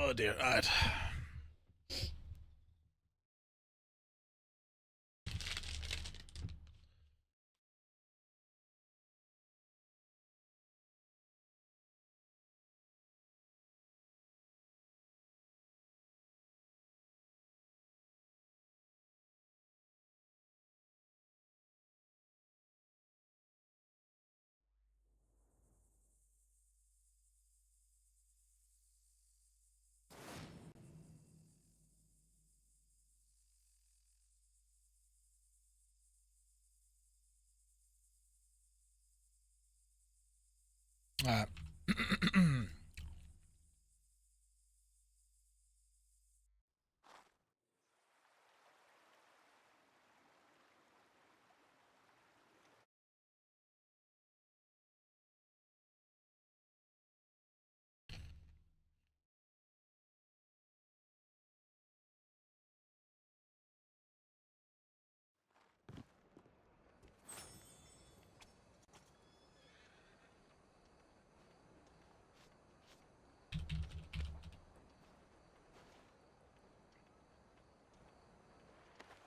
Oh dear, alright. Alright.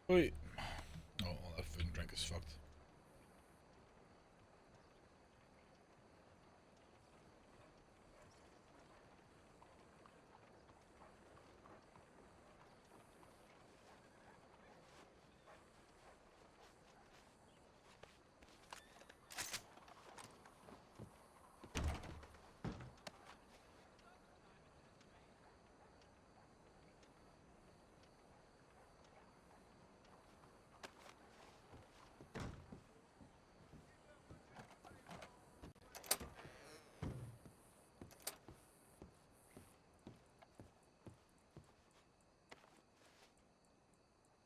Wait. Oh, all that food and drink is fucked.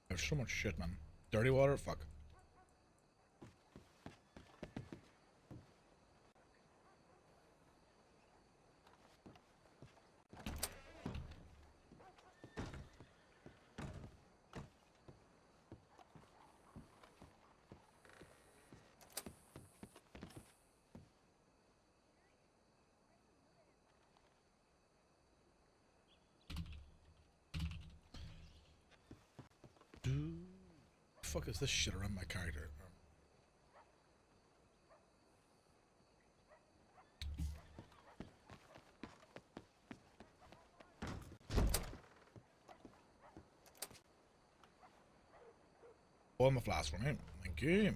There's so much shit, man. Dirty water? Fuck. Fuck is this shit around my character? Oh, my flask for me. Thank you.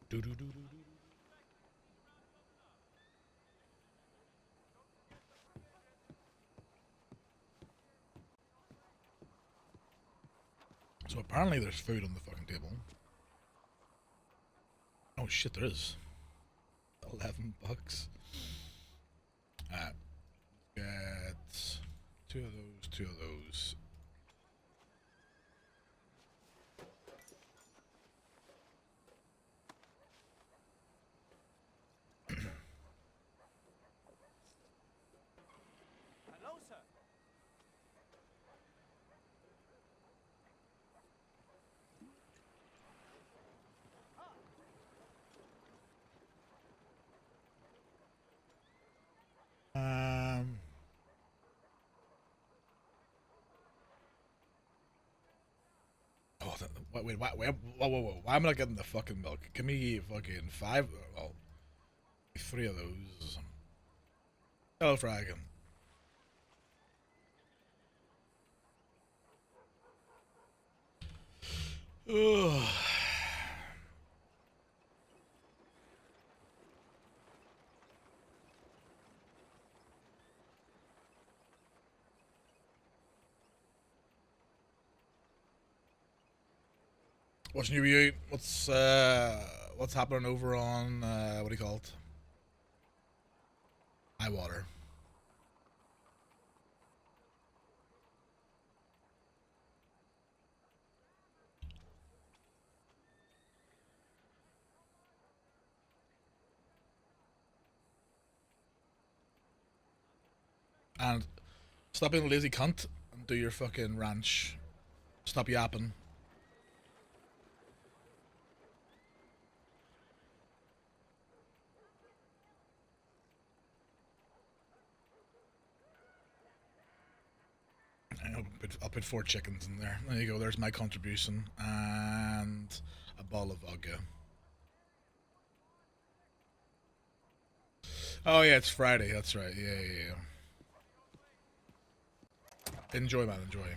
Do do do do do. So apparently there's food on the fucking table. Oh shit, there is. $11. Get two of those, two of those. Hello, sir. Um. Oh, wait, whoa, whoa, whoa. Why am I not getting the fucking milk? Give me fucking five, well, three of those. Hello, Fragan. Ugh. What's new with you? What's happening over on what do you call it? High water. And stop being a lazy cunt and do your fucking ranch. Stop yapping. I'll put 4 chickens in there. There you go. There's my contribution. And a bottle of vodka. Oh, yeah, it's Friday. That's right. Yeah. Enjoy, man. Enjoy.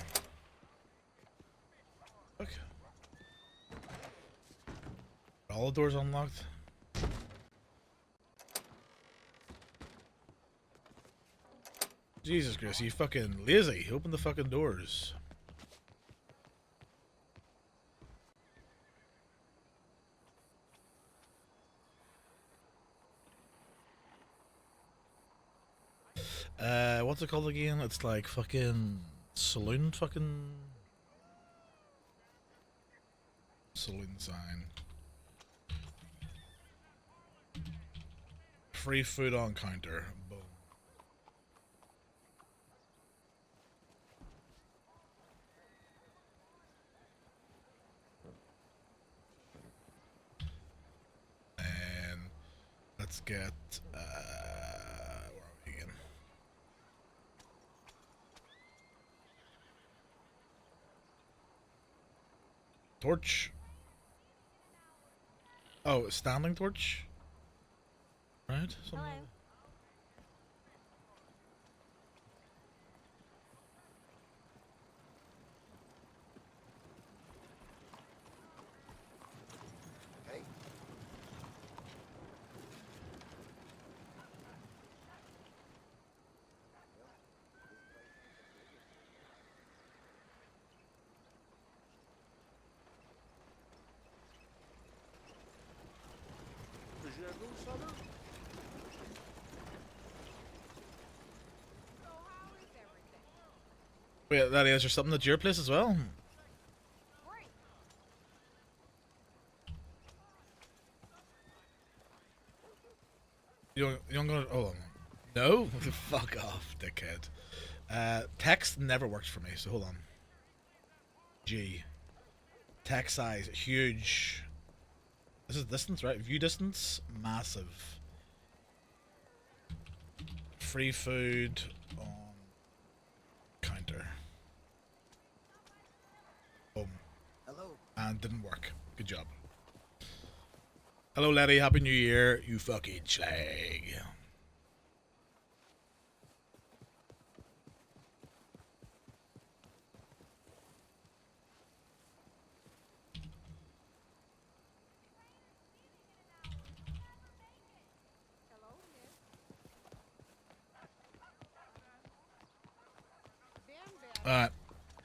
Look. All the doors unlocked. Jesus Christ, you fucking lazy. Open the fucking doors. What's it called again? It's like fucking saloon saloon sign. Free food on counter. Boom. And let's get where are we again? Torch. Oh, standing torch? Right? Something. Hello. Wait, that answers something at your place as well? You don't gonna... Hold on. No? Fuck off, dickhead. Text never works for me, so hold on. G. Text size, huge. This is distance, right? View distance, massive. Free food on counter. Boom. Hello. And didn't work. Good job. Hello, Letty. Happy New Year. You fucking slag.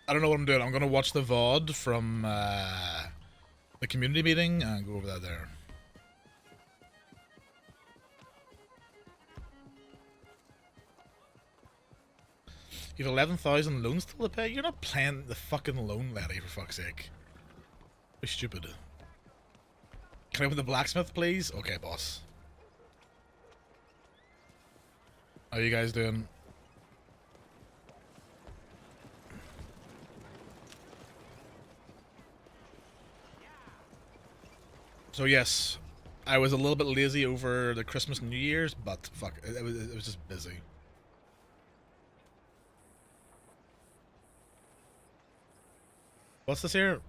I don't know what I'm doing. I'm gonna watch the VOD from the community meeting and go over that there. You have 11,000 loans still to pay? You're not playing the fucking loan, Letty, for fuck's sake. You're stupid. Can I open the blacksmith, please? Okay, boss. How are you guys doing? So yes, I was a little bit lazy over the Christmas and New Year's, but fuck, it was just busy. What's this here?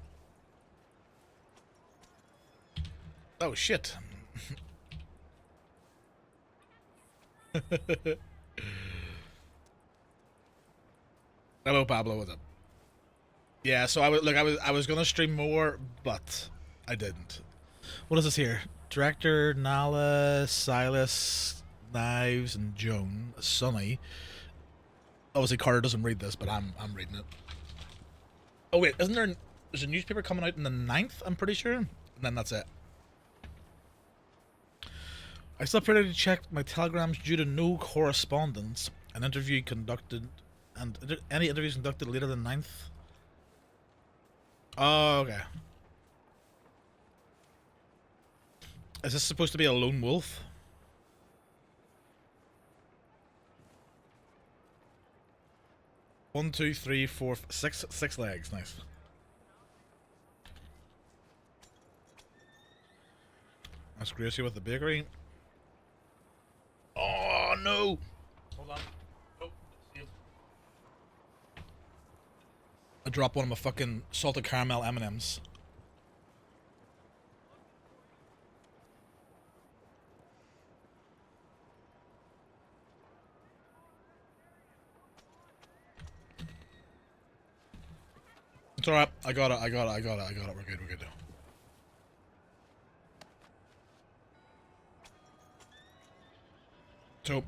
Oh shit. Hello Pablo, what's up? Yeah, so I was gonna stream more, but I didn't. What is this here? Director, Nala, Silas, Knives, and Joan, Sonny. Obviously Carter doesn't read this, but I'm reading it. Oh wait, there's a newspaper coming out on the 9th, I'm pretty sure? And then that's it. I still periodically check my telegrams due to no correspondence. An interview conducted, and any interviews conducted later than 9th. Oh, okay. Is this supposed to be a lone wolf? 1, 2, 3, 4, 6, 6 legs. Nice. That's Gracie with the bakery. Oh no! Hold on. Oh, I dropped one of my fucking salted caramel M&Ms. It's alright. I got it. We're good. So,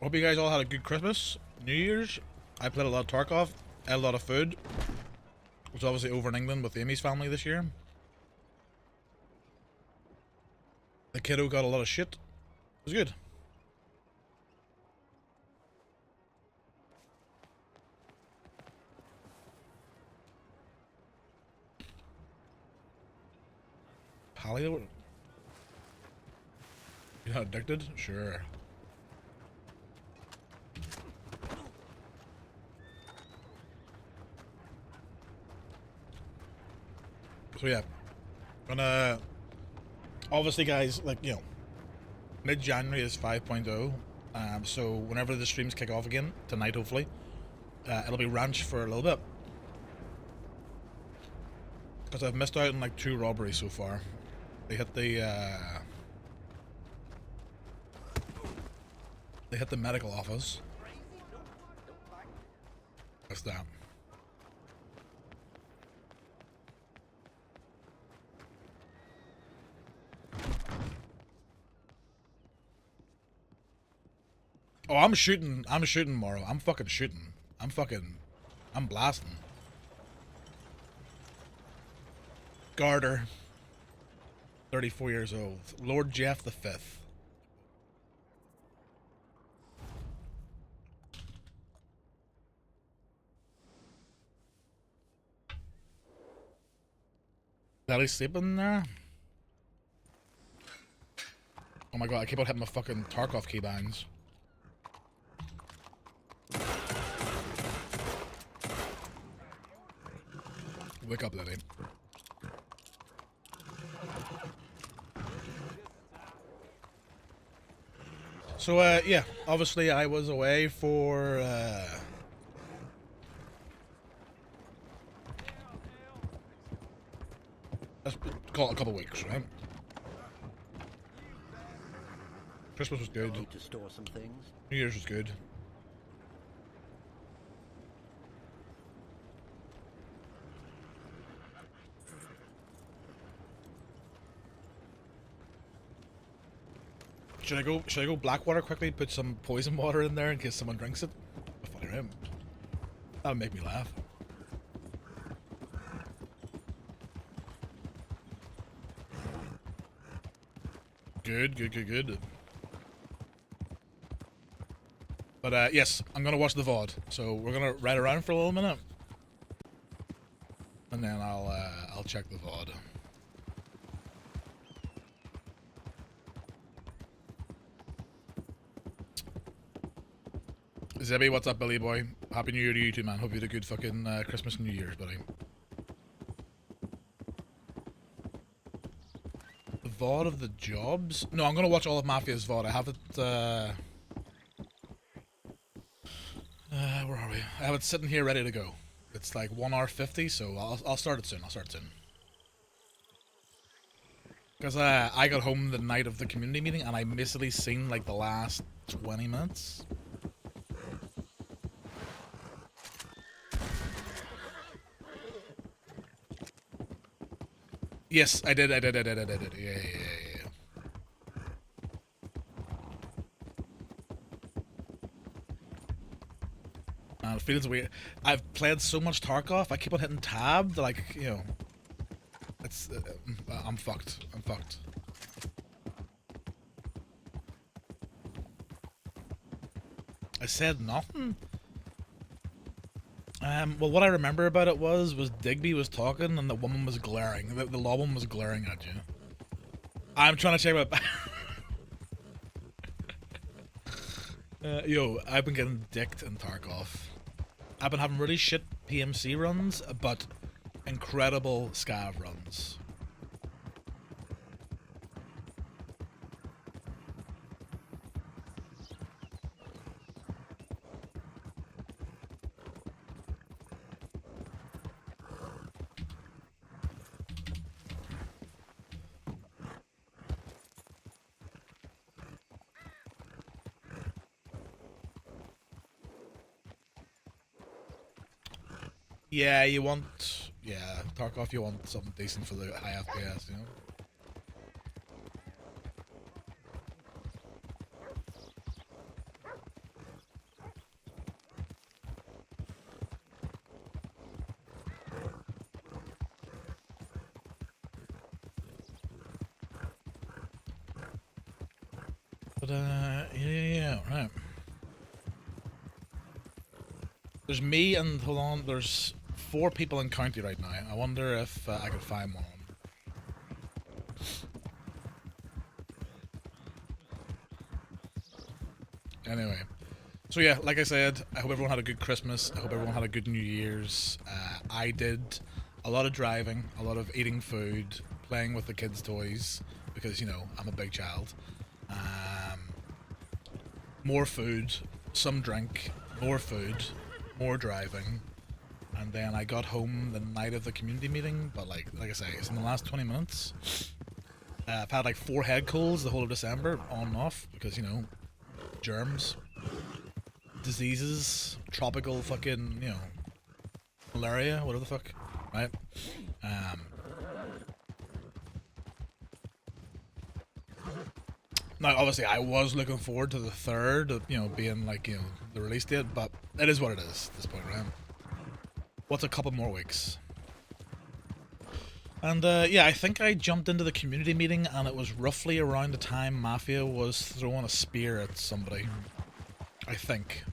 hope you guys all had a good Christmas, New Year's. I played a lot of Tarkov, ate a lot of food. Was obviously over in England with Amy's family this year. The kiddo got a lot of shit. It was good. Paleo? You're not addicted? Sure. So yeah, gonna obviously, guys, like, you know, mid-January is 5.0. So whenever the streams kick off again tonight, hopefully, it'll be ranch for a little bit because I've missed out on like 2 robberies so far. They hit the medical office. That's that. Oh, I'm shooting Morrow. I'm fucking shooting. I'm blasting. Garter. 34 years old. Lord Jeff the Fifth. Is he sleeping there? Oh my god, I keep on hitting my fucking Tarkov keybinds. Wake up, Lily. So, yeah, obviously I was away for, let's call it a couple weeks, right? Christmas was good. Need to store some things. New Year's was good. Should I go Blackwater quickly, put some poison water in there in case someone drinks it? Funny, right? That would make me laugh. Good. But yes, I'm gonna watch the VOD. So we're gonna ride around for a little minute, and then I'll check the VOD. Zebby, what's up, Billy boy? Happy New Year to you too, man. Hope you had a good fucking Christmas and New Year's, buddy. The VOD of the jobs? No, I'm gonna watch all of Mafia's VOD. I have it, where are we? I have it sitting here ready to go. It's like 1 hour 50, so I'll start it soon. Because I got home the night of the community meeting and I basically seen like the last 20 minutes. Yes, I did. Yeah. It feels weird. I've played so much Tarkov, I keep on hitting tab, like, you know, it's, I'm fucked. I said nothing? Well, what I remember about it was Digby was talking and the woman was glaring. The law woman was glaring at you. I'm trying to check my... yo, I've been getting dicked in Tarkov. I've been having really shit PMC runs, but incredible scav runs. Yeah, you want... Yeah, Tarkov, you want something decent for the high FPS, you know? But, yeah, right. There's me and, hold on, there's 4 people in county right now. I wonder if I could find one of them. Anyway. So yeah, like I said, I hope everyone had a good Christmas. I hope everyone had a good New Year's. I did a lot of driving, a lot of eating food, playing with the kids' toys, because, you know, I'm a big child. More food, some drink, more food, more driving. And then I got home the night of the community meeting, but like I say, it's in the last 20 minutes. I've had like 4 head colds the whole of December, on and off, because, you know, germs, diseases, tropical fucking, you know, malaria, whatever the fuck, right? Now, obviously, I was looking forward to the 3rd, you know, being like, you know, the release date, but it is what it is at this point, right? What's a couple more weeks? And yeah, I think I jumped into the community meeting, and it was roughly around the time Mafia was throwing a spear at somebody. I think.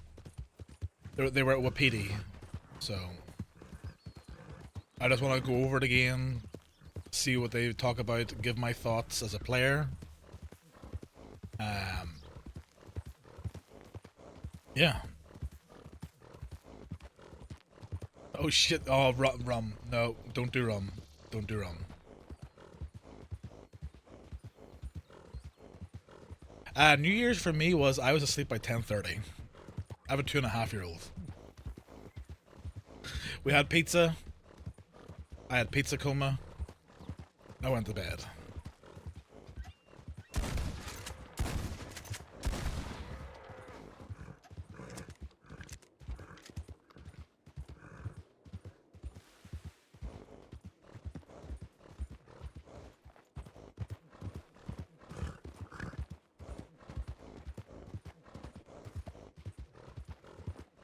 They were at Wapiti, so I just want to go over it again, see what they talk about, give my thoughts as a player. Yeah. Oh shit! Oh, rum. No, don't do rum. Don't do rum. New Year's for me was I was asleep by 10:30. I have a 2.5-year-old. We had pizza. I had pizza coma. I went to bed.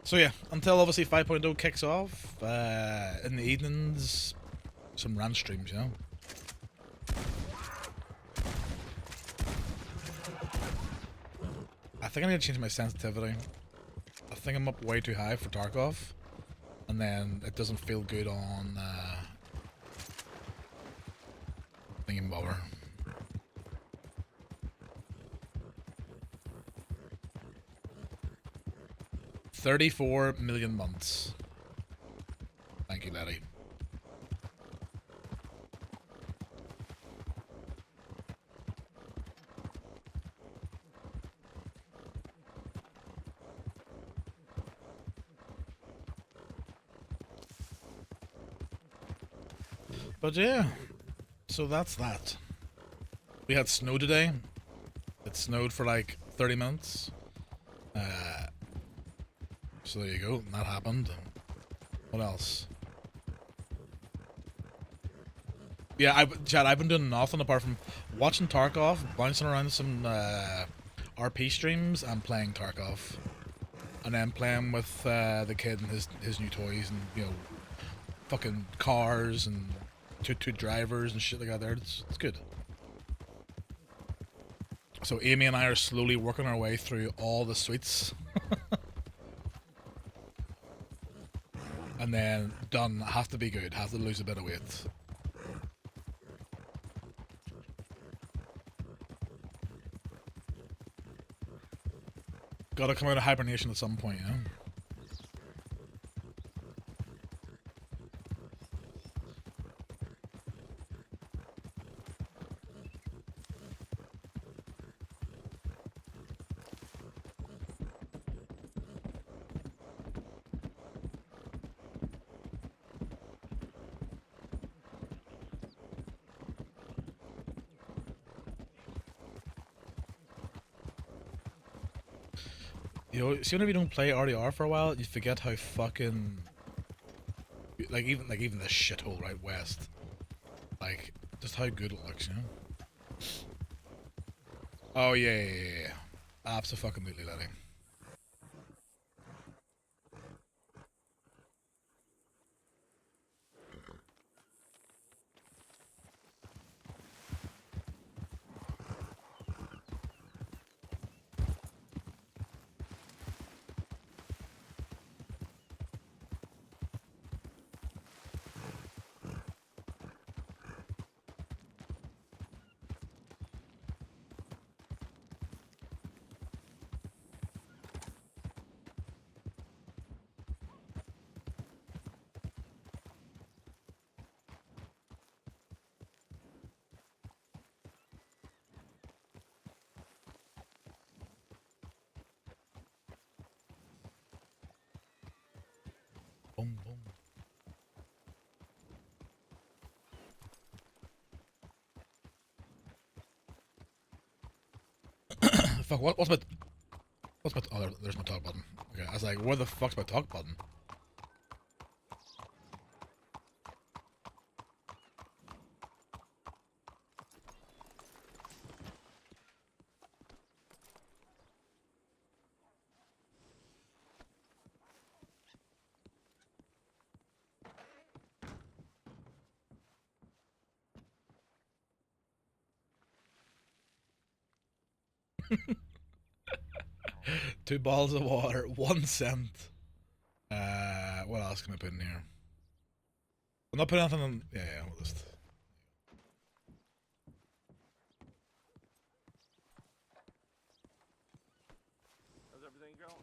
So yeah, until obviously 5.0 kicks off, in the evenings, some rant streams, you know? I think I need to change my sensitivity. I think I'm up way too high for Tarkov, and then it doesn't feel good on, thingamabobber. $34 million months. Thank you, laddie. But yeah, so that's that. We had snow today. It snowed for like 30 minutes. So there you go, that happened. What else? Yeah, Chad, I've been doing nothing apart from watching Tarkov, bouncing around some RP streams, and playing Tarkov. And then playing with the kid and his new toys, and, you know, fucking cars and two drivers and shit like that there. It's good. So Amy and I are slowly working our way through all the suites. And then done. Have to be good. Have to lose a bit of weight. Gotta come out of hibernation at some point, you know? You know, see, whenever you don't play RDR for a while, you forget how fucking even the shithole right west, like just how good it looks, you know. Oh yeah. Absolutely, laddie. Boom boom. Fuck. What's my? Oh, there's my talk button. Okay, I was like, where the fuck's my talk button? Two bottles of water, 1 cent. What else can I put in here? I'm not putting anything in. Yeah, we'll just. How's everything going?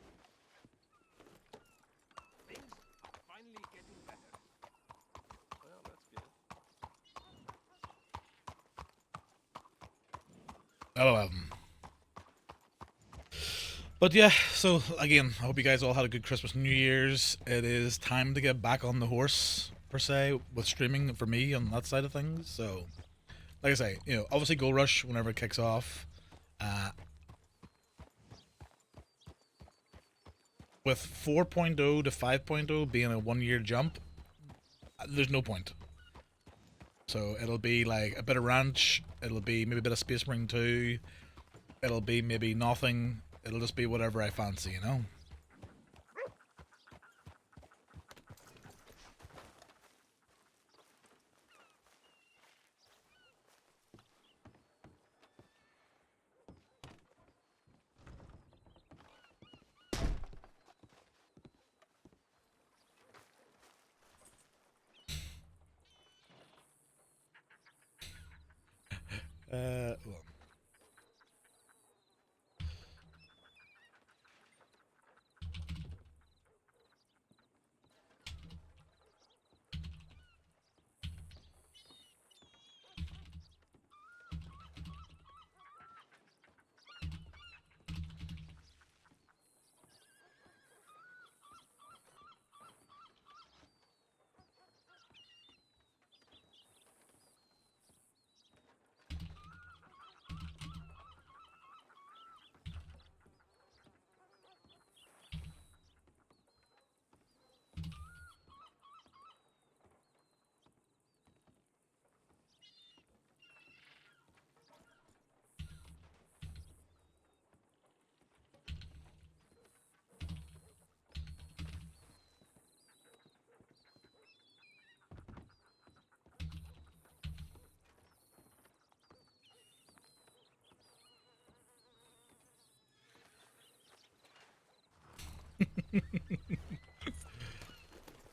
Things are finally getting better. Well, that's good. Hello, Evan. But yeah, so again, I hope you guys all had a good Christmas and New Year's. It is time to get back on the horse, per se, with streaming for me on that side of things. So, like I say, you know, obviously Gold Rush whenever it kicks off. Uh, with 4.0 to 5.0 being a 1 year jump, there's no point. So it'll be like a bit of Ranch, it'll be maybe a bit of Space Marine 2, it'll be maybe nothing, it'll just be whatever I fancy, you know? Well,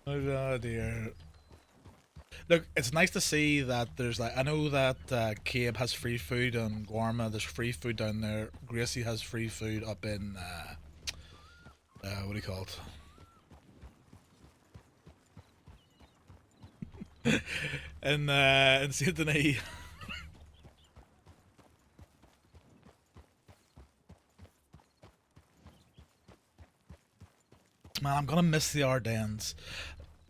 oh dear. Look, it's nice to see that there's like, I know that Cabe has free food on Guarma, there's free food down there. Gracie has free food up in, what do you call it? In Saint Denis. Man, I'm gonna miss the Ardennes.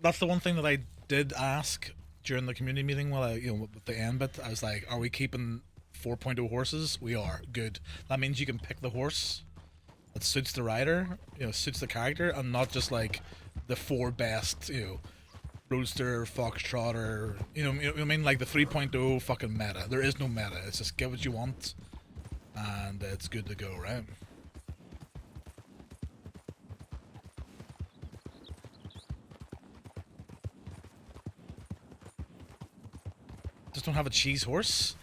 That's the one thing that I did ask during the community meeting while with the end bit. I was like, are we keeping 4.0 horses? We are. Good. That means you can pick the horse that suits the rider, you know, suits the character, and not just like the 4 best, you know, Roadster, Foxtrotter, you know what I mean? Like the 3.0 fucking meta. There is no meta. It's just get what you want, and it's good to go, right? Just don't have a cheese horse.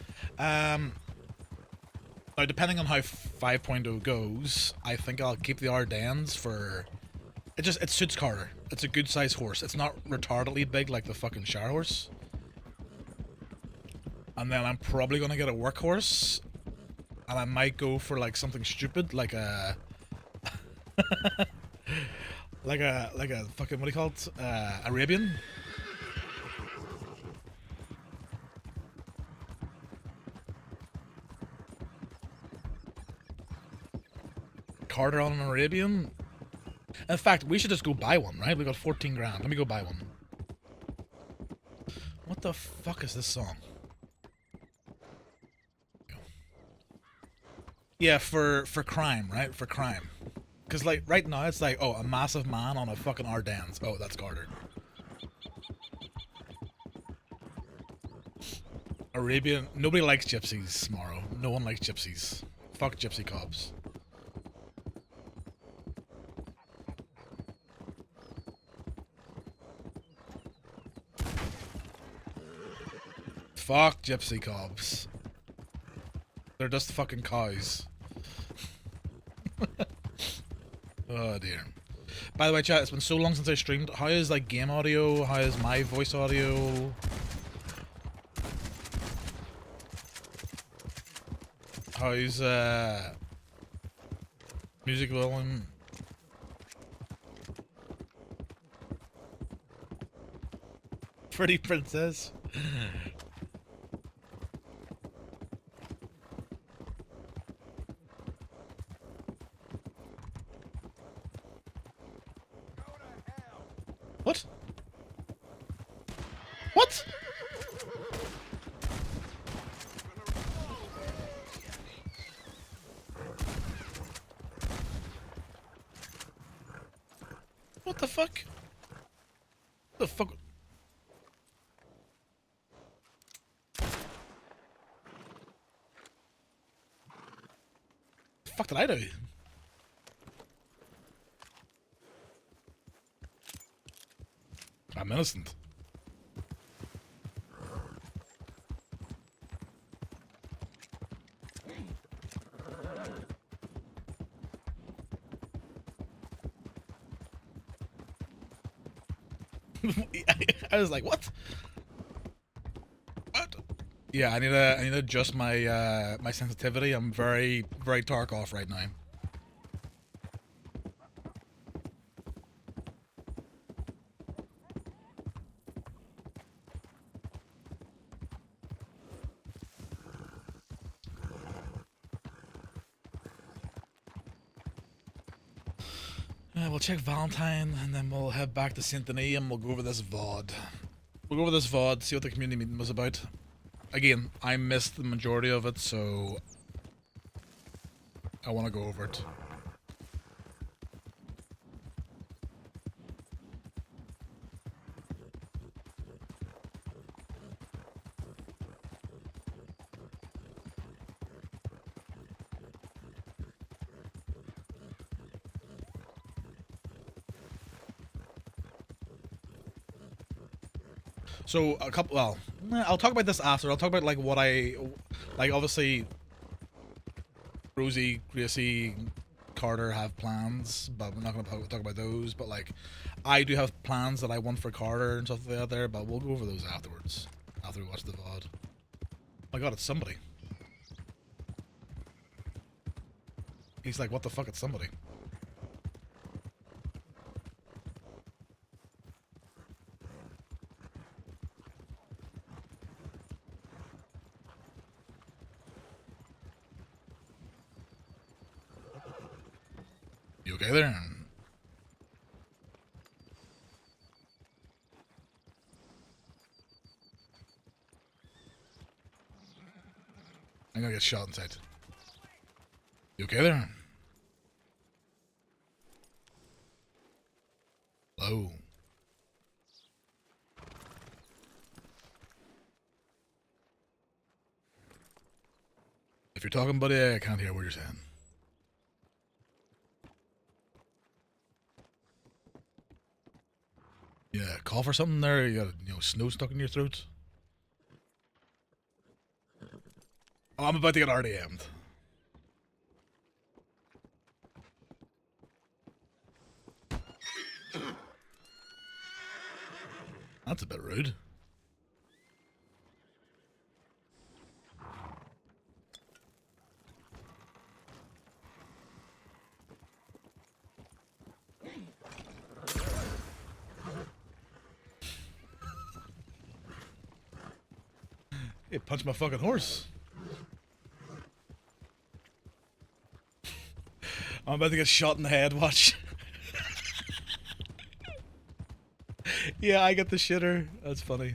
Now, depending on how 5.0 goes, I think I'll keep the Ardennes for... It suits Carter. It's a good size horse. It's not retardedly big like the fucking shower horse. And then I'm probably gonna get a workhorse, and I might go for like something stupid like a like a fucking, what do you call it? Arabian. Carter on an Arabian. In fact, we should just go buy one, right? We got 14 grand. Let me go buy one. What the fuck is this song? Yeah, for crime, right? For crime. Because, like, right now it's like, oh, a massive man on a fucking Ardennes. Oh, that's Carter. Arabian. Nobody likes gypsies, Morrow. No one likes gypsies. Fuck gypsy cops. Fuck gypsy cops. They're just fucking cows. Oh dear. By the way, chat, it's been so long since I streamed. How is like game audio? How is my voice audio? How's music volume? Pretty princess. What? What? What the fuck? The fuck? The fuck did I do? I'm innocent. I was like, what? What? Yeah, I need to adjust my my sensitivity. I'm very Tarkov right now. We'll check Valentine, and then we'll head back to Saint Denis, and we'll go over this VOD. We'll go over this VOD, see what the community meeting was about. Again, I missed the majority of it, so I want to go over it. So a couple. Well, I'll talk about this after. I'll talk about like what I like. Obviously, Rosie, Gracie, Carter have plans, but we're not going to talk about those. But like, I do have plans that I want for Carter and stuff like that there. But we'll go over those afterwards. After we watch the VOD. Oh my god, it's somebody. He's like, what the fuck? It's somebody. You okay there? I'm gonna get shot inside. You okay there? Oh. If you're talking, buddy, I can't hear what you're saying. Yeah, call for something there. You got, snow stuck in your throat. Oh, I'm about to get RDM'd. That's a bit rude. Hey, punch my fucking horse. I'm about to get shot in the head, watch. Yeah, I get the shitter. That's funny.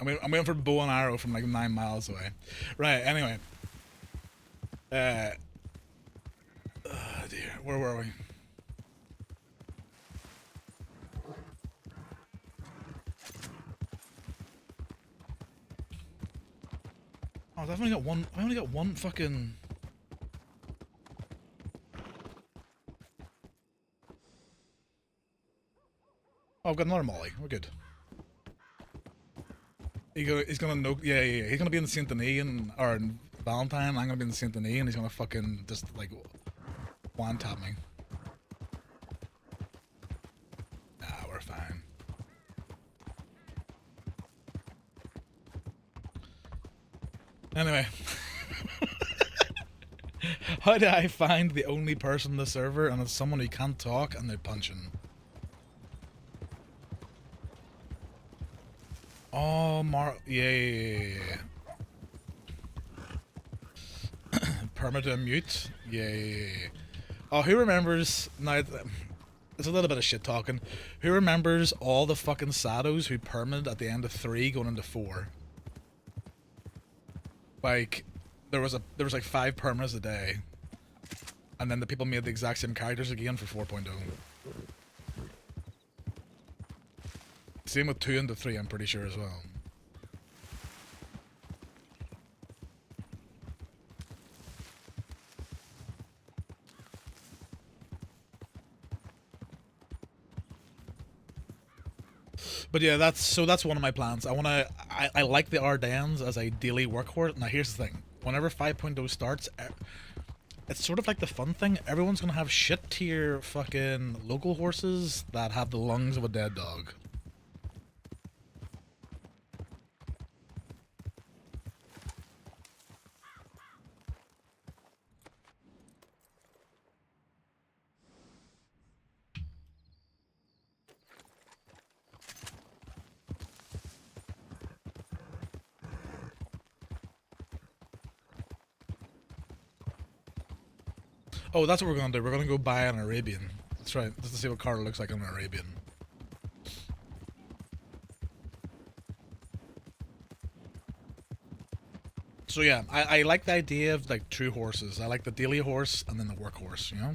I'm waiting for bow and arrow from like 9 miles away. Right, anyway. Oh dear, where were we? Oh, I've only got one. I only got one fucking. Oh, I've got another molly. We're good. He's gonna know. Yeah. He's gonna be in Saint Denis or in Valentine. I'm gonna be in Saint Denis, and he's gonna fucking just like one tap me. Ah, we're fine. Anyway. How do I find the only person in the server and it's someone who can't talk and they're punching? Oh, yeah. Permit and mute? Yeah. Oh, who remembers... Now, it's a little bit of shit talking. Who remembers all the fucking Sados who permitted at the end of 3 going into 4? Like, there was like 5 permits a day. And then the people made the exact same characters again for 4.0. Same with 2 into 3, I'm pretty sure as well. But yeah, that's one of my plans. I like the Ardennes as a daily workhorse. Now here's the thing. Whenever 5.0 starts, it's sort of like the fun thing. Everyone's gonna have shit tier fucking local horses that have the lungs of a dead dog. Oh, that's what we're gonna do. We're gonna go buy an Arabian. That's right. Just to see what Carter looks like on an Arabian. So yeah, I like the idea of like 2 horses. I like the daily horse and then the workhorse, you know?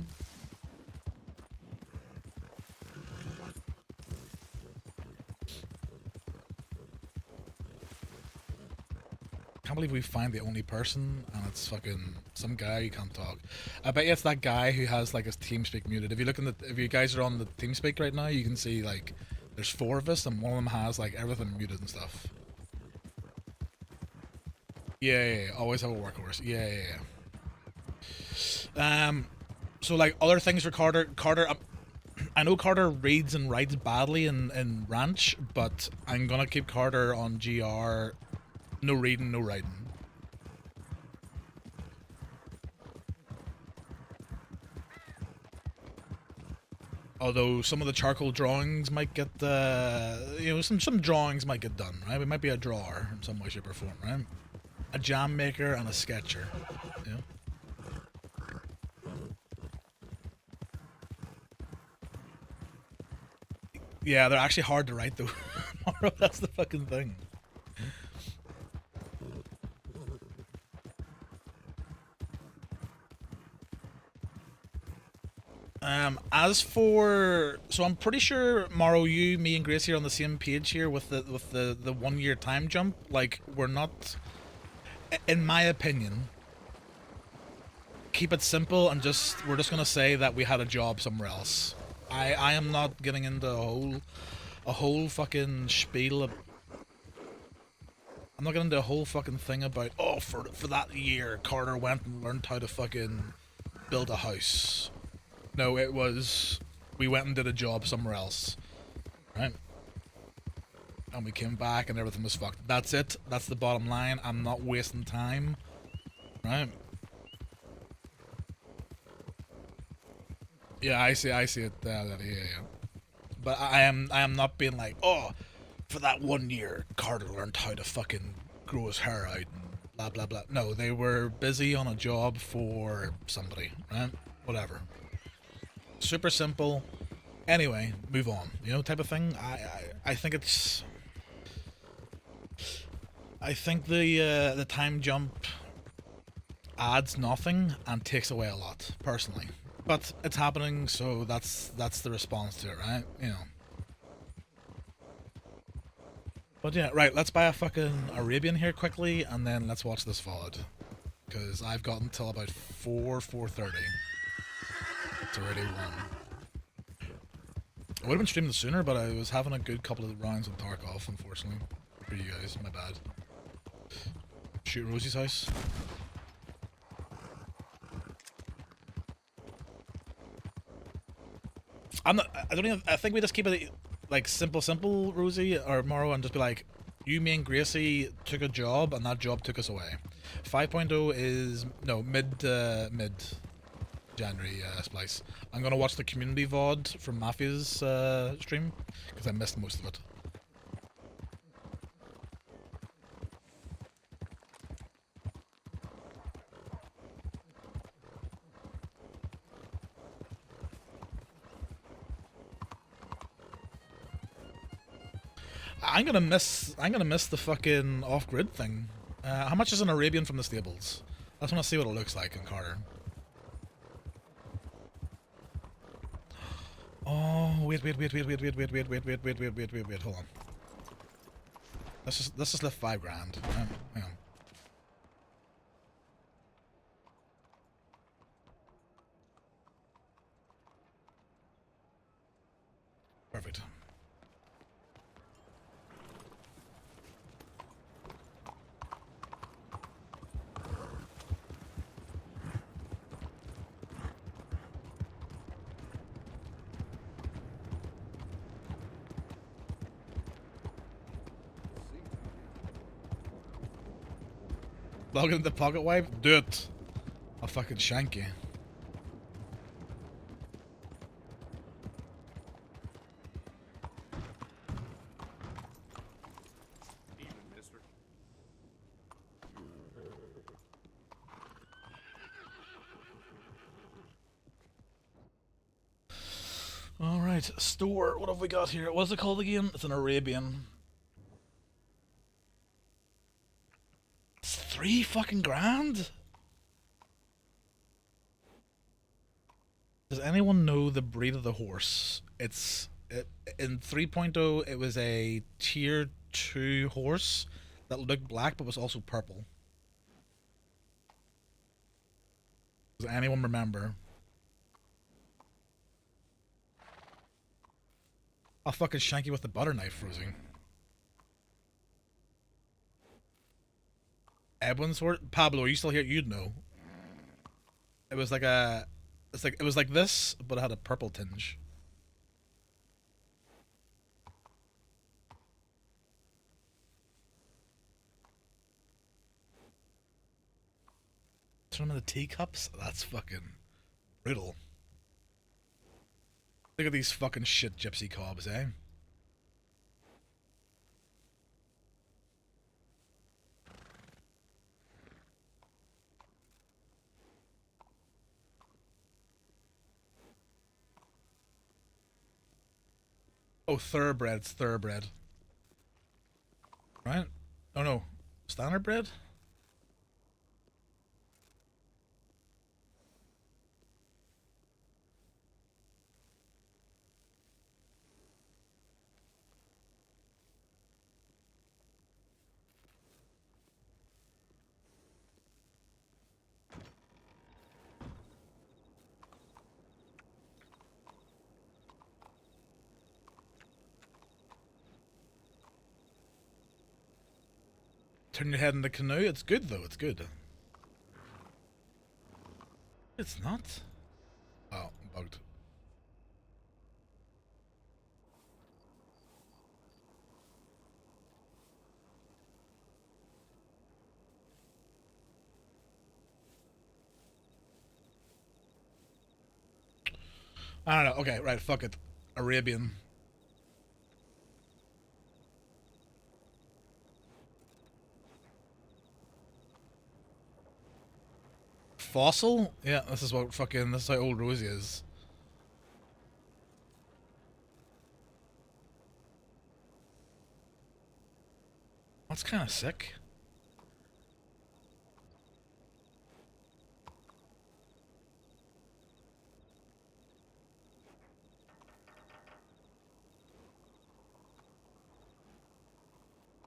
Can't believe we find the only person and it's fucking some guy who can't talk. I bet you it's that guy who has like his TeamSpeak muted. If you look in if you guys are on the TeamSpeak right now, you can see like there's 4 of us and one of them has like everything muted and stuff. Yeah. Always have a workhorse. Yeah. So like other things for Carter. I know Carter reads and writes badly in Ranch, but I'm gonna keep Carter on GR. No reading, no writing. Although some of the charcoal drawings might get, some drawings might get done, right? We might be a drawer in some way, shape, or form, right? A jam maker and a sketcher, you know? Yeah, they're actually hard to write, though. That's the fucking thing. As for, so I'm pretty sure Morrow, you, me, and Gracie are on the same page here with the 1 year time jump. Like, we're not, in my opinion, keep it simple and we're just gonna say that we had a job somewhere else. I am not getting into a whole fucking spiel of, I'm not getting into a whole fucking thing about, oh, for that year Carter went and learned how to fucking build a house. No, it was, we went and did a job somewhere else, right? And we came back and everything was fucked. That's it. That's the bottom line. I'm not wasting time, right? Yeah, I see it. Yeah. But I am not being like, oh, for that 1 year, Carter learned how to fucking grow his hair out and blah blah blah. No, they were busy on a job for somebody, right? Whatever. Super simple. Anyway, move on. You know, type of thing. I think it's. I think the time jump adds nothing and takes away a lot, personally. But it's happening, so that's the response to it, right? You know. But yeah, right, let's buy a fucking Arabian here quickly, and then let's watch this VOD. Because I've got until about 4:30. It's already 1. I would have been streaming sooner, but I was having a good couple of rounds of Tarkov, unfortunately. For you guys, my bad. Shoot Rosie's house. I'm not, I don't even, I think we just keep it like simple, Rosie or Morrow, and just be like, you, me, and Gracie took a job, and that job took us away. 5.0 is, no, mid January splice. I'm gonna watch the community VOD from Mafia's stream, because I missed most of it. I'm gonna miss the fucking off-grid thing. How much is an Arabian from the stables? I just want to see what it looks like in Carter. Oh, wait, hold on. Let's just lift 5 grand. Hang on. Perfect. Log into the pocket wipe? Do it. I'll fucking shank you. Evening, mister. Alright, store. What have we got here? What's it called again? It's an Arabian. It's 3 fucking grand? Does anyone know the breed of the horse? In 3.0, it was a tier 2 horse that looked black but was also purple. Does anyone remember? I'll fucking shank you with the butter knife, Rosie. Edwin's horse? Pablo, are you still here? You'd know. It was like a... it was like this, but it had a purple tinge. Turn on the teacups? That's fucking brutal. Look at these fucking shit gypsy cobs, eh? Oh, thoroughbred. It's thoroughbred. Right? Oh no. Standard bred? Turn your head in the canoe. It's good though. It's good. It's not. Oh, bugged. I don't know. Okay, right. Fuck it. Arabian. Fossil? Yeah, this is what fucking. This is how old Rosie is. That's kind of sick.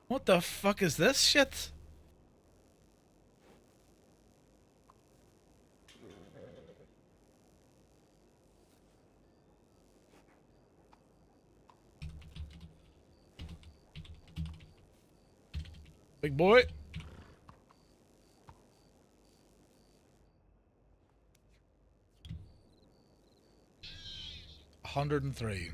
What the fuck is this shit? Big boy. 103.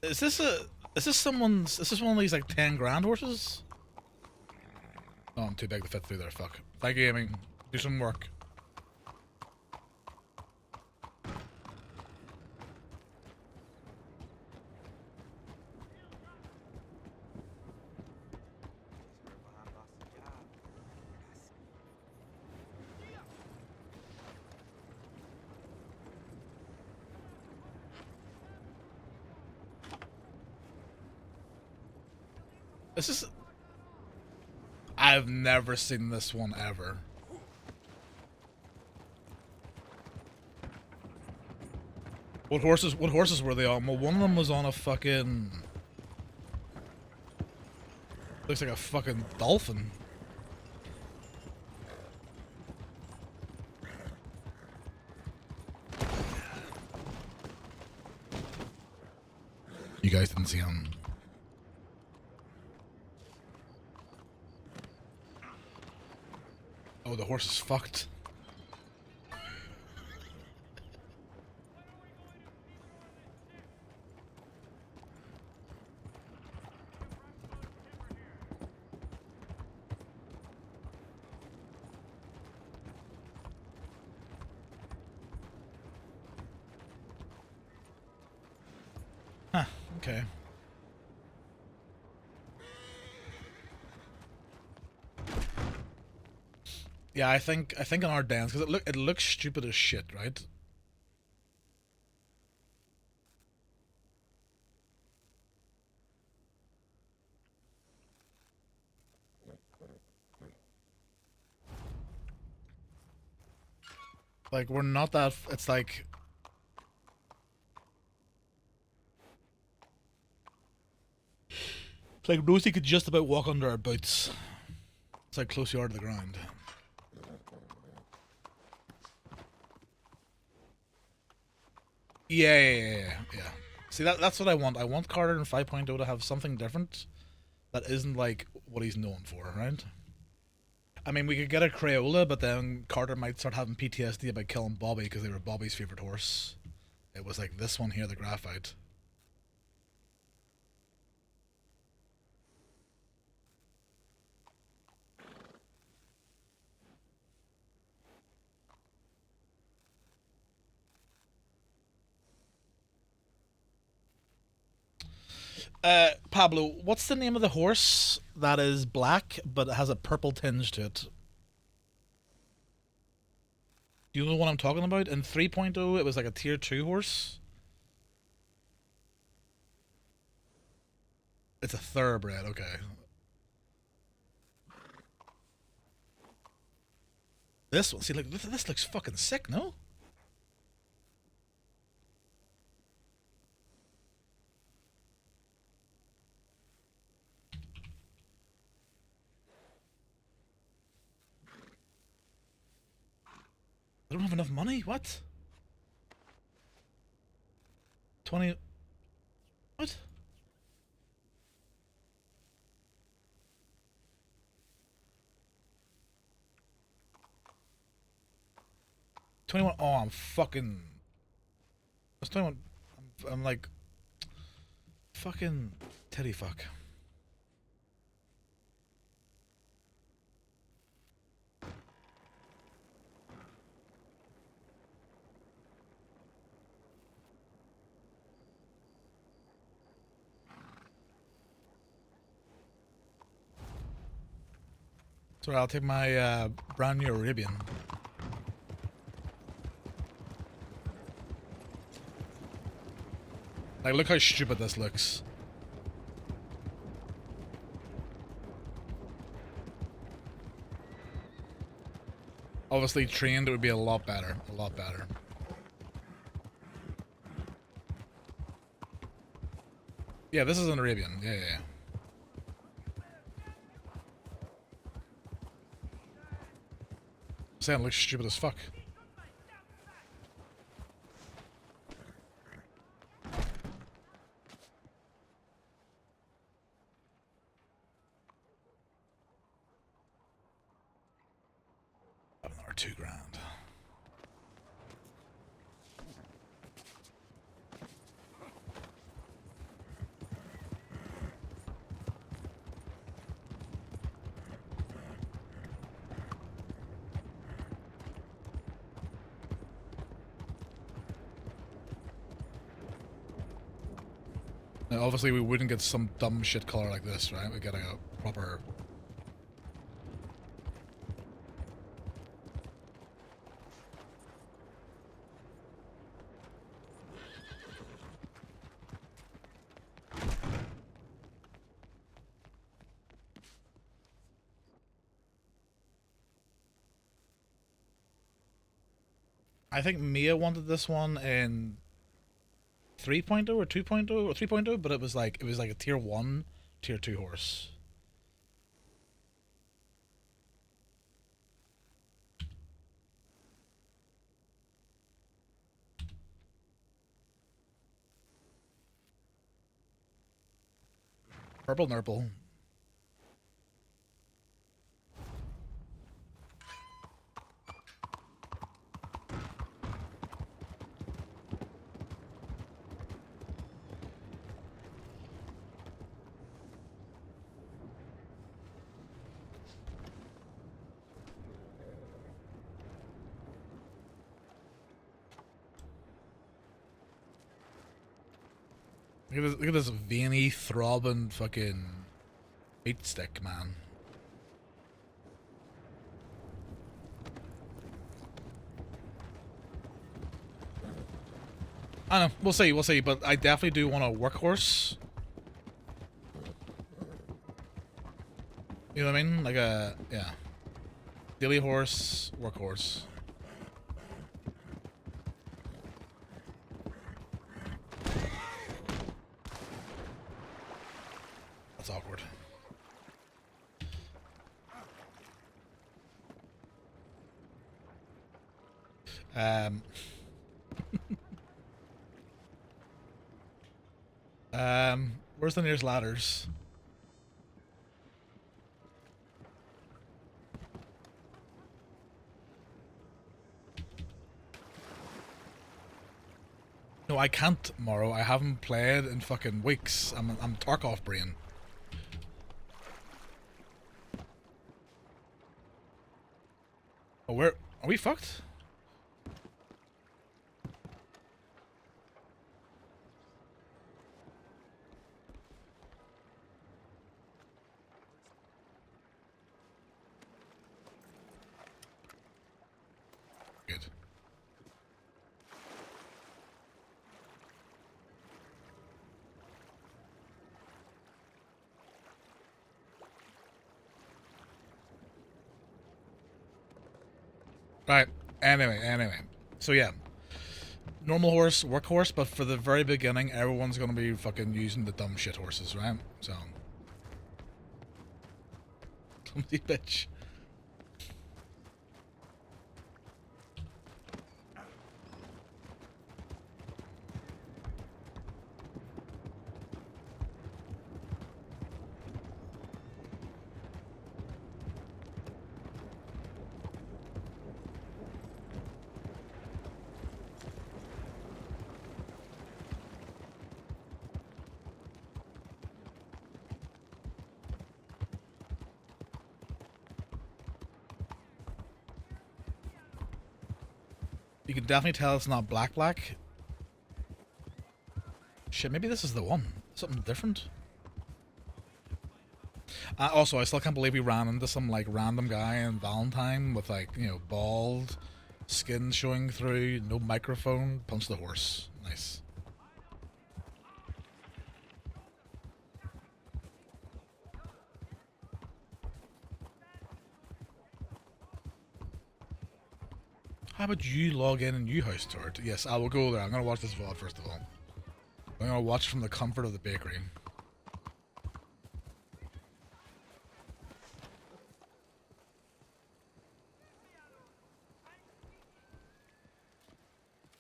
Is this a? Is this someone's? Is this one of these like 10 grand horses? Oh, I'm too big to fit through there. Fuck. Thank you, gaming. Do some work. This is. I've never seen this one ever. What horses? What horses were they on? Well, one of them was on a fucking. Looks like a fucking dolphin. You guys didn't see him. Oh, the horse is fucked. Huh, okay. Yeah, I think in our dance, because it looks stupid as shit, right? Like, we're not that. It's like. It's like Rosie could just about walk under our boots. It's like close you are to the ground. Yeah. See, that's what I want. I want Carter in 5.0 to have something different that isn't like what he's known for, right? I mean, we could get a Crayola, but then Carter might start having PTSD about killing Bobby because they were Bobby's favorite horse. It was like this one here, the graphite. Pablo, what's the name of the horse that is black but has a purple tinge to it? Do you know what I'm talking about? In 3.0, it was like a tier 2 horse. It's a thoroughbred, okay. This one, see, like, this looks fucking sick, no? I don't have enough money? What? 20. What? $21. Oh, I'm fucking. What's 21? I'm like. Fucking. Teddy fuck. Sorry, I'll take my brand new Arabian. Like, look how stupid this looks. Obviously, trained, it would be a lot better. A lot better. Yeah, this is an Arabian. Yeah, yeah, yeah. Saying it looks stupid as fuck. Another $2,000. Now, obviously, we wouldn't get some dumb shit color like this, right? We get a proper. I think Mia wanted this one in 3.0 or 2.0 or 3.0, but it was like a tier 1, tier 2 horse. Purple Nurple. Look at this veiny, throbbing fucking meat stick, man. I don't know. We'll see. But I definitely do want a workhorse. You know what I mean? Like a yeah, daily horse, workhorse. That's awkward. Um. Where's the nearest ladders? No, I can't, Morrow. I haven't played in fucking weeks. I'm Tarkov brain. Oh, where are we fucked? Good. Right. Anyway. So yeah. Normal horse, workhorse, but for the very beginning, everyone's gonna be fucking using the dumb shit horses, right? So. Clumsy bitch. You can definitely tell it's not black. Shit, maybe this is the one. Something different. Also, I still can't believe we ran into some like random guy in Valentine with like, you know, bald, skin showing through, no microphone, punch the horse. Nice. How about you log in and you host Tort? Yes, I will go there. I'm gonna watch this VOD first of all. I'm gonna watch from the comfort of the bakery.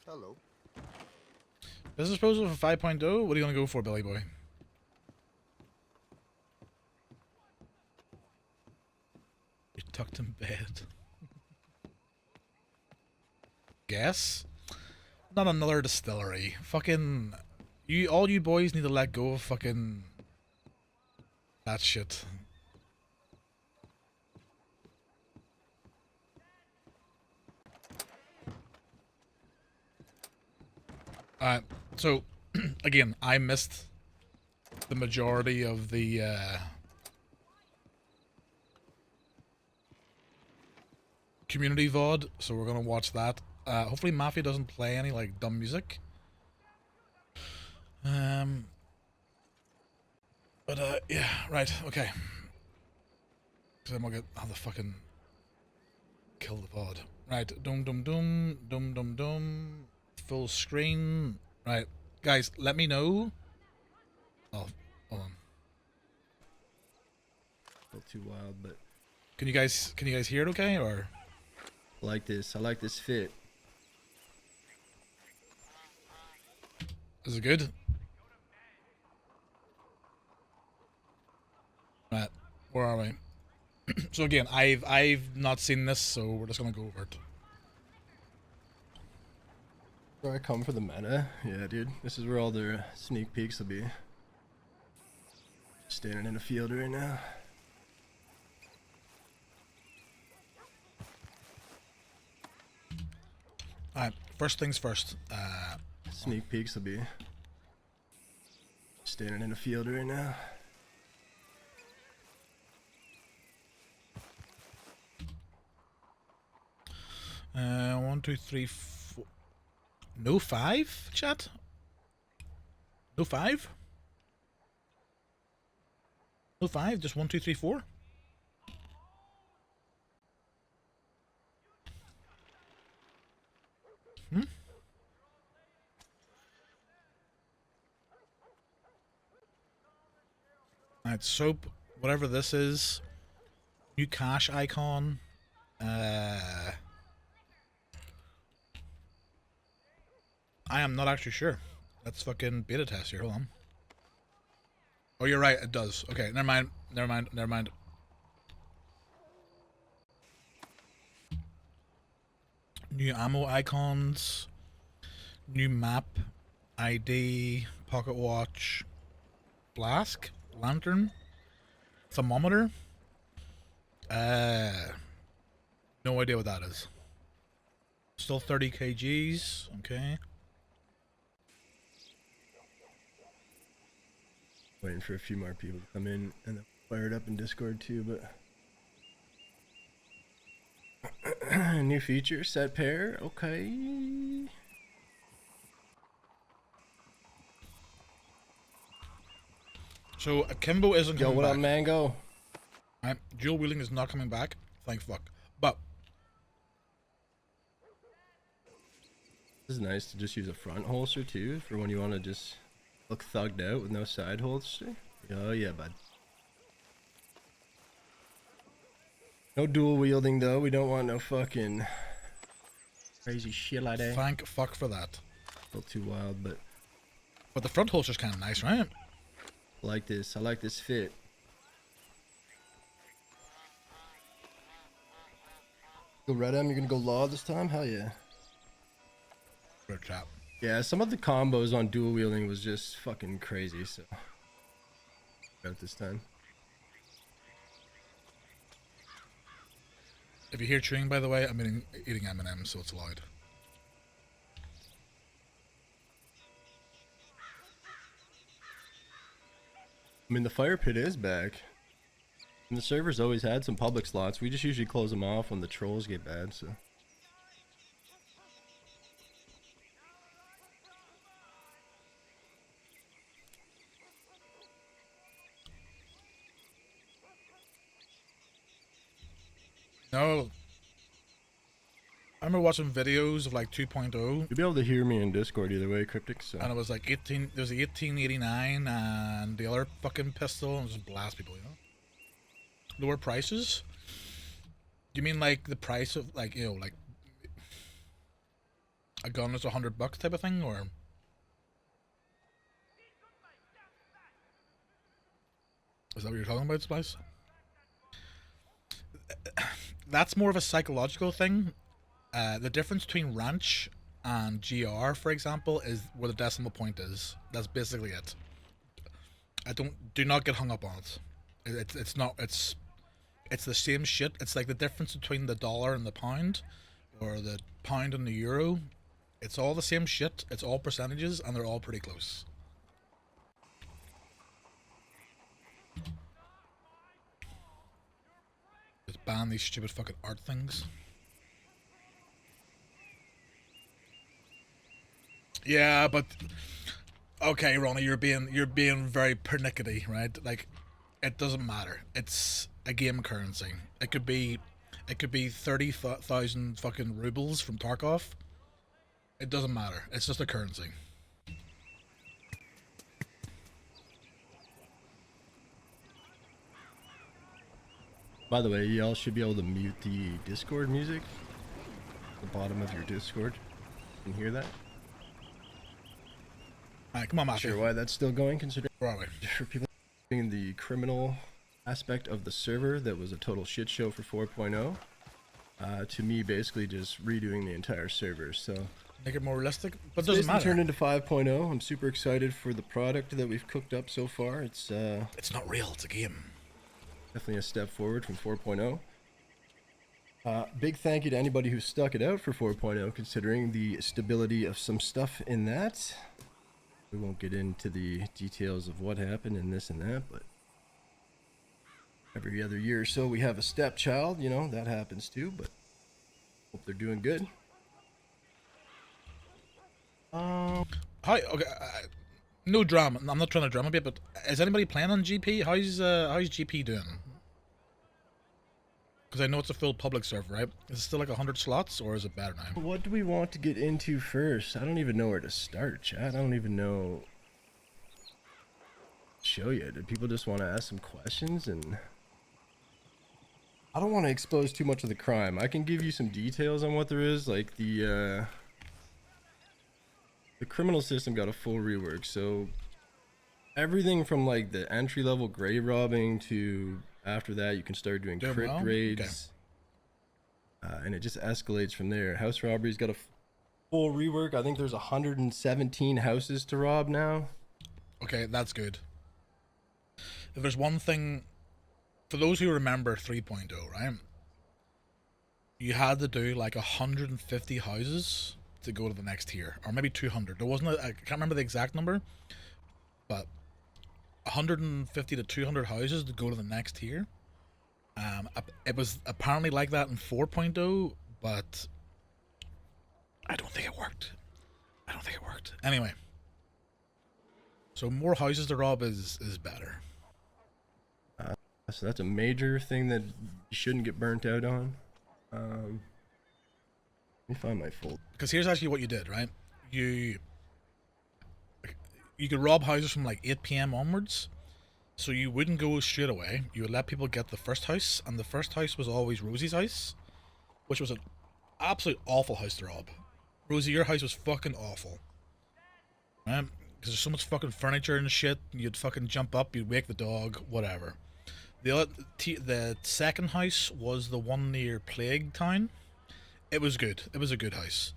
Hello. Business proposal for 5.0? What are you gonna go for, Billy Boy? You're tucked in bed. Guess? Not another distillery. Fucking... all you boys need to let go of fucking... that shit. So, again, I missed the majority of the, community VOD, so we're gonna watch that. Hopefully Mafia doesn't play any, like, dumb music. Yeah, right, okay. Because then we'll get how the fucking kill the VOD. Right, dum. Full screen. Right, guys, let me know. Oh, hold on. A little too wild, but Can you guys hear it okay, or? I like this. I like this fit. Is it good? Right, where are we? So again, I've not seen this, so we're just gonna go over it. Where I come for the meta. Yeah, dude. This is where all their sneak peeks will be. Standing in a field right now. Alright, first things first. Sneak peeks will be standing in a field right now. One, two, three, four. No 5, chat? No 5? No 5, just 1, 2, 3, 4? Alright, soap, whatever this is. New cache icon. I am not actually sure. Let's fucking beta test here, hold on. Oh, you're right, it does. Okay, never mind. New ammo icons. New map. ID. Pocket watch. Flask. Lantern. Thermometer. No idea what that is. Still 30 kgs. Okay. Waiting for a few more people to come in and then fire it up in Discord too, but new feature, set pair, okay. So Akimbo isn't Yo, coming what back. up, Mango? Right, dual wheeling is not coming back. Thank fuck. But This is nice to just use a front holster too for when you want to just look thugged out with no side holster. Oh yeah, bud. No dual wielding though. We don't want no fucking crazy shit like that. thank fuck for that. A little too wild, but But the front holster's kind of nice, right? I like this. I like this fit. Go red M. You're gonna go law this time? Hell yeah. Good chap. Yeah, some of the combos on dual wielding was just fucking crazy. So out this time. If you hear chewing, by the way, I'm eating M&M's, so it's loud. I mean, the fire pit is back. And the server's always had some public slots. We just usually close them off when the trolls get bad, so. No. I remember watching videos of like 2.0, You'll be able to hear me in Discord either way, Cryptic, so. and it was like 18. There's 1889 and the other fucking pistol, and just blast people. You know, lower prices. Do you mean like the price of like like a gun is $100 type of thing, or? Is that what you're talking about, Spice? That's more of a psychological thing. The difference between ranch and GR, for example, is where the decimal point is. That's basically it. Do not get hung up on it. It's the same shit. It's like the difference between the dollar and the pound, or the pound and the euro. It's all the same shit. It's all percentages, and they're all pretty close. Just ban these stupid fucking art things. Yeah, but okay, Ronnie, you're being very pernickety, right? Like, it doesn't matter. It's a game currency. It could be 30,000 fucking rubles from Tarkov. It doesn't matter. It's just a currency. By the way, y'all should be able to mute the Discord music at the bottom of your Discord. You can hear that? Alright, come on, Not Matthew. sure why that's still going, considering Where are we? for people being the criminal aspect of the server that was a total shit show for 4.0. To me, basically just redoing the entire server. So Make it more realistic, but it it's doesn't basically matter. turned into 5.0. I'm super excited for the product that we've cooked up so far. It's It's not real. It's a game. definitely a step forward from 4.0. Big thank you to anybody who stuck it out for 4.0, considering the stability of some stuff in that. We won't get into the details of what happened and this and that, but every other year or so we have a stepchild, you know, that happens too, but hope they're doing good. Hi. Okay. No drama. I'm not trying to drama a bit, but is anybody playing on GP? How's GP doing? Because I know it's a full public server, right? Is it still like 100 slots, or is it better now? What do we want to get into first? I don't even know where to start, chat. I don't even know. Show you. Do people just want to ask some questions? And I don't want to expose too much of the crime. I can give you some details on what there is, like the criminal system got a full rework. So everything from like the entry level grave robbing to after that you can start doing Doing crit well? raids. And it just escalates from there. House robbery's got a full rework. I think there's 117 houses to rob now. Okay, that's good. If there's one thing, for those who remember 3.0, right? You had to do like 150 houses to go to the next tier, or maybe 200. There wasn't I can't remember the exact number, but 150 to 200 houses to go to the next tier. It was apparently like that in 4.0, but I don't think it worked. Anyway, so more houses to rob is better. So that's a major thing that you shouldn't get burnt out on. Let me find my folder. Because here's actually what you did, right? You could rob houses from like 8 p.m. onwards. So you wouldn't go straight away. You would let people get the first house, and the first house was always Rosie's house, which was an absolute awful house to rob. Rosie, your house was fucking awful. Right? Because there's so much fucking furniture and shit. You'd fucking jump up, you'd wake the dog, whatever. The second house was the one near Plague Town. It was good. It was a good house.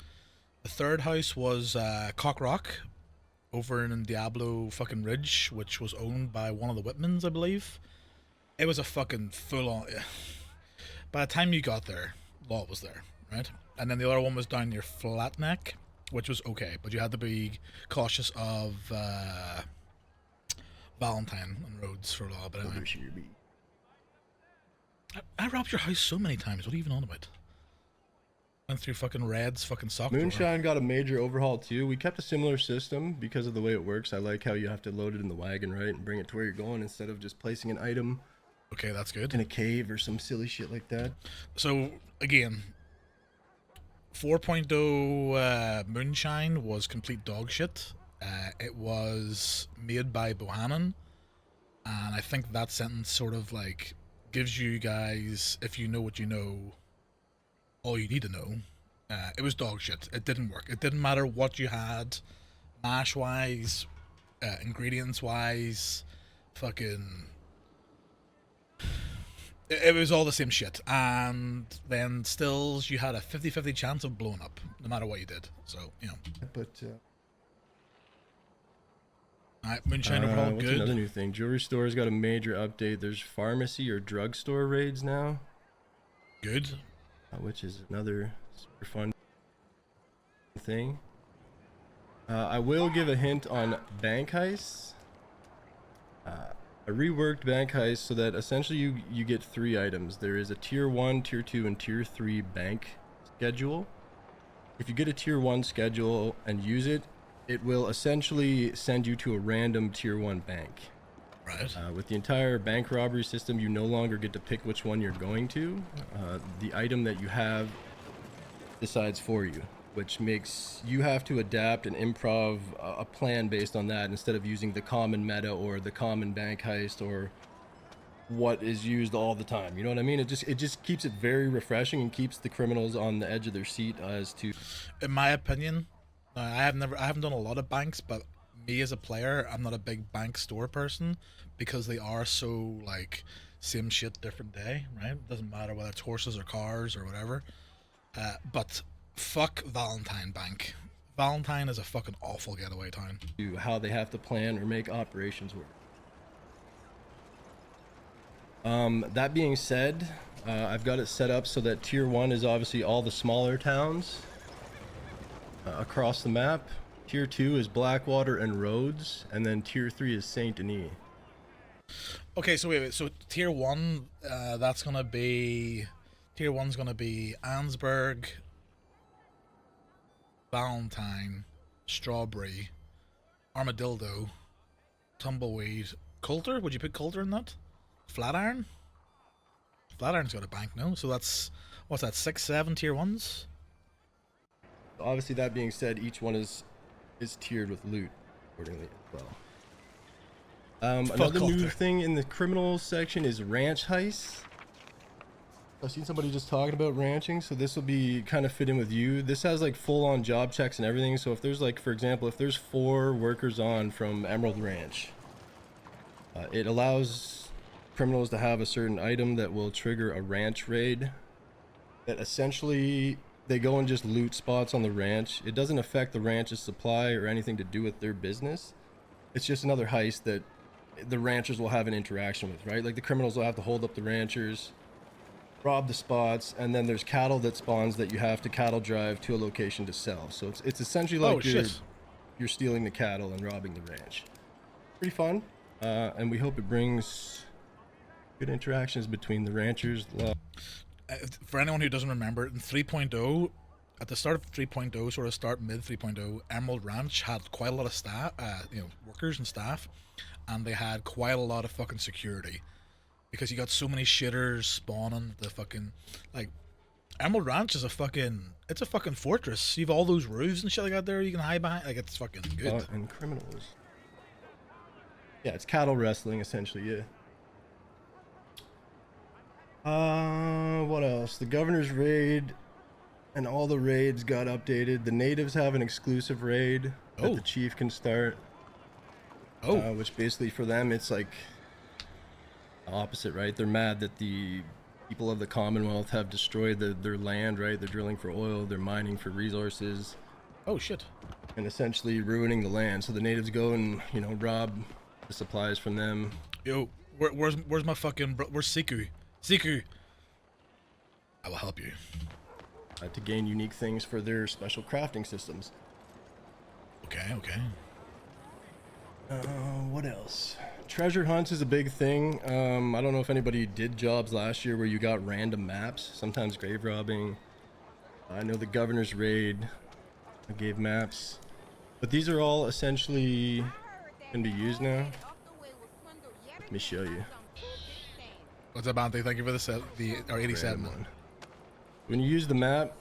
The third house was Cock Rock, over in Diablo fucking Ridge, which was owned by one of the Whitmans, I believe. It was a fucking full-on... By the time you got there, law was there, right? And then the other one was down near Flatneck, which was okay, but you had to be cautious of... Valentine on roads for a while, but anyway. GoldRushRP. I robbed your house so many times. What are you even on about? Went through fucking Red's fucking sock drawer. Moonshine got a major overhaul too. We kept a similar system because of the way it works. I like how you have to load it in the wagon, right, and bring it to where you're going instead of just placing an item Okay, that's good. in a cave or some silly shit like that. So, again, 4.0 Moonshine was complete dog shit. It was made by Bohannon, and I think that sentence sort of like gives you guys, if you know what you know, all you need to know. It was dog shit. It didn't work. It didn't matter what you had, mash wise, ingredients wise, fucking. It was all the same shit, and then stills you had a 50-50 chance of blowing up, no matter what you did. So, you know. But Alright, Moonshine overall, what's good. another new thing? Jewelry store's got a major update. There's pharmacy or drugstore raids now, Good. which is another super fun thing. I will give a hint on bank heists. I reworked bank heist so that essentially you get 3 items. There is a tier 1, tier 2, and tier 3 bank schedule. If you get a tier 1 schedule and use it, it will essentially send you to a random tier 1 bank. Right. With the entire bank robbery system, you no longer get to pick which one you're going to. The item that you have decides for you, which makes you have to adapt and improv a plan based on that instead of using the common meta or the common bank heist or what is used all the time. You know what I mean? It just keeps it very refreshing and keeps the criminals on the edge of their seat as to. In my opinion, I haven't done a lot of banks, but me as a player, I'm not a big bank store person because they are so like same shit, different day, right? It doesn't matter whether it's horses or cars or whatever. But fuck Valentine Bank. Valentine is a fucking awful getaway town. How they have to plan or make operations work. That being said, I've got it set up so that tier 1 is obviously all the smaller towns across the map. Tier 2 is Blackwater and Rhodes, and then tier 3 is Saint Denis. Okay, so wait. So tier 1, that's gonna be tier 1's gonna be Ansburg, Valentine, Strawberry, Armadillo, Tumbleweed, Coulter. Would you put Coulter in that? Flatiron. Flatiron's got a bank, no? So that's what's that? 6, 7 tier 1s. Obviously, that being said, each one is tiered with loot accordingly as well. Another new Coulter. thing in the criminal section is ranch heists. I've seen somebody just talking about ranching, so this will be kind of fit in with you. This has like full-on job checks and everything. So if there's like, for example, if there's 4 workers on from Emerald Ranch, it allows criminals to have a certain item that will trigger a ranch raid. That essentially they go and just loot spots on the ranch. It doesn't affect the ranch's supply or anything to do with their business. It's just another heist that the ranchers will have an interaction with, right? Like the criminals will have to hold up the ranchers, rob the spots, and then there's cattle that spawns that you have to cattle drive to a location to sell. So it's essentially like you're stealing the cattle and robbing the ranch. Pretty fun, and we hope it brings good interactions between the ranchers. For anyone who doesn't remember, in 3.0, at the start of 3.0, sort of start mid 3.0, Emerald Ranch had quite a lot of staff, workers and staff, and they had quite a lot of fucking security. Because you got so many shitters spawning the fucking, like, Emerald Ranch is a fucking fortress. You have all those roofs and shit like that there you can hide behind. Like, it's fucking good. And criminals. Yeah, it's cattle wrestling, essentially, yeah. What else? The governor's raid and all the raids got updated. The natives have an exclusive raid that the chief can start. Which basically for them, it's like opposite, right? They're mad that the people of the Commonwealth have destroyed their land, right? They're drilling for oil, they're mining for resources. Oh shit. And essentially ruining the land. So the natives go and, rob the supplies from them. Yo, where's my fucking where's Siku? Siku, I will help you. To gain unique things for their special crafting systems. Okay. What else? treasure hunts is a big thing. I don't know if anybody did jobs last year where you got random maps, sometimes grave robbing. I know the governor's raid gave maps, but these are all essentially can be used now. Let me show you. What's up, Bounty? Thank you for the 87 Random one. one. When you use the map,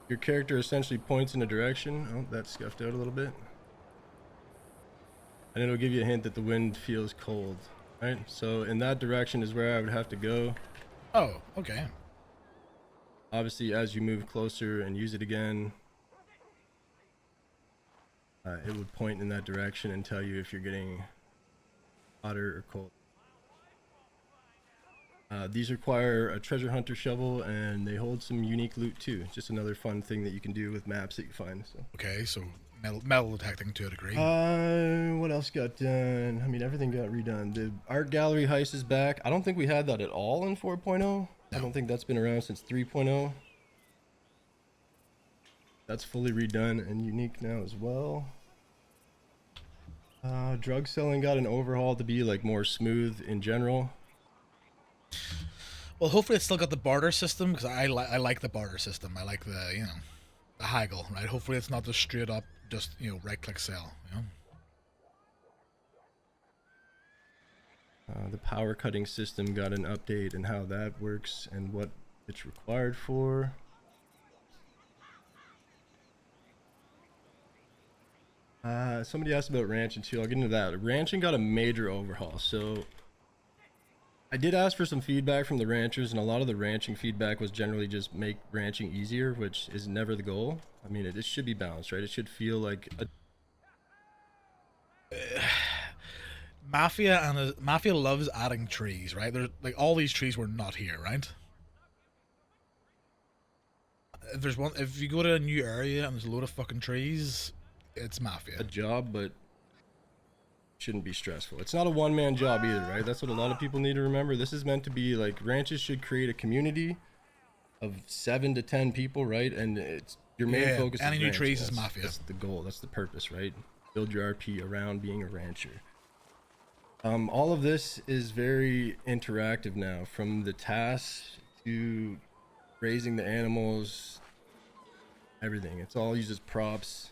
your character essentially points in a direction. Oh, that's scuffed out a little bit. And it'll give you a hint that the wind feels cold, right? So in that direction is where I would have to go. Oh, okay. Obviously, as you move closer and use it again, it would point in that direction and tell you if you're getting hotter or cold. These require a treasure hunter shovel, and they hold some unique loot too. Just another fun thing that you can do with maps that you find. So. Okay, so metal detecting to a degree. What else got done? I mean, everything got redone. The art gallery heist is back. I don't think we had that at all in 4.0. No. I don't think that's been around since 3.0. That's fully redone and unique now as well. Drug selling got an overhaul to be like more smooth in general. Well, hopefully it's still got the barter system, because I like the barter system. I like the, you know, the haggle, right? Hopefully it's not just straight up, just, you know, right click sell, you know? The power cutting system got an update and how that works and what it's required for. Somebody asked about ranching too. I'll get into that. Ranching got a major overhaul. So I did ask for some feedback from the ranchers, and a lot of the ranching feedback was generally just make ranching easier, which is never the goal. I mean, it should be balanced, right? It should feel like a Mafia loves adding trees, right? There's like all these trees were not here, right? If you go to a new area and there's a load of fucking trees, it's Mafia. job, but shouldn't be stressful. It's not a one-man job either, right? That's what a lot of people need to remember. This is meant to be like ranches should create a community of 7 to 10 people, right? And it's your main focus. Any is new ranch. trees is Mafia. That's the goal. That's the purpose, right? Build your RP around being a rancher. All of this is very interactive now, from the tasks to raising the animals, everything. It's all uses props.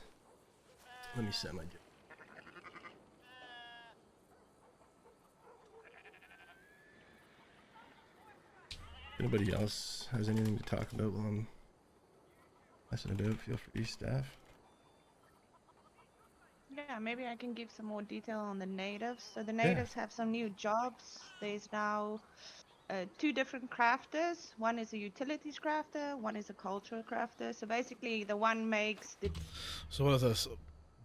Let me set my. Anybody else has anything to talk about while I'm messing about? Feel free, staff. Yeah, maybe I can give some more detail on the natives. So the natives have some new jobs. There's now 2 different crafters. One is a utilities crafter, one is a cultural crafter. So basically the one makes the... So what is this?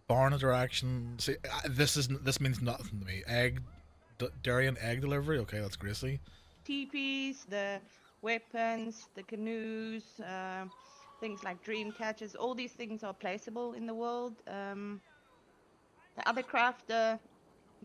Barn interaction. See, this means nothing to me. Dairy and egg delivery. Okay, that's Gracie. teepees, the weapons, the canoes, things like dream catchers. All these things are placeable in the world. The other crafter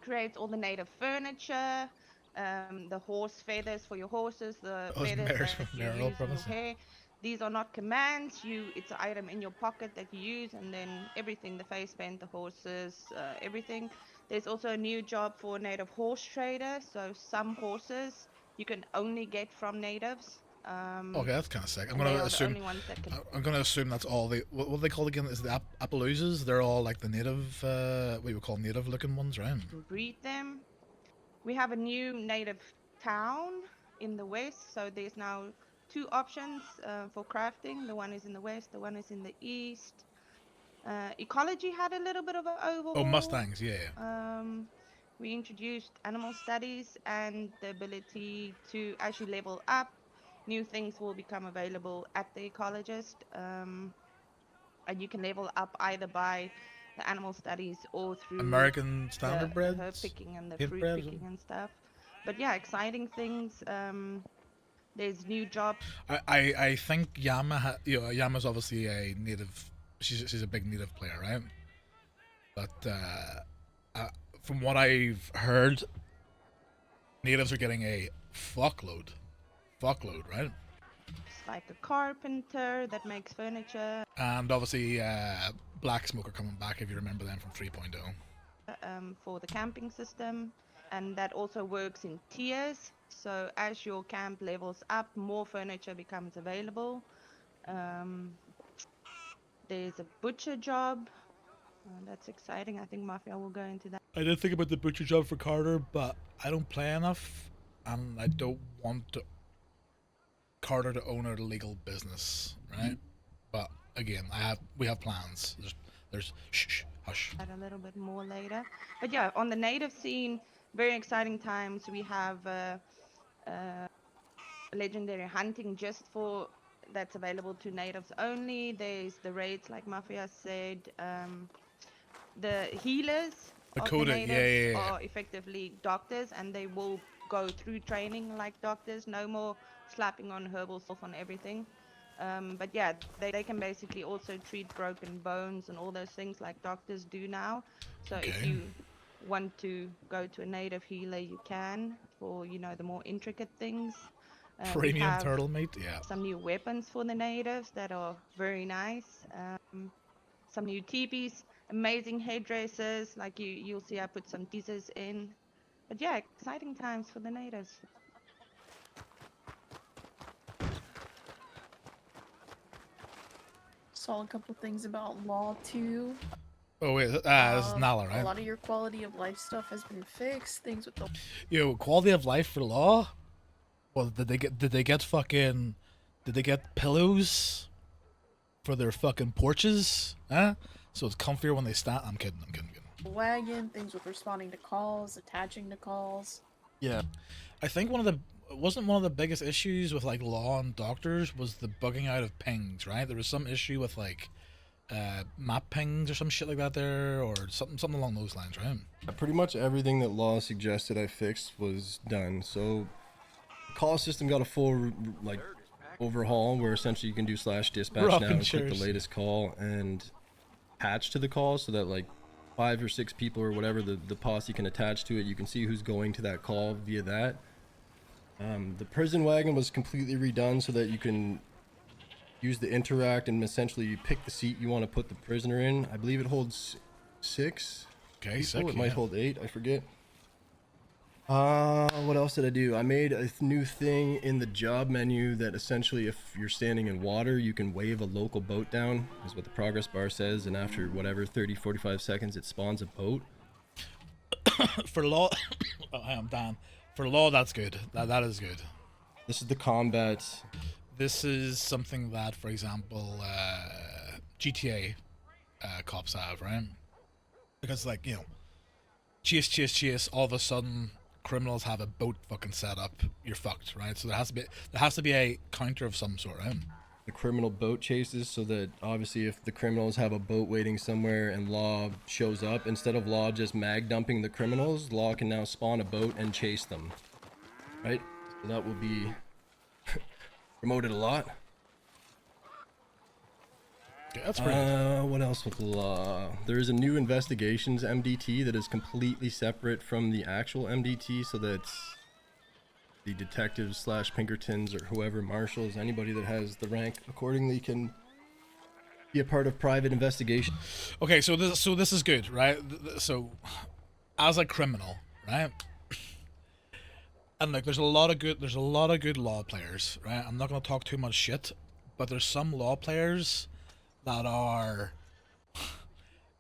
creates all the native furniture, the horse feathers for your horses, the feathers that you use in your hair. These are not commands. It's an item in your pocket that you use, and then everything, the face paint, the horses, everything. There's also a new job for native horse trader. So some horses you can only get from natives. Okay, that's kind of sick. I'm and they gonna are the assume. only ones that can... I'm gonna assume that's all the what are they called again? Is the Appaloosas? They're all like the native, what you would call native-looking ones, right? breed them. We have a new native town in the west, so there's now 2 options for crafting. The one is in the west, the one is in the east. Ecology had a little bit of an overhaul. Oh, Mustangs, yeah. We introduced animal studies and the ability to, as you level up, new things will become available at the ecologist. And you can level up either by the animal studies or through American standard the breeds, herb picking and the hip fruit breeds. picking and stuff. But yeah, exciting things. There's new jobs. I think Yama's obviously a native. She's a big native player, right? But from what I've heard, natives are getting a fuckload, right? It's like a carpenter that makes furniture. And obviously, Black Smoke are coming back, if you remember them from 3.0. For the camping system. and that also works in tiers. So as your camp levels up, more furniture becomes available. There's a butcher job. That's exciting. I think Mafia will go into that. I did think about the butcher job for Carter, but I don't play enough, and I don't want Carter to own a legal business, right? But again, we have plans. There's shh, hush. That a little bit more later. But yeah, on the native scene, very exciting times. We have legendary hunting just for that's available to natives only. There's the raids, like Mafia said. The healers of the Dakota, natives yeah. are effectively doctors, and they will go through training like doctors. No more slapping on herbal stuff on everything. But yeah, they can basically also treat broken bones and all those things like doctors do now. So if Okay. you want to go to a native healer, you can for, you know, the more intricate things. We Premium have turtle meat, yeah. some new weapons for the natives that are very nice. Some new teepees, amazing headdresses. Like you'll see, I put some teasers in. But yeah, exciting times for the natives. Saw a couple things about law too. Oh wait, this is Nala, A right? lot of your quality of life stuff has been fixed. Things with the Yo, quality of life for law. Well, did they get fucking? Did they get pillows for their fucking porches? Huh? So it's comfier when they stand. I'm kidding. wagon, things with responding to calls, attaching to calls. Yeah. I think one of the biggest issues with like law and doctors was the bugging out of pings, right? There was some issue with like map pings or some shit like that there, or something along those lines, right? Pretty much everything that Law suggested I fixed was done. So, the call system got a full like overhaul, where essentially you can do /dispatch now Rocking and click the chairs. latest call and attach to the call, so that like 5 or 6 people or whatever the posse can attach to it. You can see who's going to that call via that. The prison wagon was completely redone so that you can use the interact and essentially pick the seat you want to put the prisoner in. I believe it holds 6 Okay, people. sick. It might Yeah. hold 8, I forget. What else did I do? I made a new thing in the job menu that essentially, if you're standing in water, you can wave a local boat down, is what the progress bar says, and after whatever 30-45 seconds it spawns a boat. For law, oh, hang on, Dan. For law, that's good. That is good. This is the combat. This is something that, for example, GTA cops have, right? Because, like, you know, chase, all of a sudden, criminals have a boat fucking set up. You're fucked, right? So there has to be a counter of some sort, right? The criminal boat chases, so that obviously if the criminals have a boat waiting somewhere and Law shows up, instead of Law just mag dumping the criminals, Law can now spawn a boat and chase them, right? So that will be promoted a lot. Okay, that's pretty good. What else with Law? There's a new investigations MDT that is completely separate from the actual MDT, so that the detectives / Pinkertons or whoever, marshals, anybody that has the rank accordingly can be a part of private investigation. Okay, so this is good, right? So, as a criminal, right? And like, there's a lot of good law players, right? I'm not gonna talk too much shit, but there's some law players that are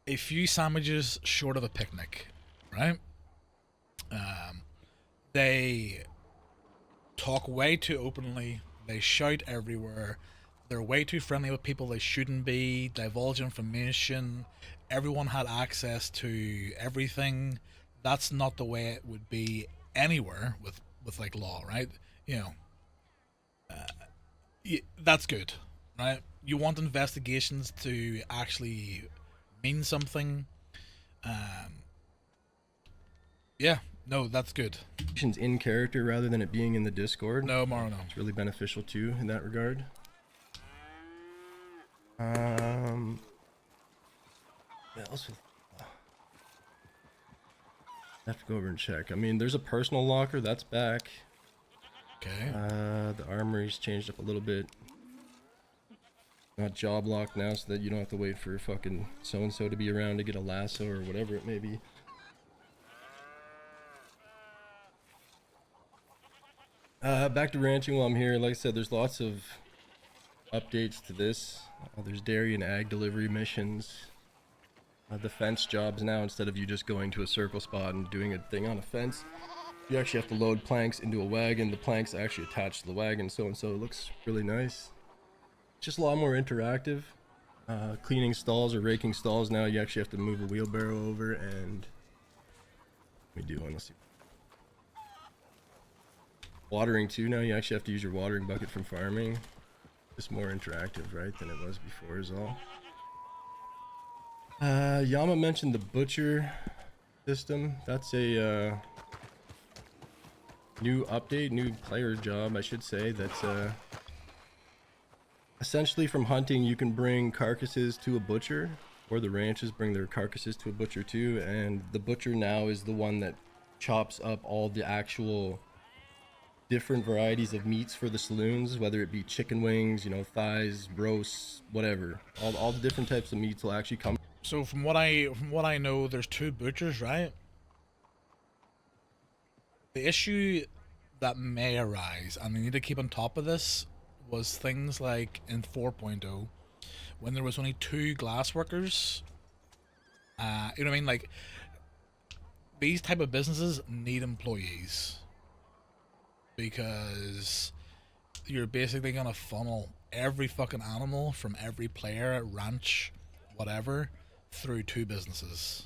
a few sandwiches short of a picnic, right? They talk way too openly. They shout everywhere. They're way too friendly with people they shouldn't be. Divulge information. Everyone had access to everything. That's not the way it would be anywhere with like law, right? You know, that's good, right? You want investigations to actually mean something. Yeah, no, that's good. In character rather than it being in the Discord. No, Maro, no. It's really beneficial too in that regard. What else? I have to go over and check. I mean, there's a personal locker that's back. Okay. The armory's changed up a little bit. Not job locked now, so that you don't have to wait for fucking so and so to be around to get a lasso or whatever it may be. Back to ranching while I'm here. Like I said, there's lots of updates to this. There's dairy and ag delivery missions. The fence jobs now, instead of you just going to a circle spot and doing a thing on a fence, you actually have to load planks into a wagon. The planks actually attach to the wagon, so and so. It looks really nice. It's just a lot more interactive. Cleaning stalls or raking stalls now, you actually have to move a wheelbarrow over, and we do want to see. Watering too now, you actually have to use your watering bucket from farming. Just more interactive, right, than it was before is all. Yama mentioned the butcher system. That's a new update, new player job, I should say. That's essentially from hunting, you can bring carcasses to a butcher, or the ranches bring their carcasses to a butcher too, and the butcher now is the one that chops up all the actual different varieties of meats for the saloons, whether it be chicken wings, you know, thighs, roasts, whatever. All the different types of meats will actually come. So from what I know, there's 2 butchers, right? The issue that may arise, and they need to keep on top of this, was things like in 4.0, when there was only 2 glass workers. You know what I mean? Like, these type of businesses need employees, because you're basically gonna funnel every fucking animal from every player, ranch, whatever, through 2 businesses.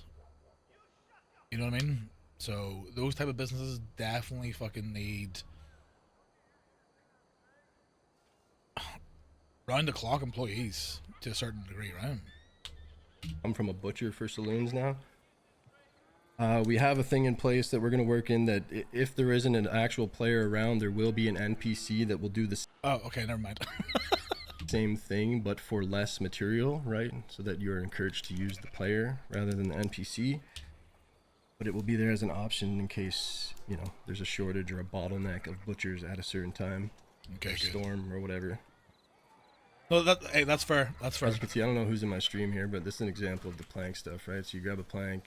You know what I mean? So those type of businesses definitely fucking need round the clock employees to a certain degree, right? I'm from a butcher for saloons now. We have a thing in place that we're going to work in that if there isn't an actual player around, there will be an NPC that will do the Oh, okay, never mind. same thing, but for less material, right? So that you're encouraged to use the player rather than the NPC. But it will be there as an option in case, you know, there's a shortage or a bottleneck of butchers at a certain time. Okay, or good. storm or whatever. No, hey, that's fair. That's fair. As you can see, I don't know who's in my stream here, but this is an example of the plank stuff, right? So you grab a plank,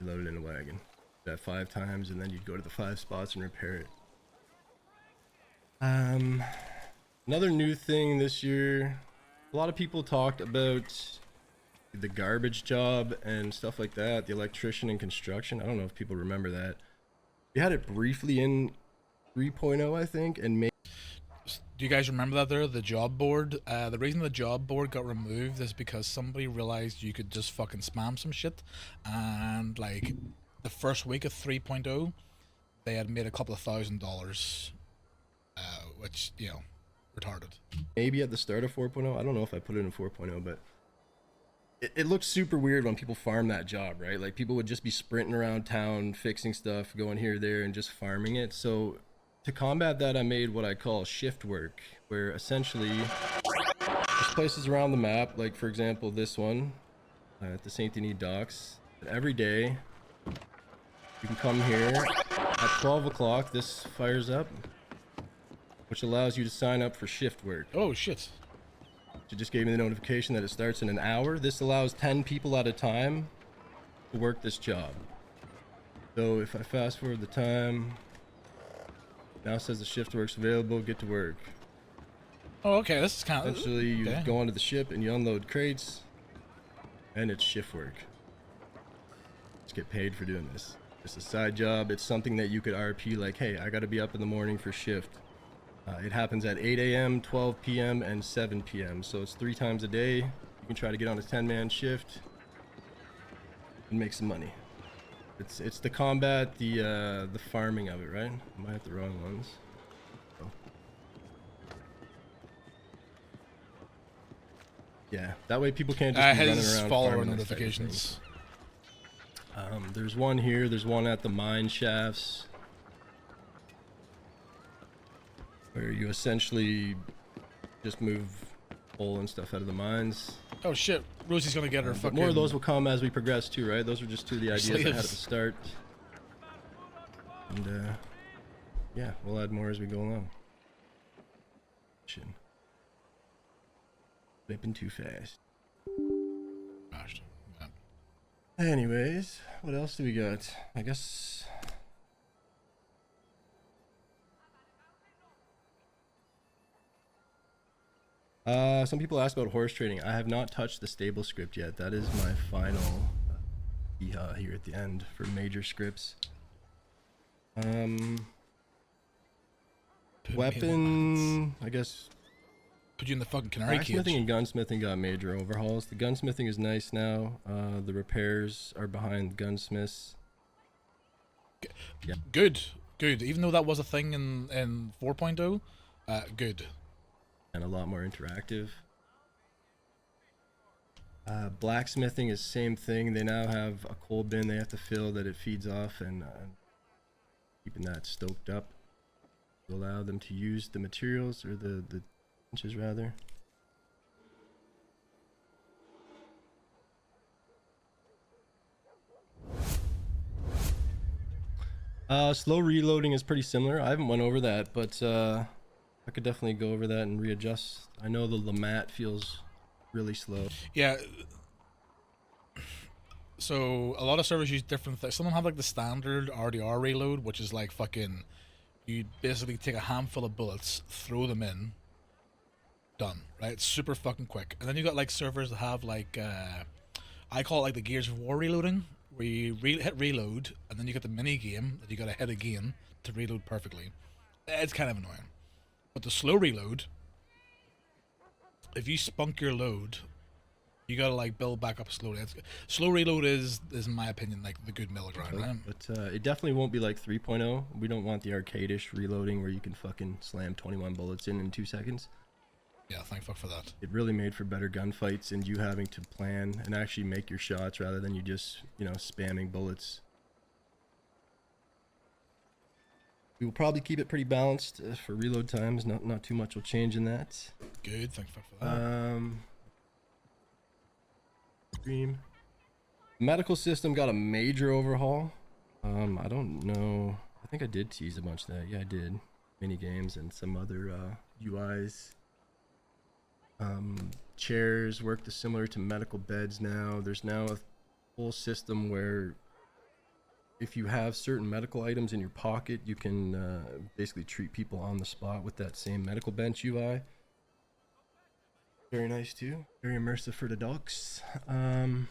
you load it in a wagon. Do that 5 times, and then you'd go to the 5 spots and repair it. Another new thing this year, a lot of people talked about the garbage job and stuff like that, the electrician in construction. I don't know if people remember that. We had it briefly in 3.0, I think, and maybe. Do you guys remember that there? The job board? The reason the job board got removed is because somebody realized you could just fucking spam some shit. And, like, the first week of 3.0, they had made a couple of $1,000, which, you know, retarded. Maybe at the start of 4.0. I don't know if I put it in 4.0, but it looked super weird when people farm that job, right? Like, people would just be sprinting around town, fixing stuff, going here, there, and just farming it. So to combat that, I made what I call shift work, where essentially there's places around the map, like for example this one at the Saint Denis docks. And every day you can come here at 12 o'clock. This fires up, which allows you to sign up for shift work. Oh shit. It just gave me the notification that it starts in an hour. This allows 10 people at a time to work this job. So if I fast forward the time, now it says the shift work's available, get to work. Oh, okay, this is kind of... Essentially, you okay. go onto the ship and you unload crates, and it's shift work. Just get paid for doing this. It's a side job. It's something that you could RP like, hey, I gotta be up in the morning for shift. It happens at 8 a.m., 12 p.m., and 7 p.m. So it's 3 times a day. You can try to get on a 10-man shift and make some money. It's to combat the farming of it, right? Am I at the wrong ones? Oh. Yeah, that way people can't just be running his around follower farming this type of notifications. thing. There's one here. There's one at the mine shafts, where you essentially just move coal and stuff out of the mines. Oh shit, Rosie's gonna get her But fucking... more of those will come as we progress too, right? Those were just 2 of the ideas I had at the Slaves. start. And yeah, we'll add more as we go along. Shit. Flipping too fast. Gosh, yeah. Anyways, what else do we got? I guess Some people ask about horse trading. I have not touched the stable script yet. That is my final here at the end for major scripts. Put me in the Weapon, I guess. Put you in the fucking canary cage. Blacksmithing and gunsmithing got major overhauls. The gunsmithing is nice now. The repairs are behind the gunsmiths. Yeah. Good. Even though that was a thing in 4.0, good. And a lot more interactive. Blacksmithing is same thing. They now have a coal bin they have to fill that it feeds off, and keeping that stoked up to allow them to use the materials, or the inches rather. Slow reloading is pretty similar. I haven't went over that, but I could definitely go over that and readjust. I know the Lamat feels really slow. Yeah. So a lot of servers use different things. Some of them have like the standard RDR reload, which is like fucking, you basically take a handful of bullets, throw them in, done. Right? It's super fucking quick. And then you got like servers that have like, I call it like the Gears of War reloading, where you hit reload, and then you get the mini game that you gotta hit again to reload perfectly. It's kind of annoying. But the slow reload, if you spunk your load, you gotta like build back up slowly. Slow reload is in my opinion like the good middle ground, right? But it definitely won't be like 3.0. We don't want the arcade-ish reloading where you can fucking slam 21 bullets in 2 seconds. Yeah, thank fuck for that. It really made for better gunfights and you having to plan and actually make your shots rather than you just, you know, spamming bullets. We will probably keep it pretty balanced for reload times. Not too much will change in that. Good, thank fuck for that. Stream. Medical system got a major overhaul. I don't know. I think I did tease a bunch of that. Yeah, I did. Mini games and some other UIs. Chairs work similar to medical beds now. There's now a whole system where if you have certain medical items in your pocket, you can basically treat people on the spot with that same medical bench UI. Very nice too. Very immersive for the docs. There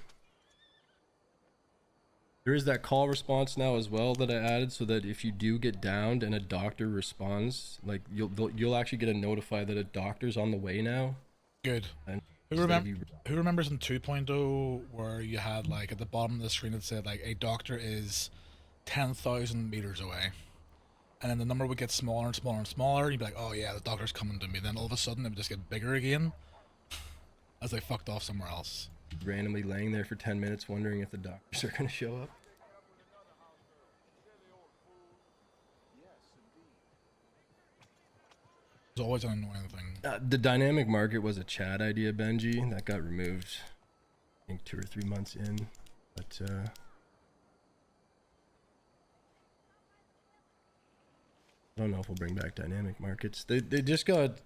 is that call response now as well that I added, so that if you do get downed and a doctor responds, like you'll actually get a notify that a doctor's on the way now. Good. And Who remembers in 2.0 where you had like at the bottom of the screen it said like a doctor is 10,000 meters away, and then the number would get smaller and smaller and smaller. You'd be like, oh yeah, the doctor's coming to me. Then all of a sudden it would just get bigger again as they fucked off somewhere else. Randomly laying there for 10 minutes wondering if the doctors are going to show up. It's always an annoying thing. The dynamic market was a Chad idea, Benji. That got removed, I think 2 or 3 months in. But I don't know if we'll bring back dynamic markets. They just got...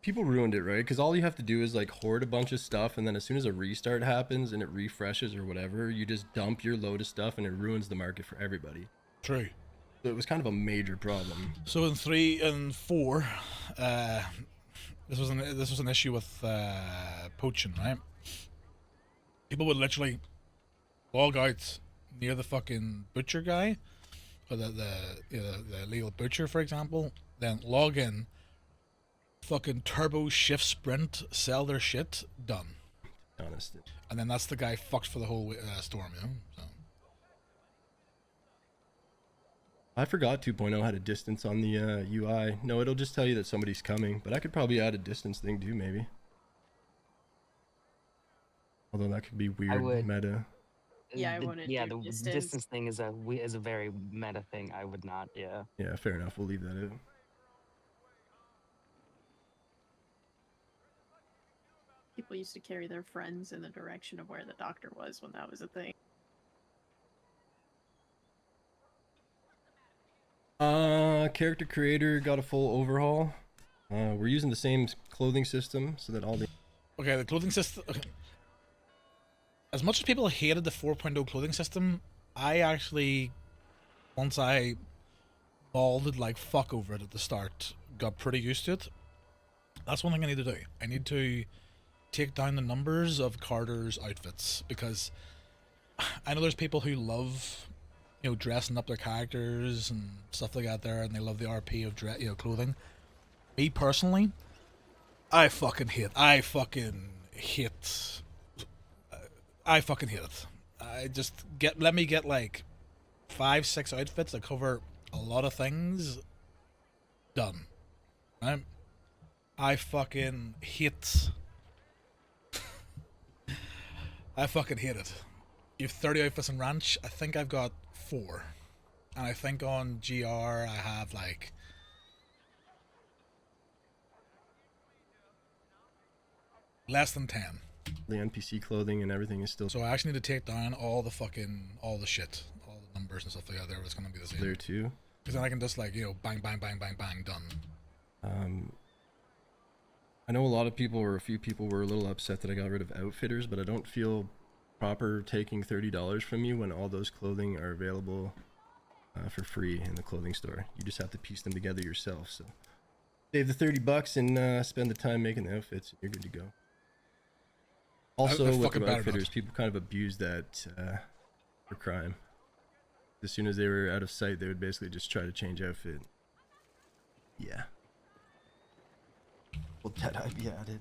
People ruined it, right? Because all you have to do is like hoard a bunch of stuff, and then as soon as a restart happens and it refreshes or whatever, you just dump your load of stuff and it ruins the market for everybody. True. So it was kind of a major problem. So in 3 and 4, this was an issue with poaching, right? People would literally log out near the fucking butcher guy, or the legal butcher, for example, then log in, fucking turbo shift sprint, sell their shit, done. Honest. And then that's the guy fucked for the whole storm, you know? So. I forgot 2.0 had a distance on the UI. No, it'll just tell you that somebody's coming, but I could probably add a distance thing too, maybe. Although that could be weird meta. Yeah, I wouldn't do the distance. distance thing is a very meta thing. I would not. Yeah. Yeah, fair enough. We'll leave that in. People used to carry their friends in the direction of where the doctor was when that was a thing. Character creator got a full overhaul. We're using the same clothing system so that all the... Okay, the clothing system... Okay. As much as people hated the 4.0 clothing system, I actually, once I balded like fuck over it at the start, got pretty used to it. That's one thing I need to do. I need to take down the numbers of Carter's outfits, because I know there's people who love, you know, dressing up their characters and stuff like that there, and they love the RP of clothing. Me personally, I fucking hate it. I just let me get like 5-6 outfits that cover a lot of things. Done. Right? I fucking hate it. You have 30 outfits in Ranch. I think I've got 4. And I think on GR I have like less than 10. The NPC clothing and everything is still So I actually need to take down all the shit, all the numbers and stuff like that. There was gonna be the same. there too. Because then I can just like, you know, bang, bang, bang, bang, bang, done. I know a lot of people, or a few people, were a little upset that I got rid of outfitters, but I don't feel proper taking $30 from you when all those clothing are available for free in the clothing store. You just have to piece them together yourself. So save the $30 and spend the time making the outfits, and you're good to go. Also, with the outfitters, people kind of abused that for crime. As soon as they were out of sight, they would basically just try to change outfit. Yeah. Will Deadeye be added?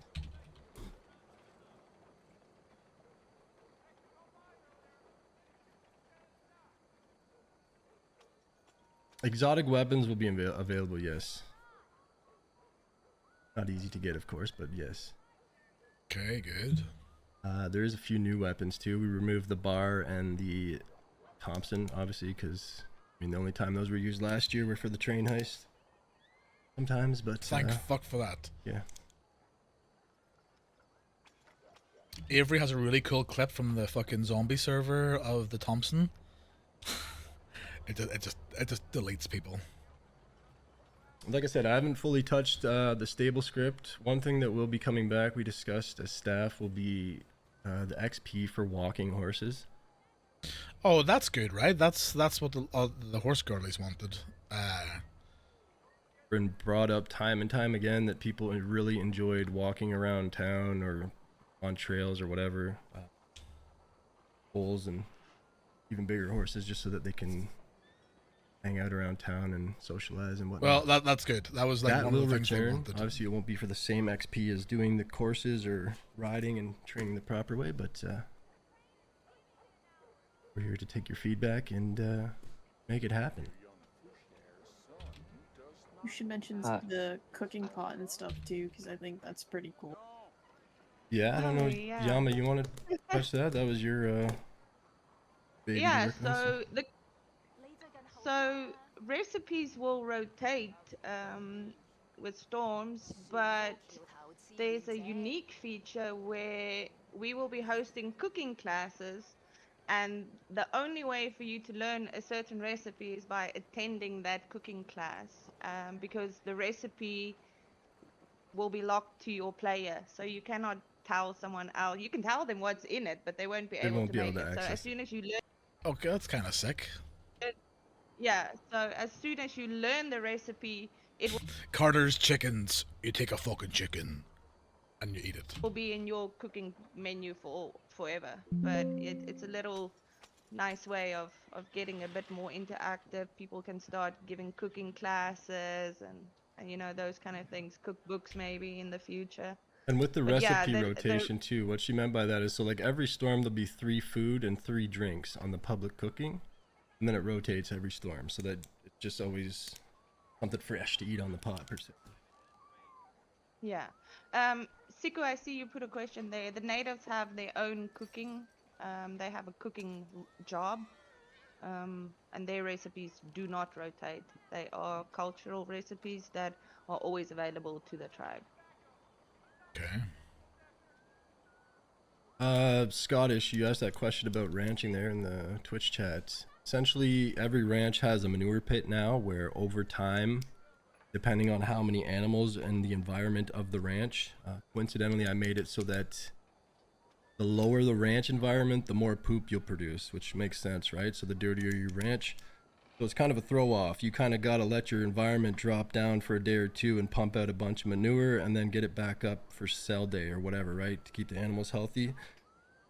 Exotic weapons will be available, yes. Not easy to get, of course, but yes. Okay, good. There is a few new weapons too. We removed the bar and the Thompson, obviously, because I mean the only time those were used last year were for the train heist. Sometimes, but thank fuck for that. Yeah. Avery has a really cool clip from the fucking zombie server of the Thompson. it just deletes people. Like I said, I haven't fully touched the stable script. One thing that will be coming back, we discussed as staff, will be the XP for walking horses. Oh, that's good, right? That's what the horse girlies wanted. Been brought up time and time again that people really enjoyed walking around town or on trails or whatever, bulls and even bigger horses, just so that they can hang out around town and socialize and whatnot. Well, that's good. That was like that one will of the things they return. wanted. Obviously, it won't be for the same XP as doing the courses or riding and training the proper way, but we're here to take your feedback and make it happen. You should mention the cooking pot and stuff too, because I think that's pretty cool. Yeah, I don't know, yeah. Yama, you want to touch that? That was your baby. Yeah, so recipes will rotate with storms, but there's a unique feature where we will be hosting cooking classes, and the only way for you to learn a certain recipe is by attending that cooking class, because the recipe will be locked to your player, so you cannot tell someone else. You can tell them what's in it, but they won't be able to make it. So as soon as you learn, okay, that's kind of sick. yeah. So as soon as you learn the recipe, it Carter's chickens. You take a fucking chicken, and you eat it. will be in your cooking menu forever. But it's a little nice way of getting a bit more interactive. People can start giving cooking classes and you know, those kind of things, cookbooks maybe in the future. And with the recipe rotation too, what she meant by that is, so like every storm there'll be 3 food and 3 drinks on the public cooking, and then it rotates every storm, so that it's just always something fresh to eat on the pot per se. Yeah. Siku, I see you put a question there. The natives have their own cooking. They have a cooking job, and their recipes do not rotate. They are cultural recipes that are always available to the tribe. Okay. Scottish, you asked that question about ranching there in the Twitch chat. Essentially, every ranch has a manure pit now, where over time, depending on how many animals and the environment of the ranch, coincidentally, I made it so that the lower the ranch environment, the more poop you'll produce, which makes sense, right? So the dirtier your ranch, So it's kind of a throw off. You kind of got to let your environment drop down for a day or two and pump out a bunch of manure and then get it back up for sell day or whatever, right? To keep the animals healthy.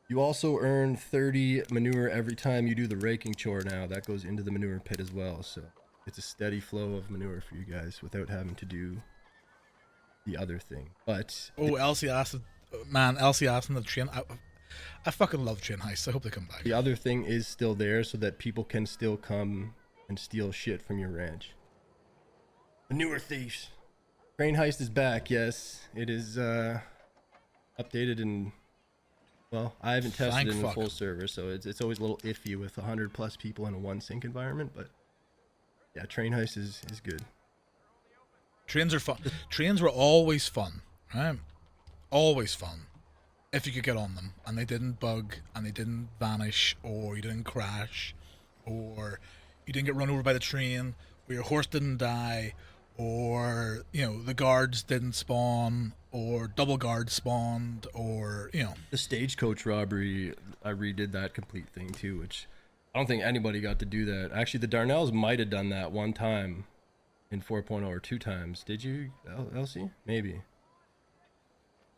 You also earn 30 manure every time you do the raking chore now. That goes into the manure pit as well. So it's a steady flow of manure for you guys without having to do the other thing. But Oh, Elsie asked, man, Elsie asked in the train. I fucking love train heists. I hope they come back. the other thing is still there so that people can still come and steal shit from your ranch. Manure thieves. Train heist is back. Yes, it is updated and well, I haven't tested Thank it in a fuck. full server, so it's always a little iffy with 100+ people in a one sync environment. But yeah, train heist is good. Trains are fun. Trains were always fun, right? Always fun. If you could get on them and they didn't bug and they didn't vanish or you didn't crash or you didn't get run over by the train or your horse didn't die or, you know, the guards didn't spawn or double guards spawned or, you know. The stagecoach robbery, I redid that complete thing too, which I don't think anybody got to do that. Actually, the Darnells might have done that one time in 4.0 or 2 times. Did you, Elsie? Maybe.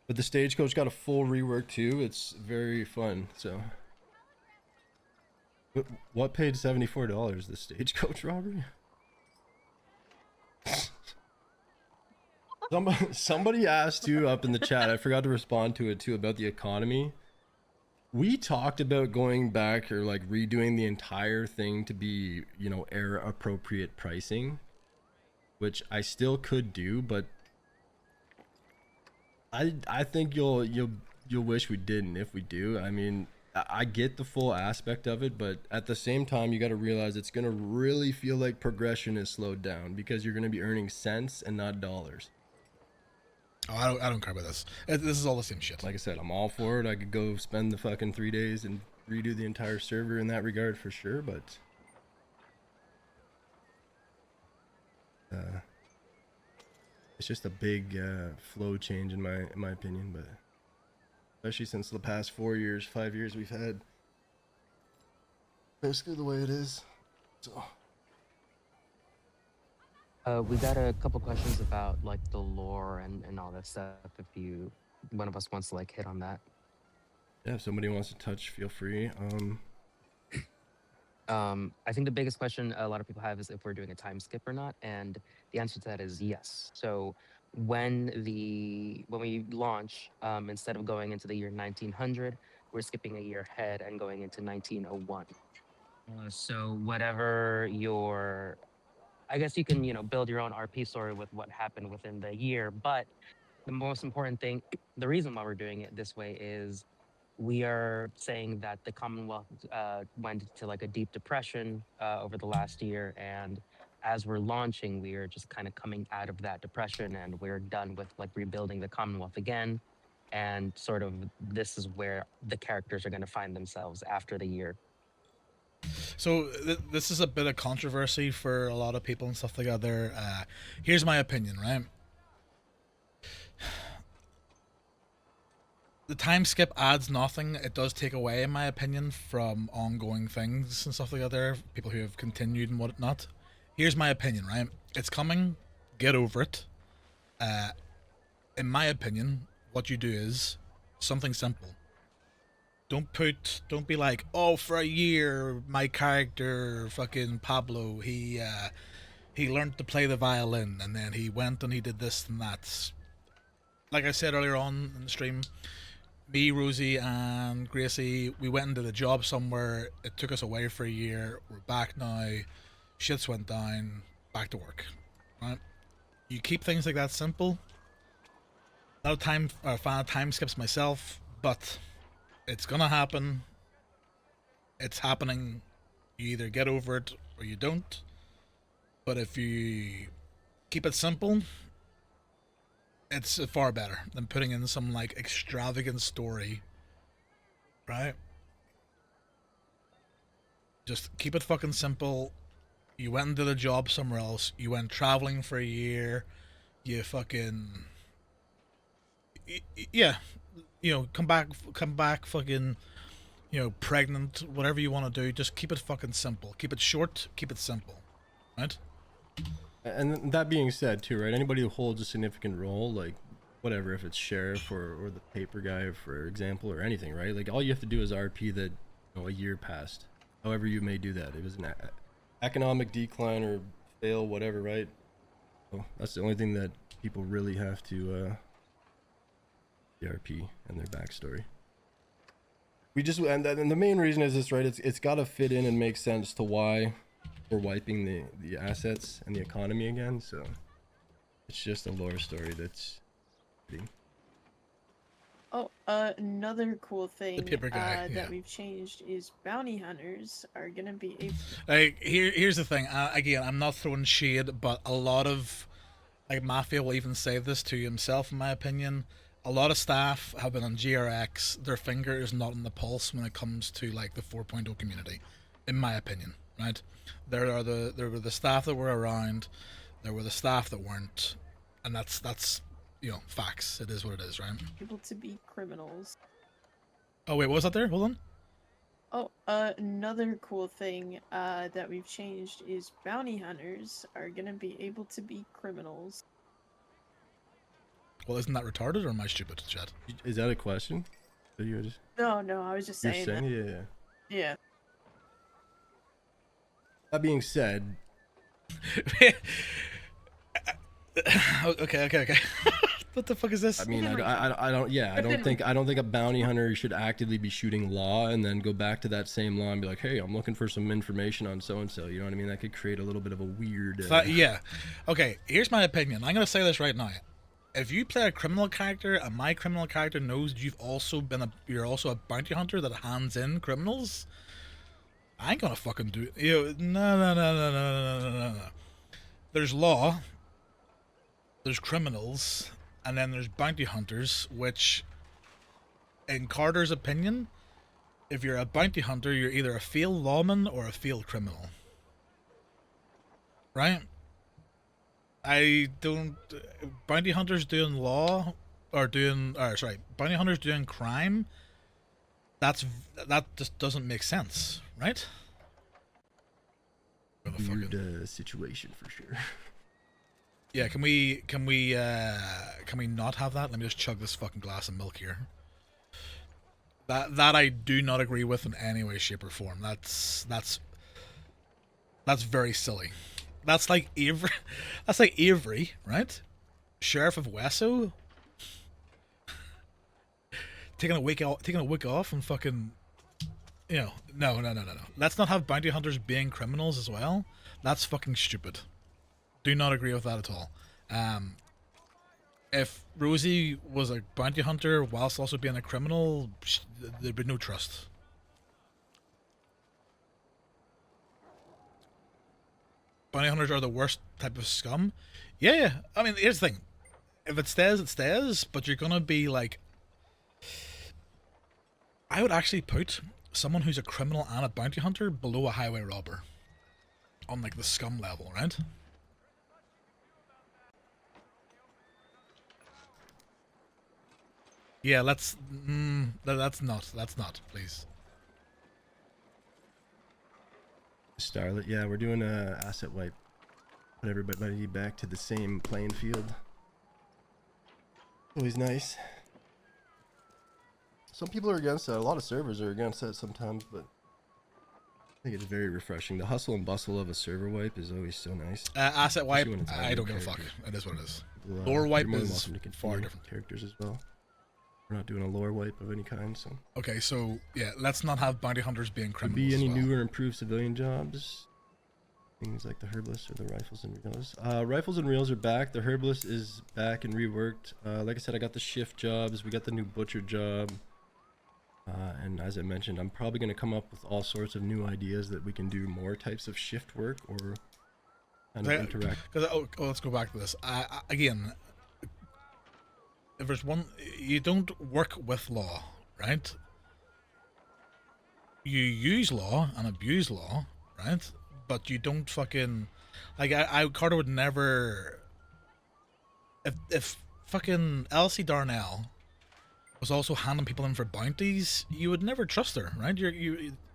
But the stagecoach got a full rework too. It's very fun. So, what paid $74? The stagecoach robbery? Somebody asked too up in the chat. I forgot to respond to it too about the economy. We talked about going back or like redoing the entire thing to be, you know, era appropriate pricing, which I still could do, but I think you'll wish we didn't if we do. I mean, I get the full aspect of it, but at the same time, you got to realize it's gonna really feel like progression is slowed down because you're gonna be earning cents and not dollars. Oh, I don't care about this. This is all the same shit. Like I said, I'm all for it. I could go spend the fucking 3 days and redo the entire server in that regard for sure, but it's just a big flow change in my opinion, but especially since the past 4 years, 5 years we've had basically the way it is. So We got a couple questions about like the lore and all that stuff. If one of us wants to like hit on that. yeah, if somebody wants to touch, feel free. I think the biggest question a lot of people have is if we're doing a time skip or not, and the answer to that is yes. So when we launch, instead of going into the year 1900, we're skipping a year ahead and going into 1901. So whatever your, I guess you can build your own RP story with what happened within the year, but the most important thing, the reason why we're doing it this way is we are saying that the Commonwealth went into like a deep depression over the last year, and as we're launching, we are just kind of coming out of that depression, and we're done with like rebuilding the Commonwealth again, and sort of this is where the characters are going to find themselves after the year. So this is a bit of controversy for a lot of people and stuff like that. Here's my opinion, right? The time skip adds nothing. It does take away, in my opinion, from ongoing things and stuff like that. There, people who have continued and whatnot. Here's my opinion, right? It's coming. Get over it. In my opinion, what you do is something simple. Don't be like, oh, for a year, my character, fucking Pablo, he learned to play the violin, and then he went and he did this and that. Like I said earlier on in the stream, me, Rosie, and Gracie, we went and did a job somewhere. It took us away for a year. We're back now. Shits went down. Back to work. Right? You keep things like that simple. Not a fan of time skips myself, but it's gonna happen. It's happening. You either get over it or you don't. But if you keep it simple, it's far better than putting in some like extravagant story, right? Just keep it fucking simple. You went and did a job somewhere else. You went traveling for a year. You fucking, yeah, come back fucking, pregnant, whatever you want to do. Just keep it fucking simple. Keep it short. Keep it simple. right? And that being said, too, right? Anybody who holds a significant role, like whatever, if it's sheriff or the paper guy, for example, or anything, right? Like all you have to do is RP that a year passed. However you may do that. It was an economic decline or fail, whatever, right? Well, that's the only thing that people really have to RP and their backstory. We just and the main reason is this, right? It's got to fit in and make sense to why we're wiping the assets and the economy again. So it's just a lore story that's fitting. Oh, another cool thing paper guy, yeah. that we've changed is bounty hunters are gonna be able. Like here's the thing. Again, I'm not throwing shade, but a lot of like Mafia will even say this to himself, in my opinion. A lot of staff have been on GRX. Their finger is not on the pulse when it comes to like the 4.0 community, in my opinion. Right? There were the staff that were around. There were the staff that weren't, and that's facts. It is what it is, right? Able to be criminals. Oh wait, what was that there? Hold on. Oh, another cool thing that we've changed is bounty hunters are gonna be able to be criminals. Well, isn't that retarded or am I stupid, Chad? Is that a question? So you were just, No, I was just saying that. Yeah. Yeah. That being said, okay. What the fuck is this? I mean, I don't think a bounty hunter should actively be shooting law and then go back to that same law and be like, hey, I'm looking for some information on so and so. You know what I mean? That could create a little bit of a weird. Yeah. Okay. Here's my opinion. I'm gonna say this right now. If you play a criminal character and my criminal character knows you're also a bounty hunter that hands in criminals, I ain't gonna fucking do it. No. There's law. There's criminals. And then there's bounty hunters, which, in Carter's opinion, if you're a bounty hunter, you're either a field lawman or a field criminal. Right? Bounty hunters doing law, bounty hunters doing crime, that just doesn't make sense, right? Weird situation for sure. Yeah, can we not have that? Let me just chug this fucking glass of milk here. That I do not agree with in any way, shape, or form. That's very silly. That's like Avery. That's like Avery, right? Sheriff of Wesso. Taking a week off and fucking, no. Let's not have bounty hunters being criminals as well. That's fucking stupid. Do not agree with that at all. If Rosie was a bounty hunter whilst also being a criminal, there'd be no trust. Bounty hunters are the worst type of scum. Yeah. I mean, here's the thing. If it stays, it stays, but you're gonna be like... I would actually put someone who's a criminal and a bounty hunter below a highway robber. On, like, the scum level, right? Yeah, that's not, please. Starlet, yeah, we're doing a asset wipe. Put everybody back to the same playing field. Always nice. Some people are against that. A lot of servers are against that sometimes, but I think it's very refreshing. The hustle and bustle of a server wipe is always so nice. Asset wipe, I don't give a fuck. It is what it is. Lore wipe is far different. Characters as well. We're not doing a lore wipe of any kind, so. Okay, so yeah, let's not have bounty hunters being criminals. Could be any new or improved civilian jobs. Things like the herbalist or the rifles and reels. Rifles and reels are back. The herbalist is back and reworked. Like I said, I got the shift jobs. We got the new butcher job. And as I mentioned, I'm probably going to come up with all sorts of new ideas that we can do more types of shift work or kind of interact. Let's go back to this. Again, if there's one, you don't work with law, right? You use law and abuse law, right? But you don't fucking, like, Carter would never, if fucking Elsie Darnell was also handing people in for bounties, you would never trust her, right?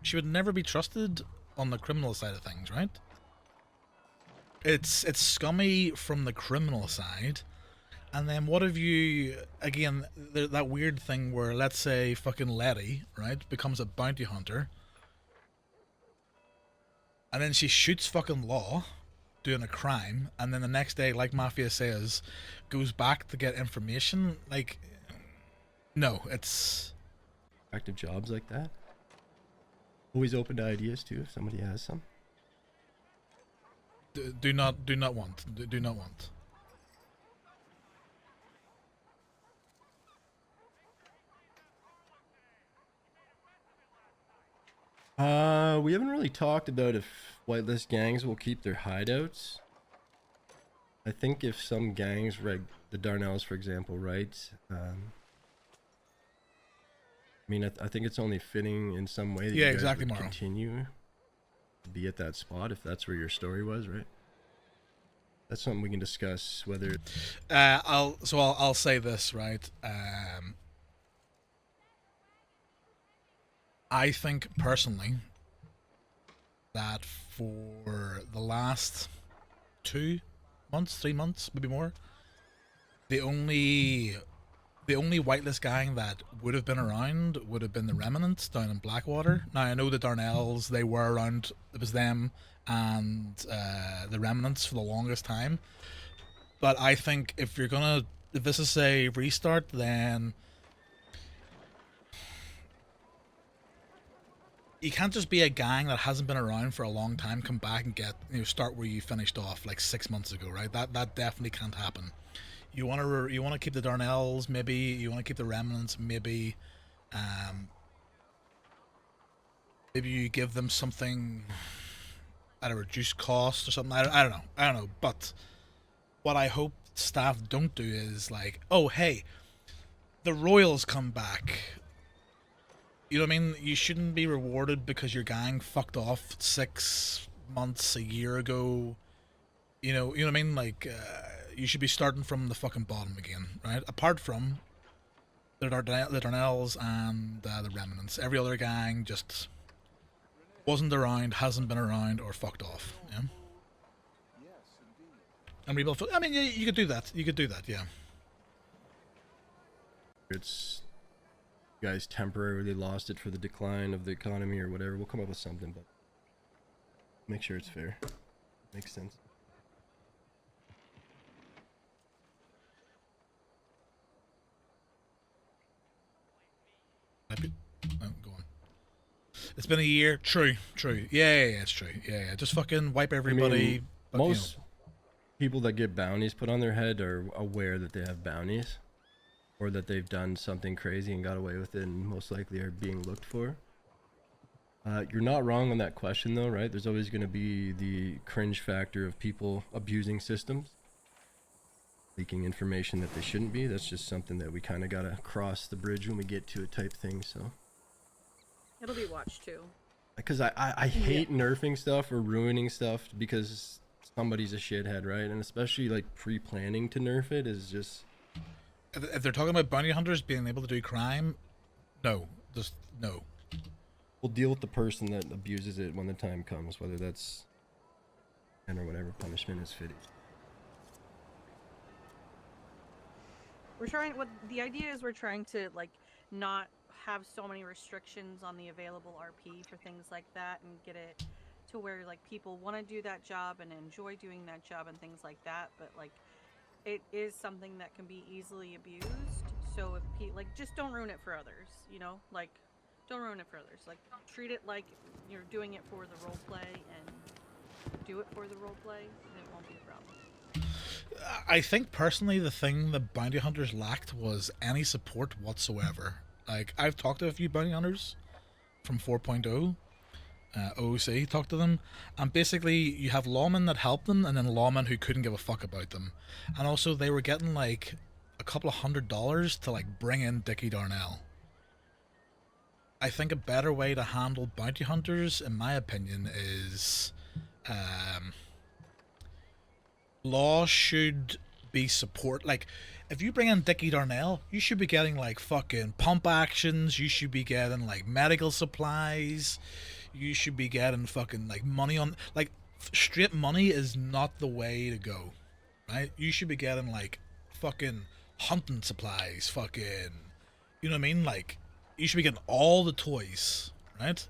She would never be trusted on the criminal side of things, right? it's scummy from the criminal side. And then what if you, again, that weird thing where, let's say, fucking Letty, right, becomes a bounty hunter, and then she shoots fucking Law doing a crime, and then the next day, like Mafia says, goes back to get information. Like, no, it's... Active jobs like that. Always open to ideas too if somebody has some. Do not want. Do not want. We haven't really talked about if whitelist gangs will keep their hideouts. I think if some gangs, the Darnells for example, right? I mean, I think it's only fitting in some way that you guys exactly, would Morrow. continue to be at that spot if that's where your story was, right? That's something we can discuss. Whether I'll say this, right? I think personally that for the last 2 months, 3 months, maybe more, the only whitelist gang that would have been around would have been the Remnants down in Blackwater. Now I know the Darnells, they were around. It was them and the Remnants for the longest time. But I think if this is a restart, then you can't just be a gang that hasn't been around for a long time, come back and start where you finished off like 6 months ago, right? That definitely can't happen. You want to keep the Darnells, maybe. You want to keep the Remnants, maybe. Maybe you give them something at a reduced cost or something. I don't know. But what I hope staff don't do is like, oh hey, the Royals come back. You know what I mean? You shouldn't be rewarded because your gang fucked off 6 months, a year ago. You know what I mean? Like, you should be starting from the fucking bottom again, right? Apart from the Darnells and the Remnants. Every other gang just wasn't around, hasn't been around, or fucked off. Yeah. And rebuild. I mean, you could do that. You could do that, yeah. it's you guys temporarily lost it for the decline of the economy or whatever, we'll come up with something, but make sure it's fair. Makes sense. Go on. It's been a year. True. Yeah, it's true. Yeah. Just fucking wipe everybody. Most people that get bounties put on their head are aware that they have bounties, or that they've done something crazy and got away with it, and most likely are being looked for. You're not wrong on that question, though, right? There's always going to be the cringe factor of people abusing systems, leaking information that they shouldn't be. That's just something that we kind of got to cross the bridge when we get to it type thing, so. It'll be watched too. Because I hate nerfing stuff or ruining stuff because somebody's a shithead, right? And especially like pre-planning to nerf it is just... If they're talking about bounty hunters being able to do crime, no. Just no. We'll deal with the person that abuses it when the time comes, whether that's... and or whatever punishment is fitting. We're trying. What the idea is, we're trying to like not have so many restrictions on the available RP for things like that, and get it to where like people want to do that job and enjoy doing that job and things like that. But like, it is something that can be easily abused. So if like, just don't ruin it for others. You know, like, don't ruin it for others. Like, treat it like you're doing it for the role play, and do it for the role play, and it won't be a problem. I think personally the thing the bounty hunters lacked was any support whatsoever. Like, I've talked to a few bounty hunters from 4.0, OOC, talked to them, and basically you have lawmen that help them, and then lawmen who couldn't give a fuck about them. And also they were getting like a couple of $100 to like bring in Dickie Darnell. I think a better way to handle bounty hunters, in my opinion, is law should be support. Like, if you bring in Dickie Darnell, you should be getting like fucking pump actions, you should be getting like medical supplies, you should be getting fucking like money on, like, straight money is not the way to go, right? You should be getting like fucking hunting supplies, fucking, you know what I mean? Like, you should be getting all the toys, right?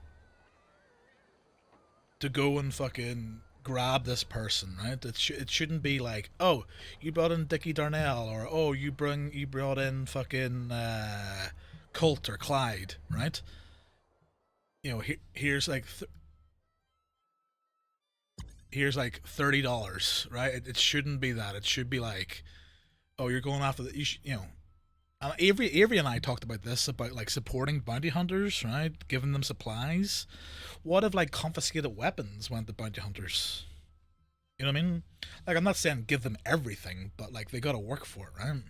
To go and fucking grab this person, right? It shouldn't be like, oh, you brought in Dickie Darnell, or oh, you brought in fucking Colt or Clyde, right? You know, here's like here's like $30, right? It shouldn't be that. It should be like, oh, you're going after the, you know. Avery and I talked about this, about like supporting bounty hunters, right? Giving them supplies. What if like confiscated weapons went to bounty hunters? You know what I mean? Like, I'm not saying give them everything, but like they gotta work for it, right?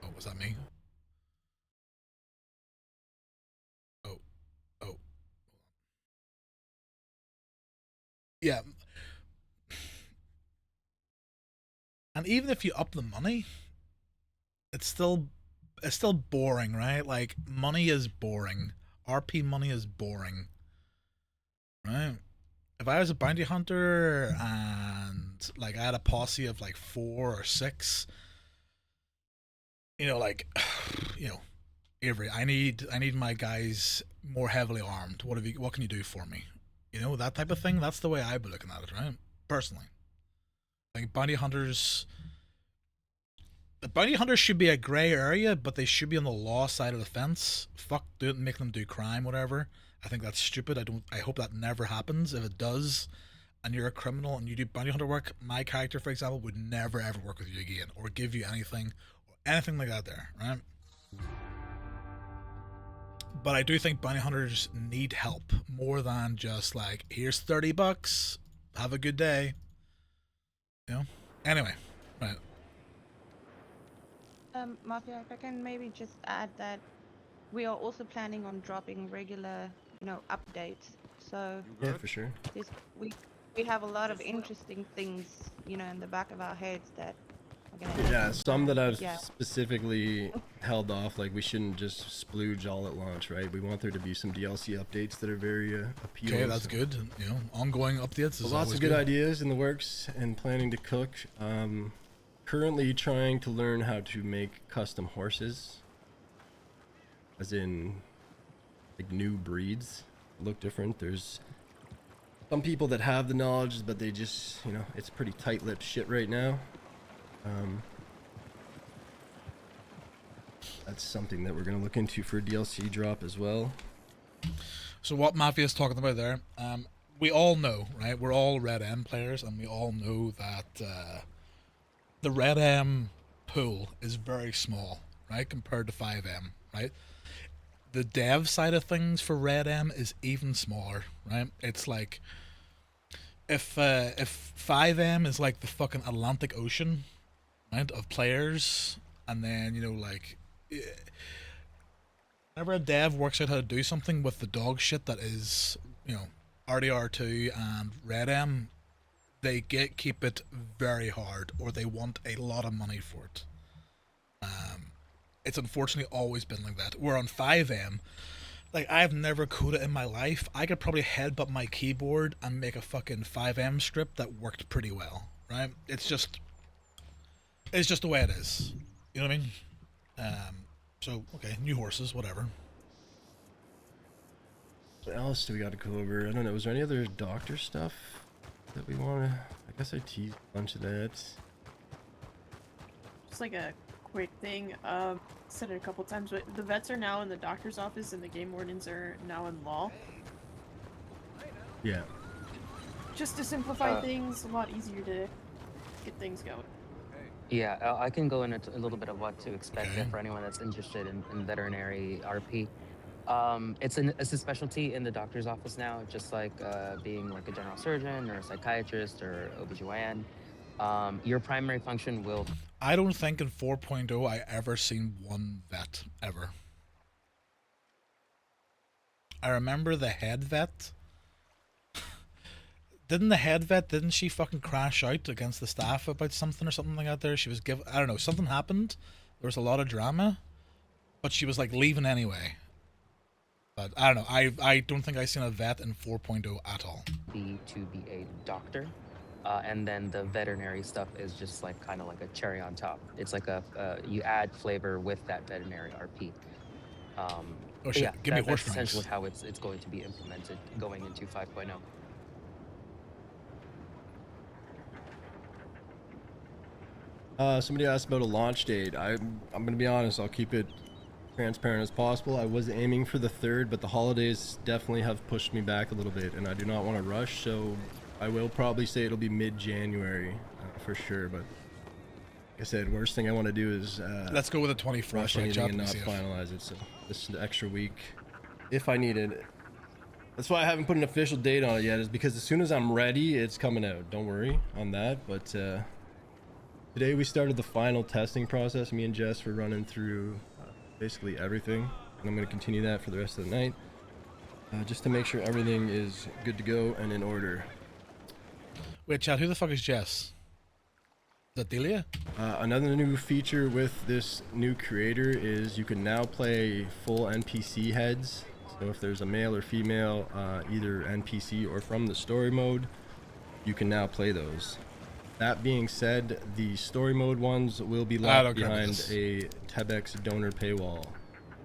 Oh, was that me? Oh, oh, yeah. And even if you up the money, it's still boring, right? Like, money is boring. RP money is boring, right? If I was a bounty hunter and like I had a posse of like 4 or 6, you know, like, you know, Avery, I need my guys more heavily armed. What can you do for me? You know, that type of thing. That's the way I'd be looking at it, right? Personally, like bounty hunters. The bounty hunters should be a gray area, but they should be on the law side of the fence. Fuck, make them do crime, whatever. I think that's stupid. I hope that never happens. If it does, and you're a criminal and you do bounty hunter work, my character, for example, would never ever work with you again or give you anything or anything like that there, right? But I do think bounty hunters need help more than just like, here's $30, have a good day. You know? Anyway, right. Mafia, if I can maybe just add that we are also planning on dropping regular, you know, updates. So Yeah, for sure. this we have a lot of interesting things, you know, in the back of our heads that are gonna Yeah, some that I've yeah. specifically held off. Like, we shouldn't just splooge all at launch, right? We want there to be some DLC updates that are very appealing. Okay, that's good. You know, ongoing updates is lots of good ideas in the works and planning to cook. Currently trying to learn how to make custom horses, as in like new breeds look different. There's some people that have the knowledge, but they just, you know, it's pretty tight-lipped shit right now. That's something that we're gonna look into for DLC drop as well. So what Mafia is talking about there, we all know, right? We're all Red M players, and we all know that the Red M pool is very small, right, compared to 5M, right? The dev side of things for Red M is even smaller, right? It's like if 5M is like the fucking Atlantic Ocean, right, of players, and then, you know, like, whenever a dev works out how to do something with the dog shit that is, you know, RDR2 and Red M, they keep it very hard, or they want a lot of money for it. It's unfortunately always been like that. We're on 5M. Like, I've never coded in my life. I could probably headbutt my keyboard and make a fucking 5M strip that worked pretty well, right? It's just the way it is. You know what I mean? So, okay, new horses, whatever. What else do we got to go over? I don't know. Was there any other doctor stuff that we want to... I guess I teased a bunch of that. Just like a quick thing, said it a couple times, but the vets are now in the doctor's office and the game wardens are now in law. Yeah. Just to simplify things, a lot easier to get things going. Yeah, I can go into a little bit of what to expect there for anyone that's interested in veterinary RP. It's a specialty in the doctor's office now, just like being like a general surgeon or a psychiatrist or OBGYN. Your primary function will... I don't think in 4.0 I ever seen one vet, ever. I remember the head vet. Didn't she fucking crash out against the staff about something or something like that there? She was I don't know, something happened. There was a lot of drama. But she was like leaving anyway. But I don't know. I don't think I've seen a vet in 4.0 at all. To be a doctor. And then the veterinary stuff is just like kind of like a cherry on top. It's like a you add flavor with that veterinary RP. Oh But shit! yeah, Give me horse that's essentially ranks. how it's going to be implemented going into 5.0. Somebody asked about a launch date. I'm gonna be honest. I'll keep it transparent as possible. I was aiming for the 3rd, but the holidays definitely have pushed me back a little bit, and I do not want to rush. So I will probably say it'll be mid-January for sure. But like I said, worst thing I want to do is Let's go with the 24th. rush Right, anything chat, and be not safe. finalize it. So this extra week, if I need it. That's why I haven't put an official date on it yet, is because as soon as I'm ready, it's coming out. Don't worry on that. But today we started the final testing process. Me and Jess were running through basically everything, and I'm going to continue that for the rest of the night, just to make sure everything is good to go and in order. Wait, chat. Who the fuck is Jess? Is that Delia? Another new feature with this new creator is you can now play full NPC heads. So if there's a male or female, either NPC or from the story mode, you can now play those. That being said, the story mode ones will be locked behind a Tebex donor paywall,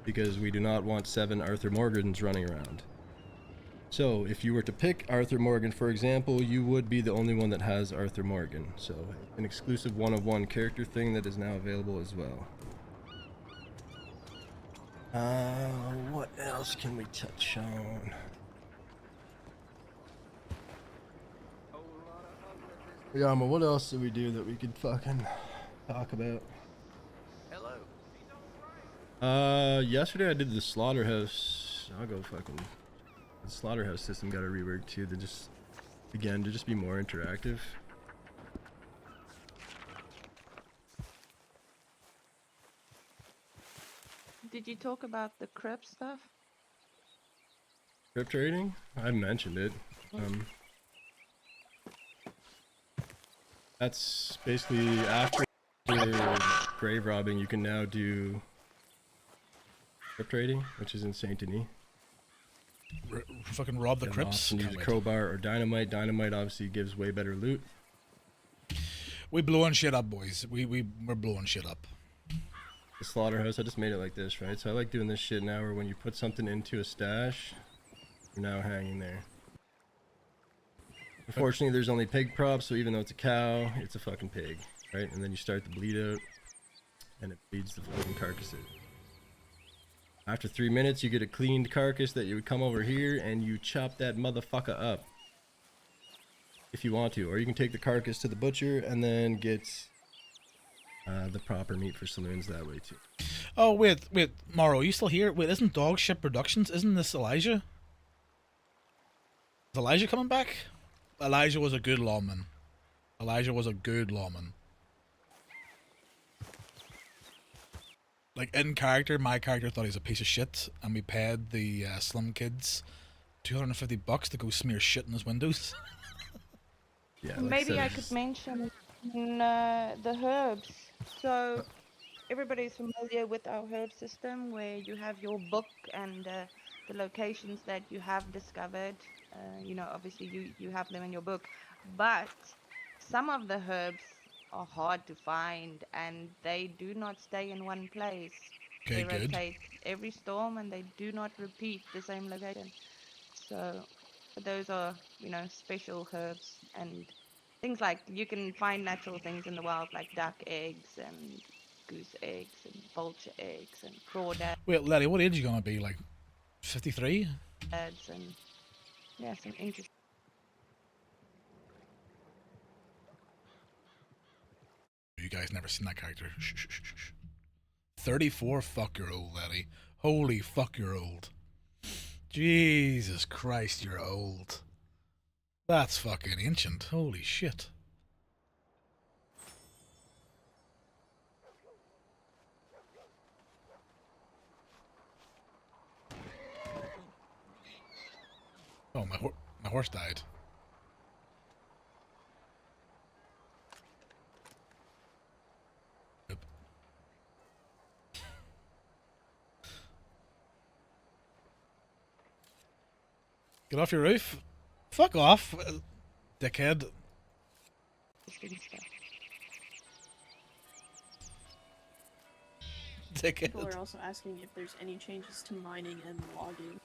because we do not want 7 Arthur Morgans running around. So if you were to pick Arthur Morgan, for example, you would be the only one that has Arthur Morgan. So an exclusive one-of-one character thing that is now available as well. What else can we touch on? Yama, what else did we do that we could fucking talk about? Hello. Yesterday I did the slaughterhouse. I'll go fucking. The slaughterhouse system got a rework too. To just, again, to just be more interactive. Did you talk about the crib stuff? Crypt trading? I mentioned it. That's basically after grave robbing, you can now do crypt trading, which is insane to me. Fucking rob the crypts. Use a crowbar or dynamite. Dynamite obviously gives way better loot. We blowing shit up, boys. We're blowing shit up. The slaughterhouse, I just made it like this, right? So I like doing this shit now, where when you put something into a stash, you're now hanging there. Unfortunately, there's only pig props, so even though it's a cow, it's a fucking pig, right? And then you start the bleed out, and it bleeds the fucking carcass out. After 3 minutes, you get a cleaned carcass that you would come over here and you chop that motherfucker up. If you want to. Or you can take the carcass to the butcher and then get the proper meat for saloons that way too. Oh, wait, Morrow, are you still here? Wait, isn't Dog Ship Productions? Isn't this Elijah? Is Elijah coming back? Elijah was a good lawman. Elijah was a good lawman. Like, in character, my character thought he was a piece of shit, and we paid the slum kids $250 to go smear shit in his windows. Yeah, Maybe I could mention the herbs. So everybody's familiar with our herb system, where you have your book and the locations that you have discovered. You know, obviously you have them in your book, but some of the herbs are hard to find, and they do not stay in one place. Okay, They good. rotate every storm, and they do not repeat the same location. So those are, you know, special herbs and things like you can find natural things in the wild, like duck eggs and goose eggs and vulture eggs and crawdads. Wait, Letty, what age are you gonna be? Like 53? And yeah, some interesting. You guys never seen that character. Shh, shh, shh, shh. 34? Fuck, you're old, Letty. Holy fuck, you're old. Jesus Christ, you're old. That's fucking ancient. Holy shit. Oh, my horse died. Yep. Get off your roof. Fuck off, dickhead. Interesting stuff. People Dickhead. are also asking if there's any changes to mining and logging.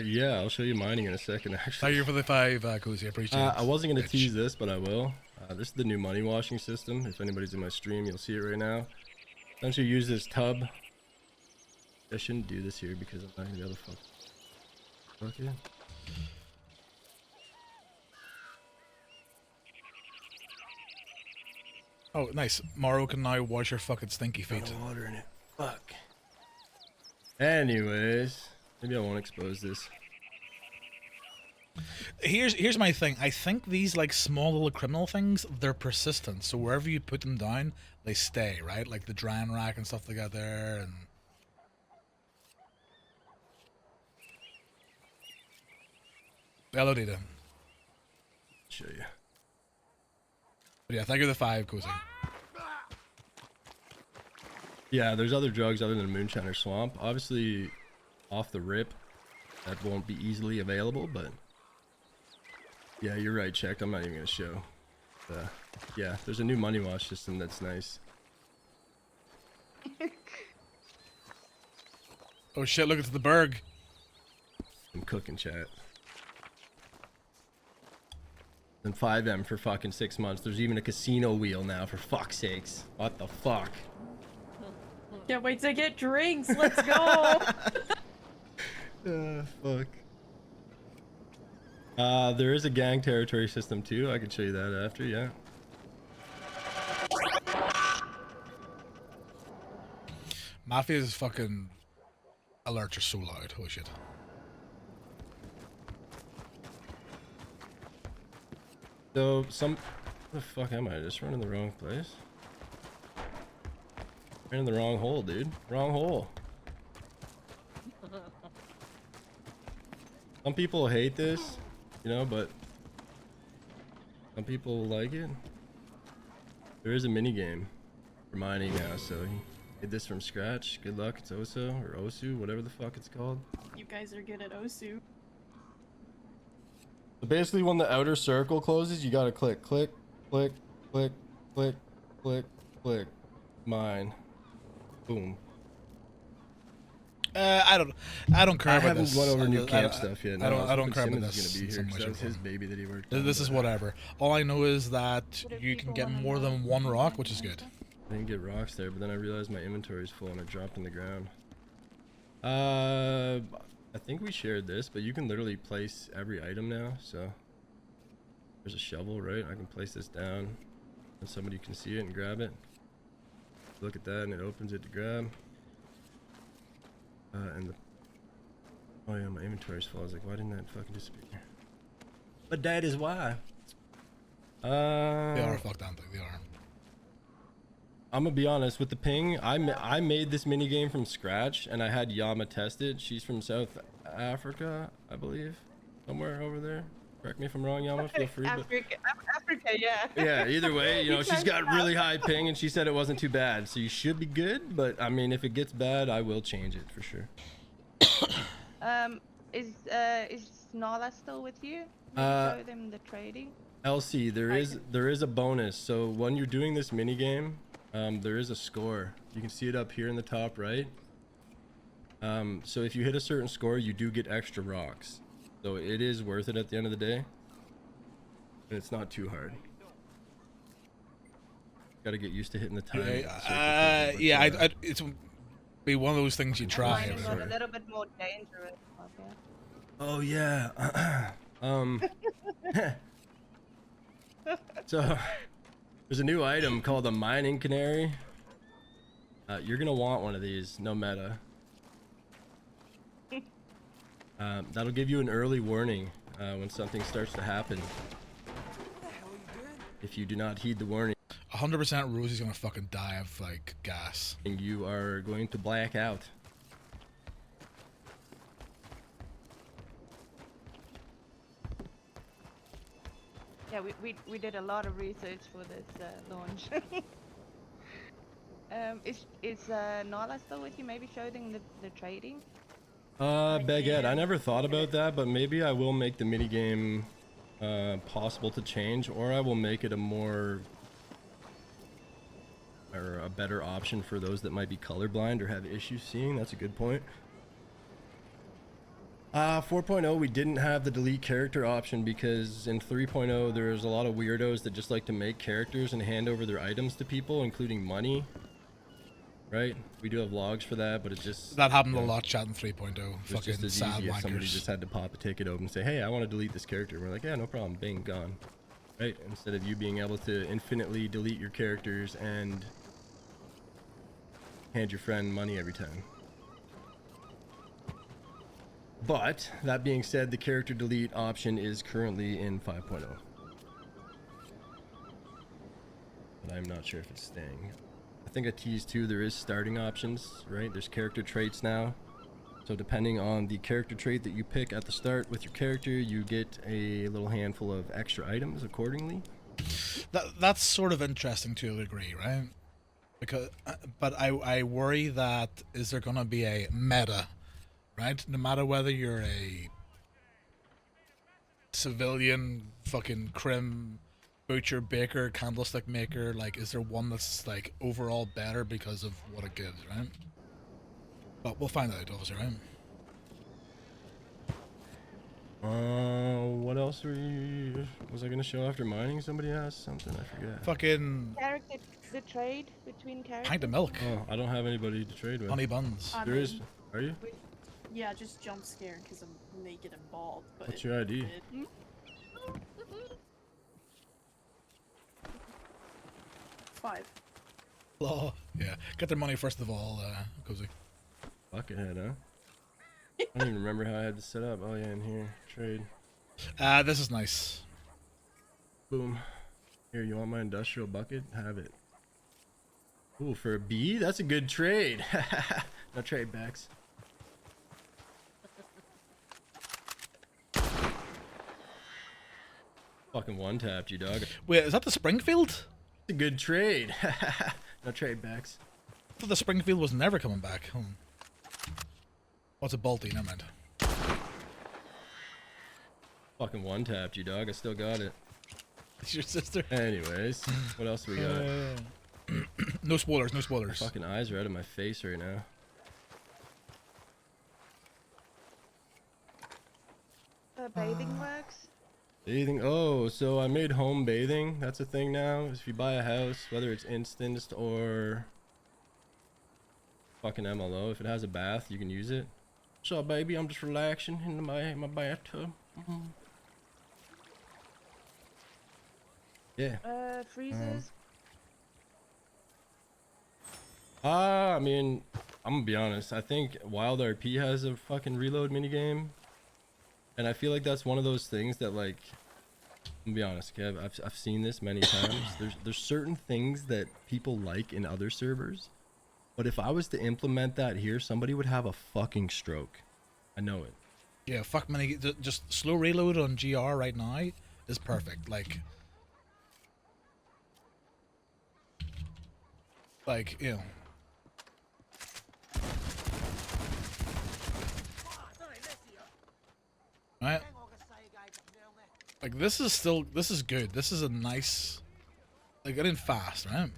Yeah, I'll show you mining in a second, actually. Thank you for the 5, Cozy. I appreciate it. I wasn't going to bitch. tease this, but I will. This is the new money washing system. If anybody's in my stream, you'll see it right now. Don't you use this tub? I shouldn't do this here because I'm not going to be able to fuck it. Oh, nice. Morrow can now wash your fucking stinky feet. No water in it. Fuck. Anyways, maybe I won't expose this. Here's my thing. I think these like small little criminal things, they're persistent. So wherever you put them down, they stay, right? Like the drying rack and stuff they got there, and hello, Dita. Show you. But yeah, thank you for the 5, Cozy. Yeah, there's other drugs other than moonshine or swamp. Obviously, off the rip, that won't be easily available, but yeah, you're right, checked. I'm not even gonna show. Yeah, there's a new money wash system that's nice. Oh shit! Look, it's the Berg. I'm cooking, chat. And 5M for fucking 6 months. There's even a casino wheel now, for fuck's sakes. What the fuck? Can't wait to get drinks. Let's go. Fuck. There is a gang territory system too. I can show you that after, yeah. Mafia's fucking alerts are so loud. Holy shit. So, where the fuck am I? Just running the wrong place? Ran in the wrong hole, dude. Wrong hole. Some people hate this, you know, but some people like it. There is a mini game for mining now, so he did this from scratch. Good luck, it's Oso or Osu, whatever the fuck it's called. You guys are good at Osu. So basically, when the outer circle closes, you gotta click, click, click, click, click, click, click, mine, boom. I don't care I about haven't this. went over new I- camp I- stuff yet. I don't. was I don't hoping care about Simmons this. was gonna be so here 'cause much that was of his them. baby that he worked on. This is but whatever. All I know is that What if you can people get wanna more know than one rock, which is something good. like that? I didn't get rocks there, but then I realized my inventory is full and I dropped in the ground. I think we shared this, but you can literally place every item now. So there's a shovel, right? I can place this down, and somebody can see it and grab it. Look at that, and it opens it to grab. Oh yeah, my inventory's full. I was like, why didn't that fucking disappear? But that is why. They are fucked, aren't they? They are. I'm gonna be honest with the ping. I made this mini game from scratch, and I had Yama test it. She's from South Africa, I believe, somewhere over there. Correct me if I'm wrong, Yama. Feel free. But Africa, yeah. yeah, either way, you know, You she's close got enough. really high ping, and she said it wasn't too bad, so you should be good. But I mean, if it gets bad, I will change it for sure. Is Nala still with you? Will you show them the trading? LC, there is a bonus. So when you're doing this mini game, there is a score. You can see it up here in the top right. So if you hit a certain score, you do get extra rocks. So it is worth it at the end of the day. And it's not too hard. Got to get used to hitting the time. Yeah, it's be one of those things you try. Mining got a sorry. little bit more dangerous. Okay. Oh yeah. So there's a new item called a mining canary. You're gonna want one of these, no meta. That'll give you an early warning when something starts to happen. If you do not heed the warning, 100% Rosie's gonna fucking die of like gas. you are going to black out. Yeah, we did a lot of research for this launch. Is Nala still with you? Maybe show them the trading. Baguette, I never thought about that, but maybe I will make the minigame possible to change, or I will make it a more or a better option for those that might be colorblind or have issues seeing. That's a good point. 4.0 we didn't have the delete character option because in 3.0 there's a lot of weirdos that just like to make characters and hand over their items to people, including money. Right? We do have logs for that, but it just... That happened a lot, chat in 3.0. It's Fucking just as sad easy if somebody wankers. just had to pop a ticket open and say, hey, I want to delete this character. We're like, yeah, no problem. Bing, gone. Right? Instead of you being able to infinitely delete your characters and hand your friend money every time. But, that being said, the character delete option is currently in 5.0. But I'm not sure if it's staying. I think I teased too, there is starting options, right? There's character traits now. So depending on the character trait that you pick at the start with your character, you get a little handful of extra items accordingly. That's sort of interesting to a degree, right? Because, but I worry that is there gonna be a meta, right? No matter whether you're a civilian, fucking crim, butcher, baker, candlestick maker, like, is there one that's like overall better because of what it gives, right? But we'll find out, obviously, right? What else was I gonna show after mining? Somebody asked something, I forget. Fucking Character, the trade between characters. pint of milk, Oh, I don't have anybody to trade with. honey buns. I There is. mean, Are you? yeah, just jump scare because I'm naked and bald. But What's your ID? it- 5. Law. Yeah, get their money first of all, Cozy. Buckethead, huh? I don't even remember how I had to set up. Oh yeah, in here. Trade. This is nice. Boom. Here, you want my industrial bucket? Have it. Ooh, for a B? That's a good trade. No trade backs. Fucking one-tapped you, dog. Wait, is that the Springfield? It's a good trade. No trade backs. I thought the Springfield was never coming back. What's a Balti? Never mind. Fucking one-tapped you, dog. I still got it. It's your sister. Anyways, what else we got? No spoilers, no My spoilers. fucking eyes are out of my face right now. Bathing works. Bathing. Oh, so I made home bathing. That's a thing now. If you buy a house, whether it's instanced or fucking MLO, if it has a bath, you can use it. So, baby, I'm just relaxing in my bathtub. Yeah. Freezers. I mean, I'm gonna be honest. I think Wild RP has a fucking reload minigame. And I feel like that's one of those things that, like, I'm gonna be honest, Kev, I've seen this many times. There's certain things that people like in other servers, but if I was to implement that here, somebody would have a fucking stroke. I know it. Yeah, fuck many. Just slow reload on GR right now is perfect. Like, you know. Right? Like, this is good. This is a nice, like, getting fast, right?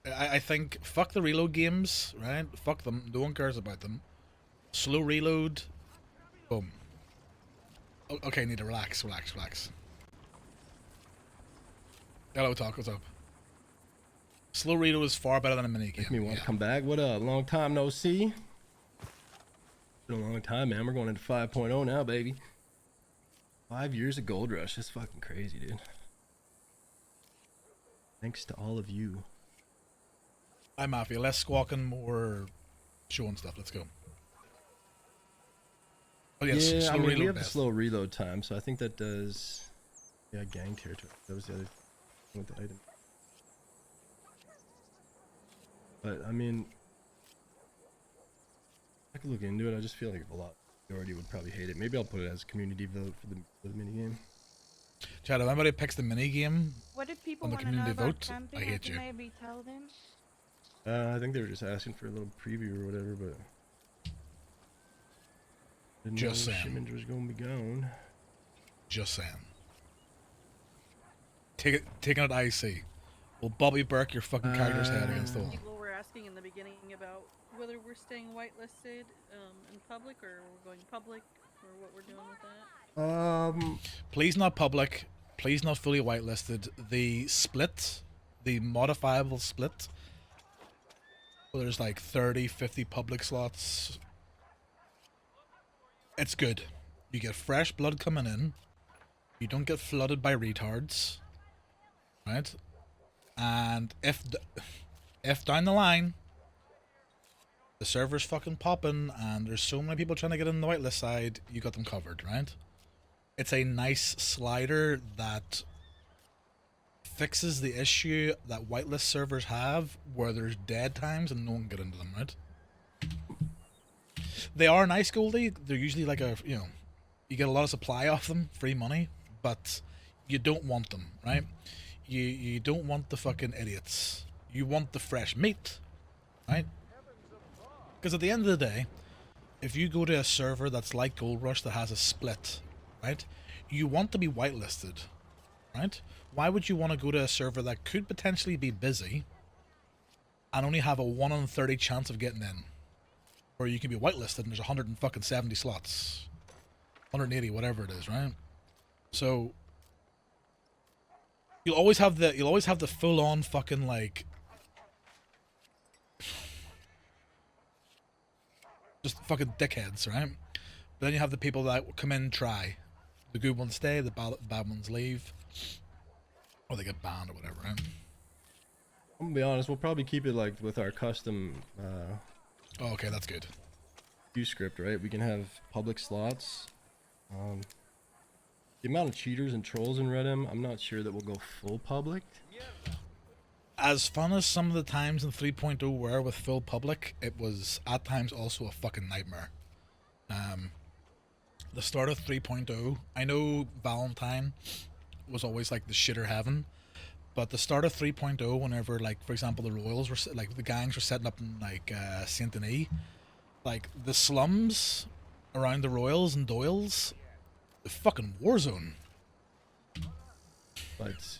I think fuck the reload games, right? Fuck them. No one cares about them. Slow reload. Boom. Okay, need to relax. Hello, Talk. What's up? Slow reload is far better than a minigame. Make me want to come back. What up? Long time no see. Been a long time, man. We're going into 5.0 now, baby. 5 years of Gold Rush. That's fucking crazy, dude. Thanks to all of you. Hi, Mafia. Less squawking, more showing stuff. Let's go. Oh, yes. Yeah, slow I mean, reload we have the best. slow reload time, so I think that does... Yeah, gang territory. That was the other thing with the item. But, I mean... I could look into it. I just feel like a lot majority would probably hate it. Maybe I'll put it as community vote for the mini game. Chad, if anybody picks the mini game What did people on the want to know community about vote, camping? I I hate can you. maybe tell them. I think they were just asking for a little preview or whatever, but didn't Just know saying. Shimmons was gonna be gone. Just saying. Taking it IC. Will Bobby Burke your fucking character's head against the wall? People were asking in the beginning about whether we're staying whitelisted in public or we're going public or what we're doing with that. Please not public. Please not fully whitelisted. The split, the modifiable split, well, there's like 30, 50 public slots. It's good. You get fresh blood coming in. You don't get flooded by retards. Right? And if down the line the server's fucking popping and there's so many people trying to get in the whitelist side, you got them covered, right? It's a nice slider that fixes the issue that whitelist servers have where there's dead times and no one can get into them, right? They are nice, Goldie. They're usually like a, you know, you get a lot of supply off them, free money, but you don't want them, right? You don't want the fucking idiots. You want the fresh meat, right? Because at the end of the day, if you go to a server that's like Gold Rush that has a split, right? You want to be whitelisted, right? Why would you want to go to a server that could potentially be busy and only have a 1 in 30 chance of getting in? Where you can be whitelisted and there's 170 slots. 180, whatever it is, right? So you'll always have the full on fucking like just fucking dickheads, right? But then you have the people that come in and try. The good ones stay, the bad ones leave. Or they get banned or whatever, right? I'm gonna be honest, we'll probably keep it like with our custom Oh, okay, that's good. queue script, right? We can have public slots. The amount of cheaters and trolls in Redem, I'm not sure that we'll go full public. As fun as some of the times in 3.0 were with full public, it was at times also a fucking nightmare. The start of 3.0, I know Valentine was always like the shitter heaven, but the start of 3.0, whenever like for example the Royals were like the gangs were setting up in like Saint Denis, like the slums around the Royals and Doyles, the fucking war zone. But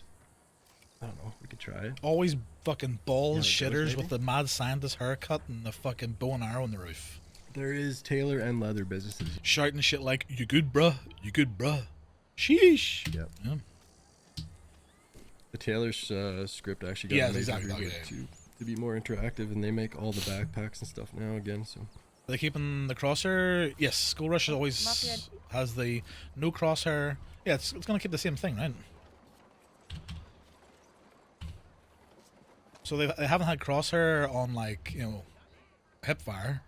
I don't know, we could try it. Always fucking balls Yeah, like those, shitters with maybe? the mad scientist haircut and the fucking bow and arrow on the roof. There is tailor and leather businesses. Shouting shit like, you good bruh, you good bruh. Sheesh. Yep. Yeah. The Taylor's script actually got Yes, made exactly, over okay. to be more interactive, and they make all the backpacks and stuff now again. So Are they keeping the crosshair? Yes, School Rush always Mafia. has the no crosshair. Yeah, it's going to keep the same thing, right? So they haven't had crosshair on, like, you know, Hipfire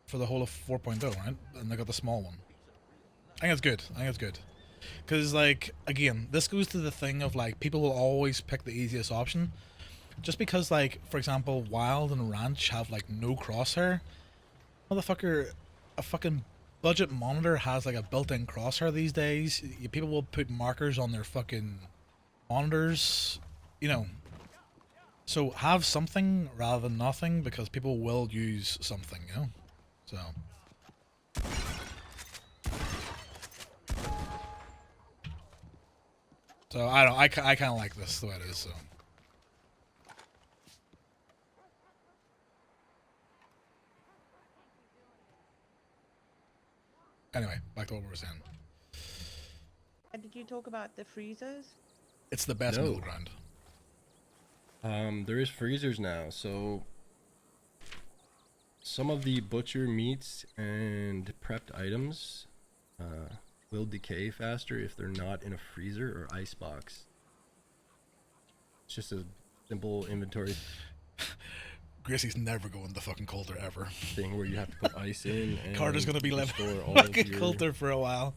for the whole of 4.0, right? And they got the small one. I think it's good. I think it's good. Because, like, again, this goes to the thing of, like, people will always pick the easiest option. Just because, like, for example, Wild and Ranch have, like, no crosshair. Motherfucker, a fucking budget monitor has, like, a built-in crosshair these days. People will put markers on their fucking monitors, you know. So have something rather than nothing, because people will use something, you know? So... So, I don't know, I kind of like this the way it is, so... Anyway, back to what we were saying. Did you talk about the freezers? It's the best No. middle ground. there is freezers now. So some of the butcher meats and prepped items will decay faster if they're not in a freezer or ice box. It's just a simple inventory Gracie's never going to fucking Coulter ever. thing where you have to put ice in. And Carter's gonna be you living store all of fucking your Coulter for a while.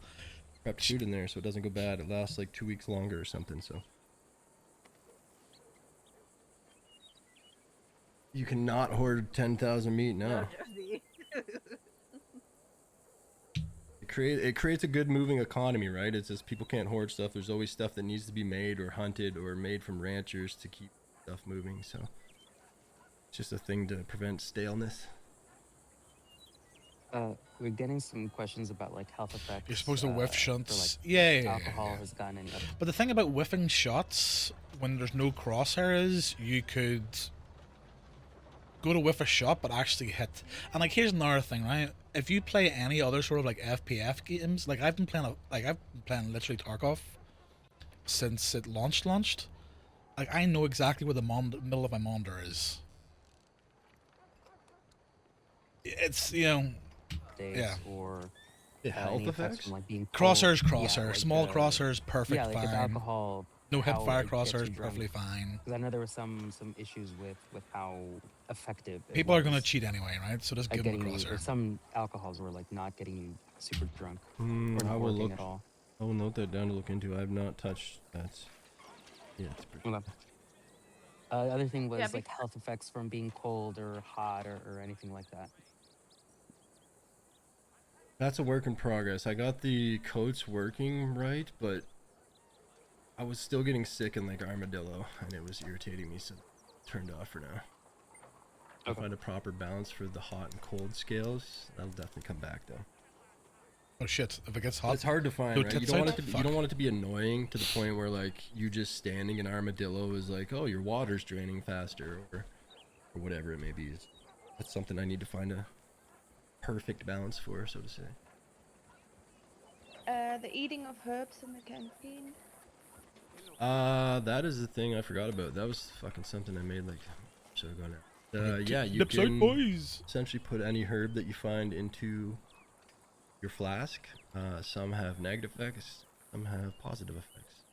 prepped food in there, so it doesn't go bad. It lasts like 2 weeks longer or something. So you cannot hoard 10,000 meat now. Jesse. it creates a good moving economy, right? It's just people can't hoard stuff. There's always stuff that needs to be made or hunted or made from ranchers to keep stuff moving. So it's just a thing to prevent staleness. We're getting some questions about like health effects. You're supposed to whiff for, shunts. like, Yeah. alcohol has gotten any up. But the thing about whiffing shots when there's no crosshair is you could go to whiff a shot but actually hit. And like here's another thing, right? If you play any other sort of like FPF games, like I've been playing literally Tarkov since it launched. Like I know exactly where the middle of my monitor is. It's Days yeah. Or The health any effects effects? from, like, being Crosshairs, cold. crosshair, Yeah, like, small crosshairs, perfect, yeah, like fine. with alcohol. No hip how fire it gets you crosshairs, drunk. perfectly fine. Because I know there were some issues with how effective it People are gonna was cheat anyway, right? So just at give them a getting you, or crosshair. some alcohols were like not getting you super drunk or I not will working look. at all. I will note that down to look into. I have not touched that. Yeah, it's pretty. Okay. The other thing was Yeah, like health effects from being cold or hot or anything like that. That's a work in progress. I got the coats working right, but I was still getting sick in like armadillo, and it was irritating me, so turned off for now. I'll Okay. find a proper balance for the hot and cold scales. That'll definitely come back though. Oh shit! If it gets But hot, it's hard to find, no right? You tits don't want out? it to be, you Fuck. don't want it to be annoying to the point where like you just standing in armadillo is like, oh, your water's draining faster, or whatever it may be. That's something I need to find a perfect balance for, so to say. The eating of herbs in the canteen. That is the thing I forgot about. That was fucking something I made like so ago now. Yeah, you Dips out, can boys. essentially put any herb that you find into your flask. Some have negative effects, some have positive effects.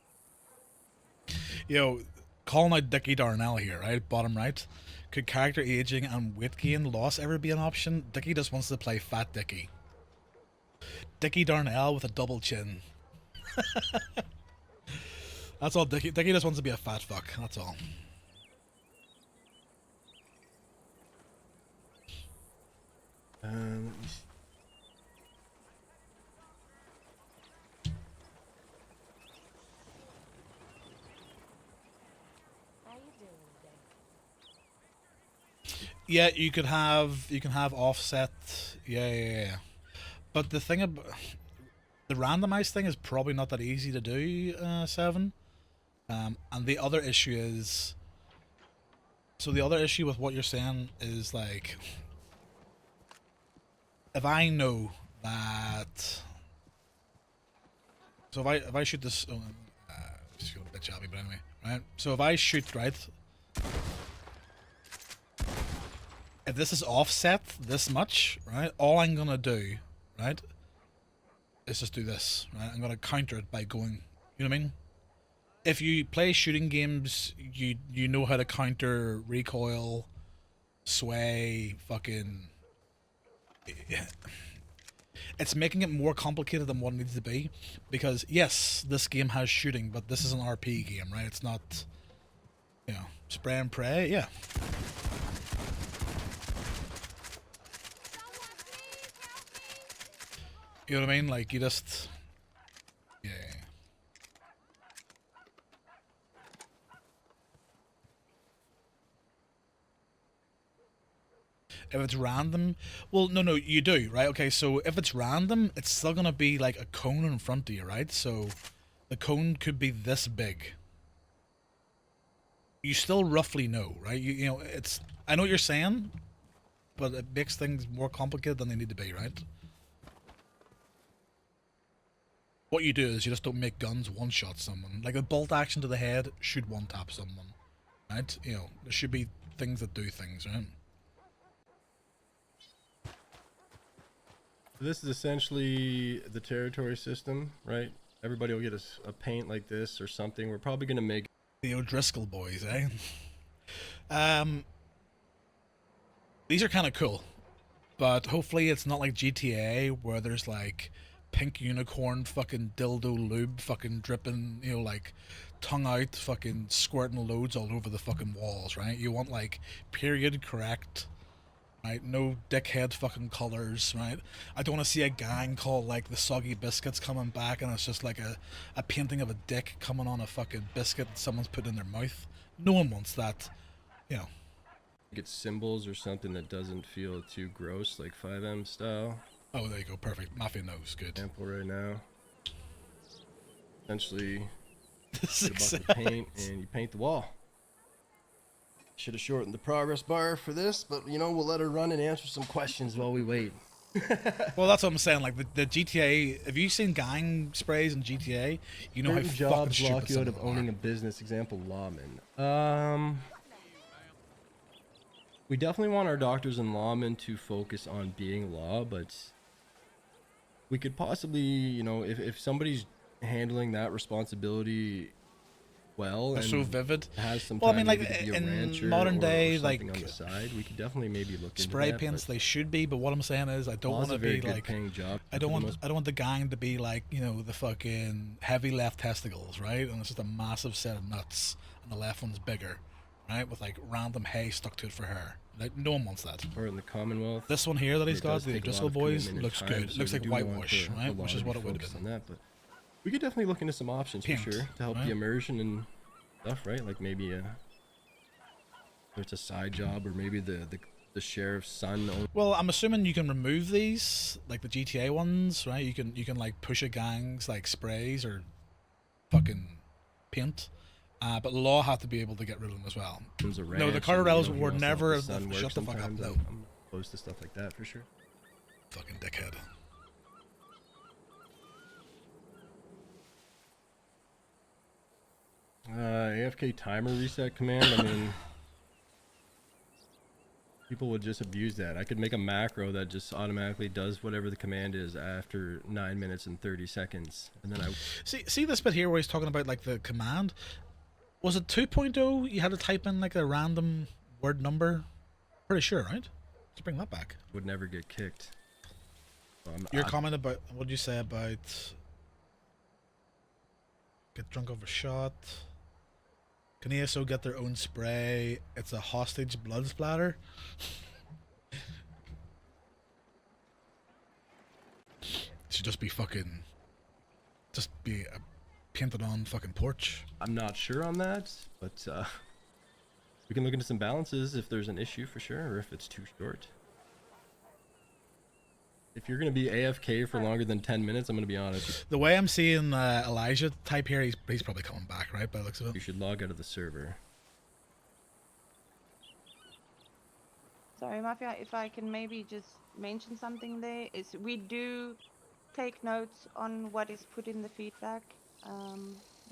Yo, calling out Dickie Darnell here, right? Bottom right. Could character aging and weight gain loss ever be an option? Dickie just wants to play Fat Dickie. Dickie Darnell with a double chin. That's all Dickie. Dickie just wants to be a fat fuck. That's all. Let me see. Yeah, you can have offset. Yeah. But the thing about the randomized thing is probably not that easy to do, Seven. And the other issue is, so the other issue with what you're saying is like, if I know that, so if I shoot this, just going a bit jabby, but anyway, right? So if I shoot right. If this is offset this much, right, all I'm gonna do, right, is just do this, right? I'm gonna counter it by going, you know what I mean? If you play shooting games, you know how to counter recoil, sway, fucking. It's making it more complicated than what it needs to be, because yes, this game has shooting, but this is an RP game, right? It's not, spray and pray, yeah. You know what I mean? Like, you just... Yeah. If it's random... Well, no, you do, right? Okay, so if it's random, it's still gonna be like a cone in front of you, right? So the cone could be this big. You still roughly know, right? You know, it's... I know what you're saying, but it makes things more complicated than they need to be, right? What you do is you just don't make guns one-shot someone. Like a bolt action to the head should one-tap someone, right? You know, there should be things that do things, right? This is essentially the territory system, right? Everybody will get a paint like this or something. We're probably gonna make The O'Driscoll boys, eh? These are kind of cool, but hopefully it's not like GTA where there's like pink unicorn fucking dildo lube fucking dripping, like tongue out fucking squirting loads all over the fucking walls, right? You want like period correct, right? No dickhead fucking colors, right? I don't want to see a gang called like the Soggy Biscuits coming back and it's just like a painting of a dick coming on a fucking biscuit that someone's put in their mouth. No one wants that, you know. Get symbols or something that doesn't feel too gross, like 5M style. Oh, there you go, perfect. Mafia knows, good. Example right now. Essentially, Success. get a bucket of paint and you paint the wall. Should have shortened the progress bar for this, but you know, we'll let her run and answer some questions while we wait. Well, that's what I'm saying. Like the GTA, have you seen gang sprays in GTA? You know how Certain fucking jobs stupid lock you some out of of them owning are. a business. Example, lawman. We definitely want our doctors and lawmen to focus on being law, but we could possibly, you know, if somebody's handling that responsibility well They're and so vivid. has some Well, I time mean, like maybe to be a in rancher modern or day, something like on the side, we could definitely maybe look into spray that. paints, But they should be. But what I'm saying is, I don't law's want a to very be good like. paying job. I for don't the want. most- I don't want the gang to be like, you know, the fucking heavy left testicles, right? And it's just a massive set of nuts, and the left one's bigger, right? With like random hay stuck to it for hair. Like no one wants that. or in the Commonwealth. This one here that he's It does got, the take a lot Driscoll of boys, commitment and looks time, good. It so looks we like do want whitewash, the right? law Which to is be what it would have focused been. on that, but we could definitely look into some options Paint, for sure to help right? the immersion and stuff, right? Like maybe whether it's a side job or maybe the sheriff's son owns. Well, I'm assuming you can remove these, like the GTA ones, right? You can like push a gang's like sprays or fucking paint. But law have to be able to get rid of them as well. A No, the ranch and, Carterells he were wants to help never. his son work Shut the fuck up, sometimes. no. I'm opposed to stuff like that for sure. Fucking dickhead. AFK timer reset command. I mean, people would just abuse that. I could make a macro that just automatically does whatever the command is after 9 minutes and 30 seconds, and then I See this bit here where he's talking about like the command. Was it 2.0? You had to type in like a random word number. Pretty sure, right? Let's bring that back. would never get kicked. Your comment about what did you say about get drunk over shot? Can ESO get their own spray? It's a hostage blood splatter. Should just be fucking, just be painted on fucking porch. I'm not sure on that, but we can look into some balances if there's an issue for sure, or if it's too short. If you're gonna be AFK for longer than 10 minutes, I'm gonna be honest. The way I'm seeing Elijah type here, he's probably coming back, right? By the looks of You it. should log out of the server. Sorry, Mafia, if I can maybe just mention something there, is we do take notes on what is put in the feedback.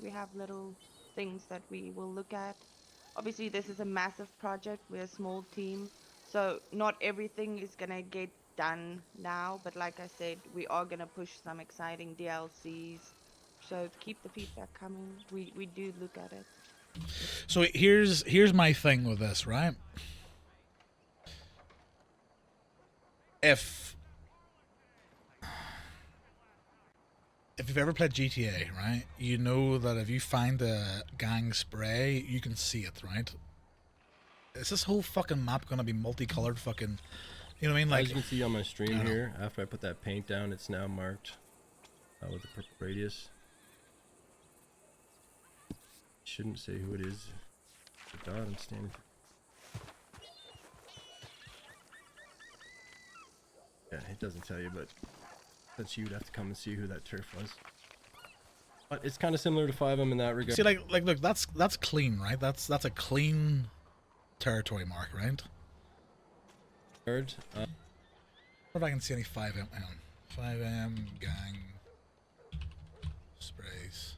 We have little things that we will look at. Obviously, this is a massive project. We're a small team, so not everything is gonna get done now, but like I said, we are gonna push some exciting DLCs, so keep the feedback coming. We do look at it. So here's my thing with this, right? If you've ever played GTA, right, you know that if you find a gang spray, you can see it, right? Is this whole fucking map gonna be multicolored fucking, you know what I mean? Like, As you can see on my I stream don't know. here, after I put that paint down, it's now marked with the purple radius. Shouldn't say who it is. The dot I'm standing for. Yeah, it doesn't tell you, but that's you'd have to come and see who that turf was. But it's kind of similar to 5M in that regard. see, like look, that's clean, right? That's a clean territory mark, right? What What if I can see any 5M? Hang on. 5M gang sprays.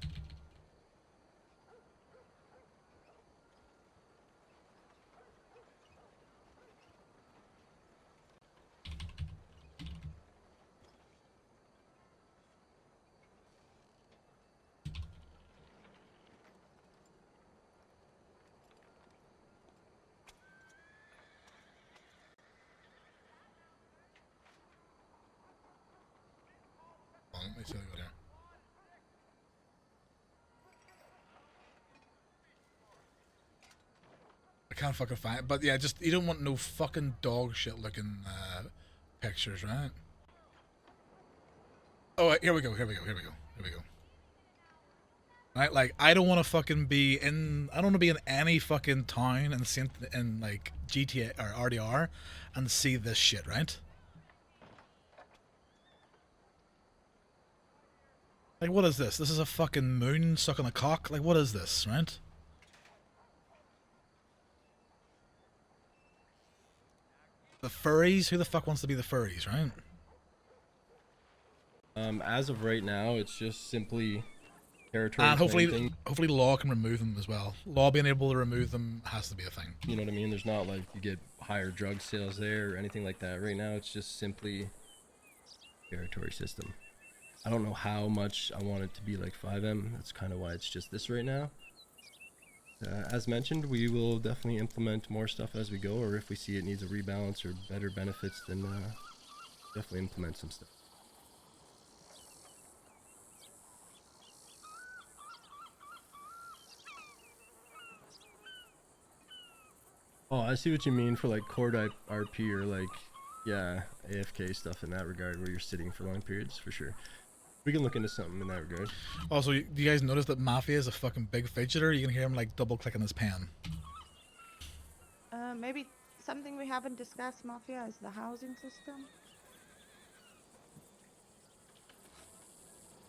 Hold on, let me see what I got here. I can't fucking find it. But yeah, just you don't want no fucking dog shit looking pictures, right? Oh, here we go. Here we go. Here we go. Here we go. Right, like I don't want to fucking be in. I don't want to be in any fucking town in like GTA or RDR, and see this shit, right? Like, what is this? This is a fucking moon sucking a cock. Like, what is this, right? The furries? Who the fuck wants to be the furries, right? As of right now, it's just simply territory And claim hopefully, thing. hopefully, law can remove them as well. Law being able to remove them has to be a thing. You know what I mean? There's not like you get higher drug sales there or anything like that. Right now, it's just simply territory system. I don't know how much I want it to be like 5M. That's kind of why it's just this right now. As mentioned, we will definitely implement more stuff as we go, or if we see it needs a rebalance or better benefits, then definitely implement some stuff. Oh, I see what you mean for like core RP or like, yeah, AFK stuff in that regard where you're sitting for long periods, for sure. We can look into something in that regard. Also, do you guys notice that Mafia is a fucking big fidgeter? You can hear him like double clicking his pen. Maybe something we haven't discussed, Mafia, is the housing system.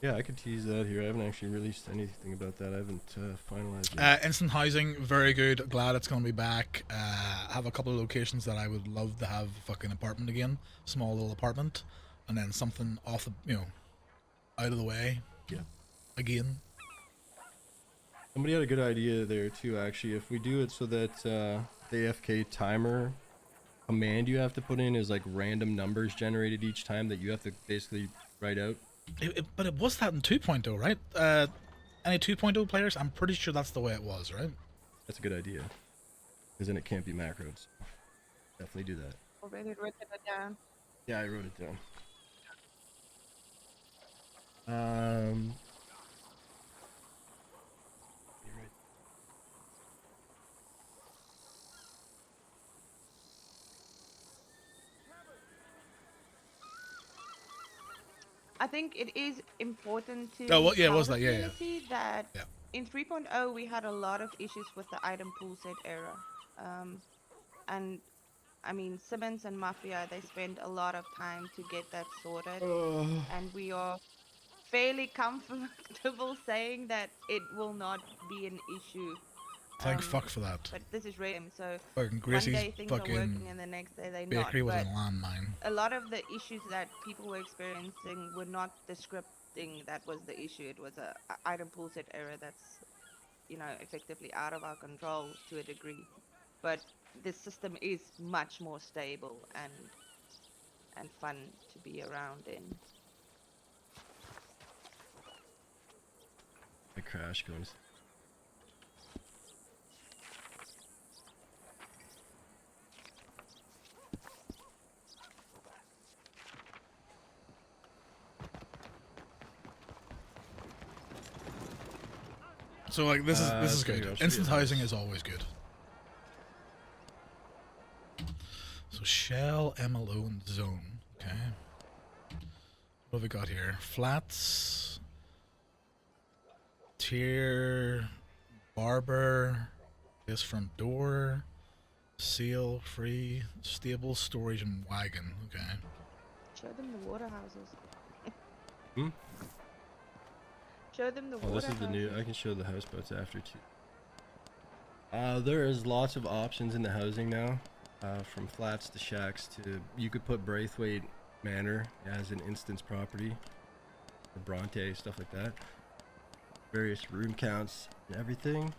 Yeah, I could tease that here. I haven't actually released anything about that. I haven't finalized it. Instant housing, very good. Glad it's going to be back. I have a couple of locations that I would love to have a fucking apartment again. Small little apartment. And then something off the, you know, out of the way. Yeah. Again. Somebody had a good idea there too, actually. If we do it so that the AFK timer command you have to put in is like random numbers generated each time that you have to basically write out. But it was that in 2.0, right? Any 2.0 players? I'm pretty sure that's the way it was, right? That's a good idea. Because then it can't be macros. Definitely do that. Already written it down. Yeah, I wrote it down. You're right. I think it is important to Oh, well, yeah, it tell was the that, yeah, yeah. community that Yeah. in 3.0 we had a lot of issues with the item pool set error. And I mean, Simmons and Mafia, they spend a lot of time to get that sorted. And we are fairly comfortable saying that it will not be an issue. Thank fuck for that. But this is random, so Fucking one Gracie's day things are fucking working and the next day they're not. bakery was a But landmine. a lot of the issues that people were experiencing were not the scripting that was the issue. It was a item pool set error that's, you know, effectively out of our control to a degree. But this system is much more stable and fun to be around in. My crash goes. So like this is so good. yeah, Instant yeah. housing is always good. So Shell MLO and Zone. Okay. What have we got here? Flats. Tier. Barber. This front door. Seal. Free. Stable. Storage and wagon. Okay. Show them the water houses. Hmm? Show them the Oh, water this is the new. houses. I can show the houseboats after too. There is lots of options in the housing now, from flats to shacks to. You could put Braithwaite Manor as an instance property, or Bronte, stuff like that. Various room counts and everything.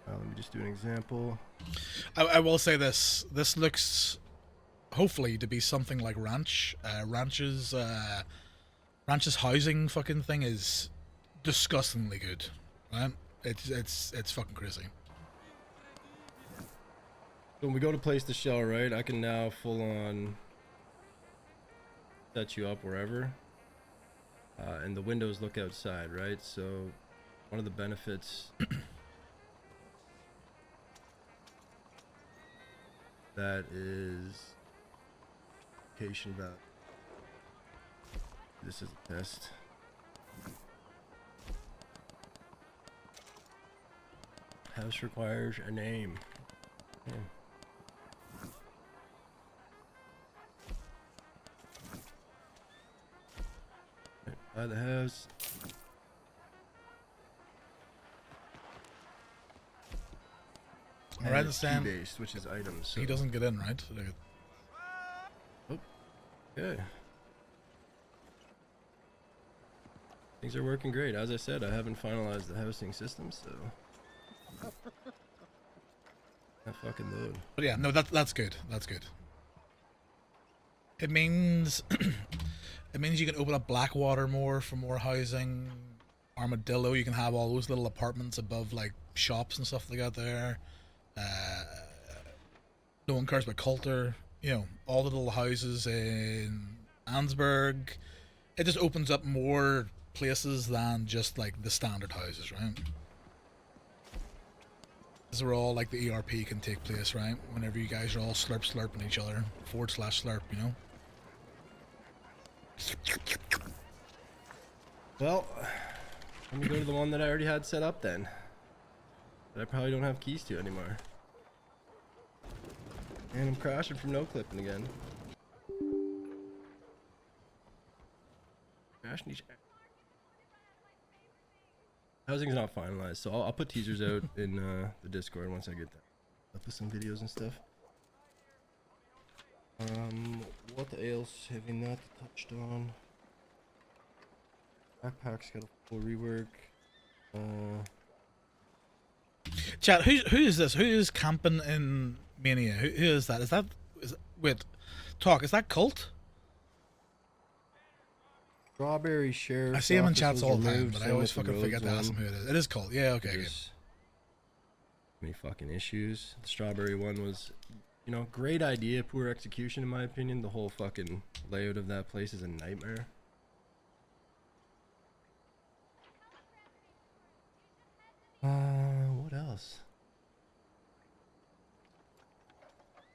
Let me just do an example. I will say this. This looks, hopefully, to be something like Ranch. Ranch's housing fucking thing is disgustingly good, right? It's fucking crazy. When we go to place the shell, right, I can now full on set you up wherever. And the windows look outside, right? So one of the benefits That is location value. This is a test. House requires a name. Yeah. Right, buy the house. Right, And it's understand. key-based, which is items. So. He doesn't get in, right? Okay. Things are working great. As I said, I haven't finalized the housing system, so that fucking load. But yeah, no, that's good. That's good. It means it means you can open up Blackwater more for more housing. Armadillo, you can have all those little apartments above like shops and stuff they got there. No one cares about Coulter. You know, all the little houses in Ansburg. It just opens up more places than just like the standard houses, right? This is where all like the ERP can take place, right? Whenever you guys are all slurping each other, /slurp, you know? Well, let me go to the one that I already had set up then. That I probably don't have keys to anymore. And I'm crashing from no clipping again. Crashing each. Housing's not finalized, so I'll put teasers out in the Discord once I get that. I'll put some videos and stuff. What else have we not touched on? Backpack's got a full rework. Chat, who is this? Who is camping in Mania? Who is that? Wait, talk, is that Cult? Strawberry Sheriff. I see him in chats all the time, but I always fucking forget to ask him who it is. It is Cult, yeah, okay, good. Many fucking issues. The Strawberry one was, you know, great idea, poor execution in my opinion. The whole fucking layout of that place is a nightmare. What else?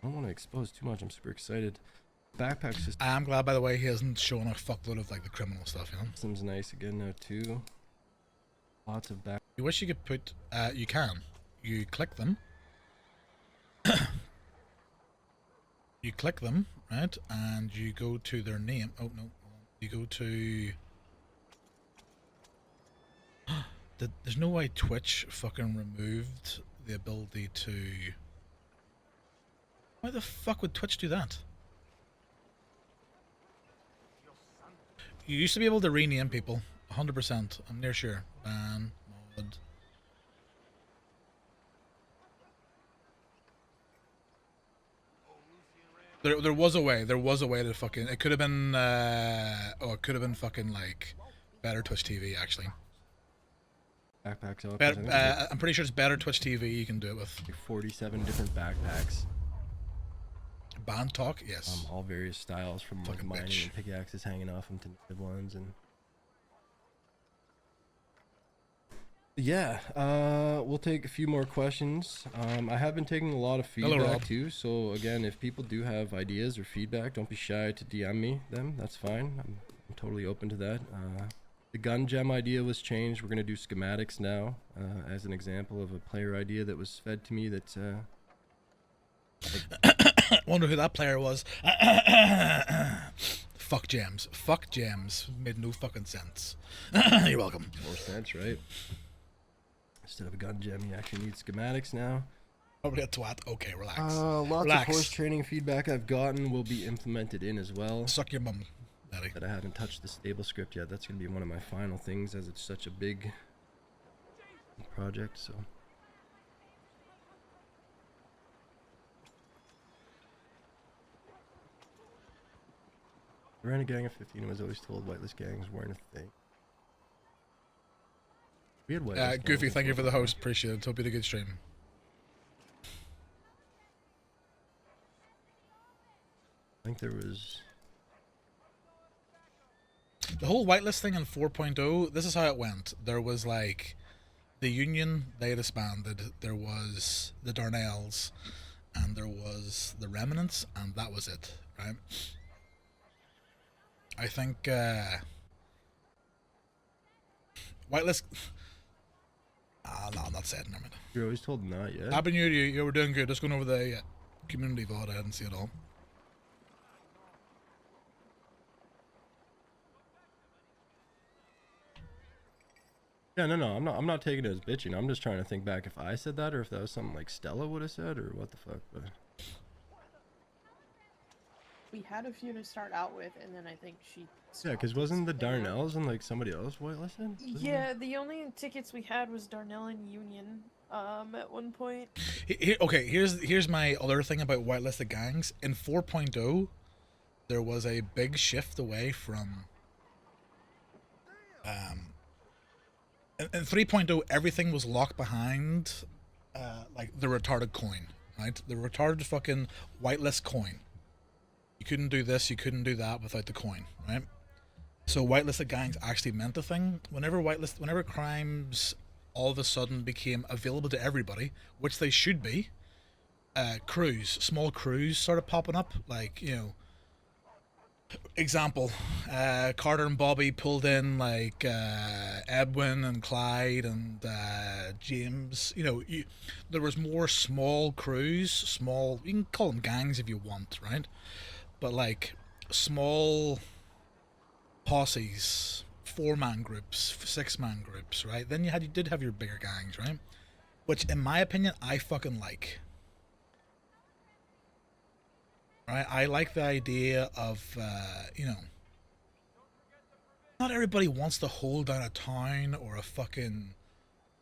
I don't want to expose too much. I'm super excited. Backpack system. I'm glad, by the way, he hasn't shown a fuckload of like the criminal stuff, you know? System's nice again now too. Lots of back. You wish you could put, you can. You click them. You click them, right? And you go to their name. Oh, no. You go to... There's no way Twitch fucking removed the ability to... Why the fuck would Twitch do that? You used to be able to rename people. 100%. I'm near sure. Ban, mod... There was a way. There was a way to fucking... It could have been... it could have been fucking, like... Better Twitch TV, actually. Backpacks up. I'm pretty sure it's Better Twitch TV you can do it with. Like 47 different backpacks. Band talk? Yes. All various styles from like mining bitch. and pickaxes hanging off them to native ones and... Yeah, we'll take a few more questions. I have been taking a lot of feedback too, so again, if people do have ideas or feedback, don't be shy to DM me them. That's fine. I'm totally open to that. The gun gem idea was changed. We're gonna do schematics now, as an example of a player idea that was fed to me. That wonder who that player was. Fuck gems. Fuck gems. Made no fucking sense. You're welcome. More sense, right? Instead of a gun gem, you actually need schematics now. Probably a twat. Okay, relax. Lots Relax. of horse training feedback I've gotten will be implemented in as well. Suck your mum, daddy. That I haven't touched the stable script yet. That's going to be one of my final things, as it's such a big project. So I ran a gang of 15 and was always told whitelist gangs weren't a thing. We had whitelist Goofy, gangs thank you for the before. host. Appreciate it. Hope you had a good stream. I think there was... The whole whitelist thing in 4.0, this is how it went. There was like the Union, they disbanded. There was the Darnells, and there was the Remnants, and that was it, right? I think Whitelist. No, I'm not saying it. Never mind. You're always told not yet. Happy New Year, you were doing good. Just going over the community VOD. I didn't see it all. Yeah, no, I'm not taking it as bitching. I'm just trying to think back if I said that or if that was something like Stella would have said or what the fuck. But We had a few to start out with, and then I think she. yeah, because wasn't the Darnells and like somebody else whitelisted? Yeah, the only tickets we had was Darnell and Union. At one point. Okay, here's my other thing about whitelisted gangs. In 4.0, there was a big shift away from. In 3.0, everything was locked behind, like the retarded coin, right? The retarded fucking whitelist coin. You couldn't do this, you couldn't do that without the coin, right? So whitelisted gangs actually meant a thing. Whenever crimes all of a sudden became available to everybody, which they should be, small crews started popping up, like, you know, example, Carter and Bobby pulled in like Edwin and Clyde and James. You know, there was more small crews, small. You can call them gangs if you want, right? But like small posses, 4-man groups, 6-man groups, right? Then you did have your bigger gangs, right? Which, in my opinion, I fucking like. Right, I like the idea of, you know, not everybody wants to hold down a town or a fucking,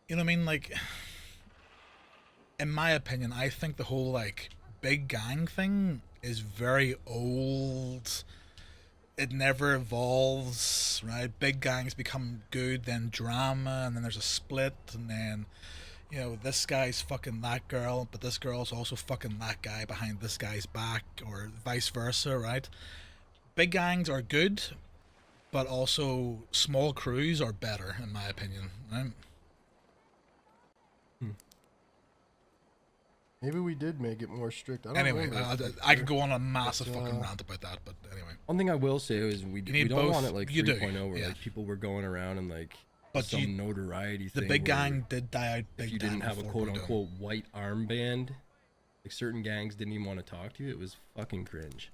you know what I mean? Like, in my opinion, I think the whole, like, big gang thing is very old. It never evolves, right? Big gangs become good, then drama, and then there's a split, and then, you know, this guy's fucking that girl, but this girl's also fucking that guy behind this guy's back, or vice versa, right? Big gangs are good, but also small crews are better, in my opinion, right? Maybe we did make it more strict. I don't Anyway, remember. I could go on a massive fucking rant about that, but anyway. One thing I will say is we need don't both. want it like You do, 3.0 where yeah. like people were going around and like But some notoriety the thing. big where gang did die out big if you time didn't have a before quote Bordeaux. unquote white armband, like certain gangs didn't even want to talk to you. It was fucking cringe.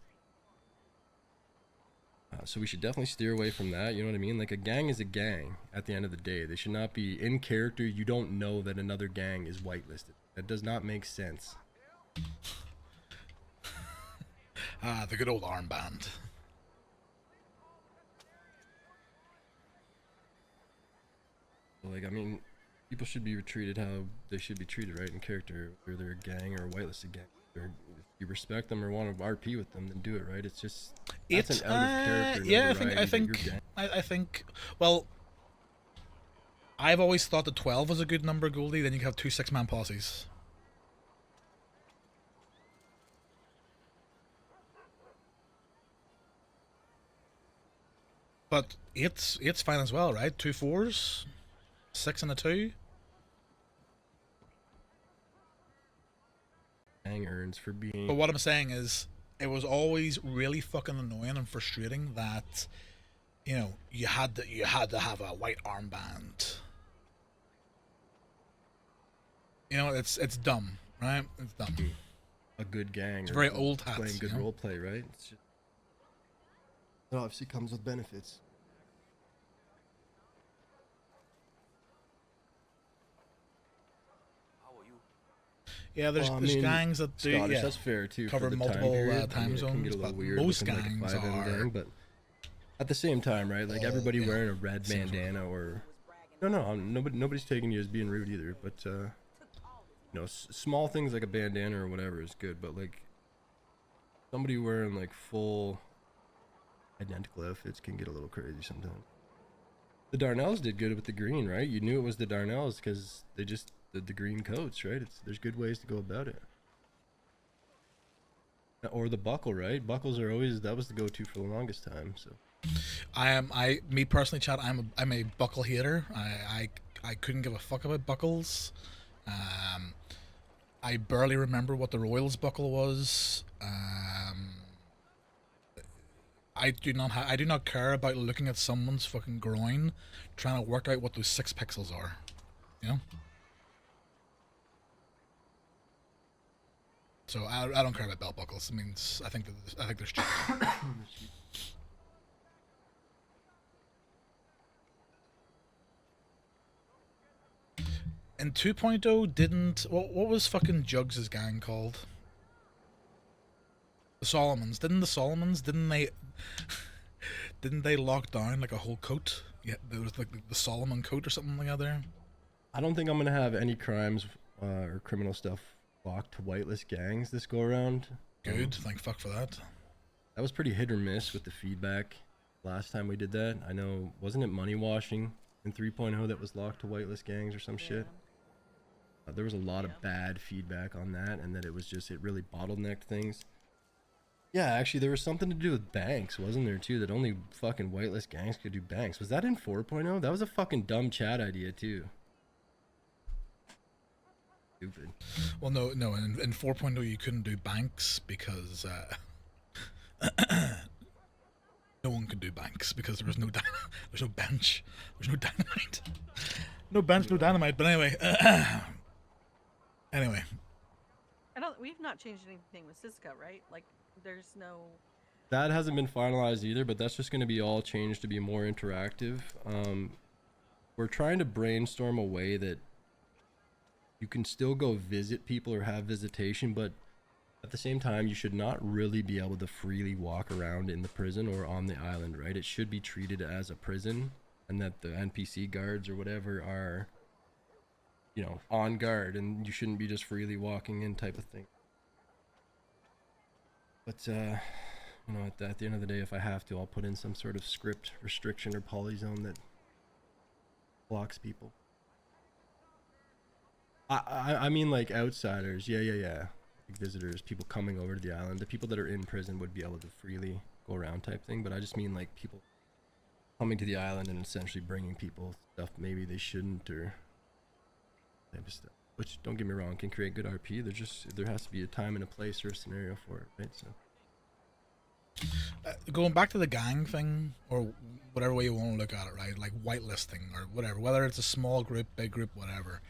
So we should definitely steer away from that. You know what I mean? Like a gang is a gang at the end of the day. They should not be in character. You don't know that another gang is whitelisted. That does not make sense. The good old armband. Like, I mean, people should be treated how they should be treated, right? In character, whether they're a gang or a whitelisted gang. Or if you respect them or want to RP with them, then do it, right? It's just that's an out of character. Yeah, I think. Well, I've always thought that 12 was a good number, Goldie. Then you can have 2 6-man posses. But it's fine as well, right? 2 4s, 6 and a 2. Gang earns for being. But what I'm saying is, it was always really fucking annoying and frustrating that, you know, you had to have a white armband. You know, it's dumb, right? It's dumb. A good gang. It's or very old hats, playing good you know? role play, right? It's just, it obviously comes with benefits. How are you? Yeah, there's Well, I there's mean, gangs that do Scottish, yeah, that's fair too. cover for the multiple time, time it can zones, get a little but weird most looking like a gangs 5M are. gang, but at the same time, right? Like everybody yeah, wearing a red seems bandana or no, nobody's taking you as being rude either. But you know, small things like a bandana or whatever is good. But like somebody wearing like full identical outfits can get a little crazy sometimes. The Darnells did good with the green, right? You knew it was the Darnells because they just did the green coats, right? There's good ways to go about it. Or the buckle, right? Buckles are always, that was the go-to for the longest time. So Me personally, Chad, I'm a buckle hater. I couldn't give a fuck about buckles. I barely remember what the Royals buckle was. I do not care about looking at someone's fucking groin, trying to work out what those 6 pixels are. You know. So I don't care about belt buckles. It means I think they're stupid. In 2.0, didn't what was fucking Jugs' gang called? The Solomons. Didn't they didn't they lock down like a whole coat? Yeah, there was like the Solomon coat or something like that there. I don't think I'm gonna have any crimes or criminal stuff locked to whitelist gangs this go around. Good, thank fuck for that. That was pretty hit or miss with the feedback last time we did that. I know, wasn't it money washing in 3.0 that was locked to whitelist gangs or some shit? There was a lot of bad feedback on that, and that it really bottlenecked things. Yeah, actually, there was something to do with banks, wasn't there, too? That only fucking whitelist gangs could do banks. Was that in 4.0? That was a fucking dumb chat idea, too. Stupid. Well, no. In 4.0 you couldn't do banks because no one could do banks because there was no there's no bench, there's no dynamite, no bench, no dynamite. But anyway, anyway. We've not changed anything with Cisco, right? Like, there's no. That hasn't been finalized either, but that's just going to be all changed to be more interactive. We're trying to brainstorm a way that you can still go visit people or have visitation, but at the same time, you should not really be able to freely walk around in the prison or on the island, right? It should be treated as a prison, and that the NPC guards or whatever are, you know, on guard, and you shouldn't be just freely walking in type of thing. But, you know, at the end of the day, if I have to, I'll put in some sort of script restriction or polyzone that blocks people. I mean, like, outsiders, yeah. Like visitors, people coming over to the island. The people that are in prison would be able to freely go around type thing, but I just mean, like, people coming to the island and essentially bringing people stuff maybe they shouldn't, or type of stuff. Which, don't get me wrong, can create good RP. There has to be a time and a place or a scenario for it, right? So Going back to the gang thing, or whatever way you want to look at it, right? Like whitelisting or whatever, whether it's a small group, big group, whatever.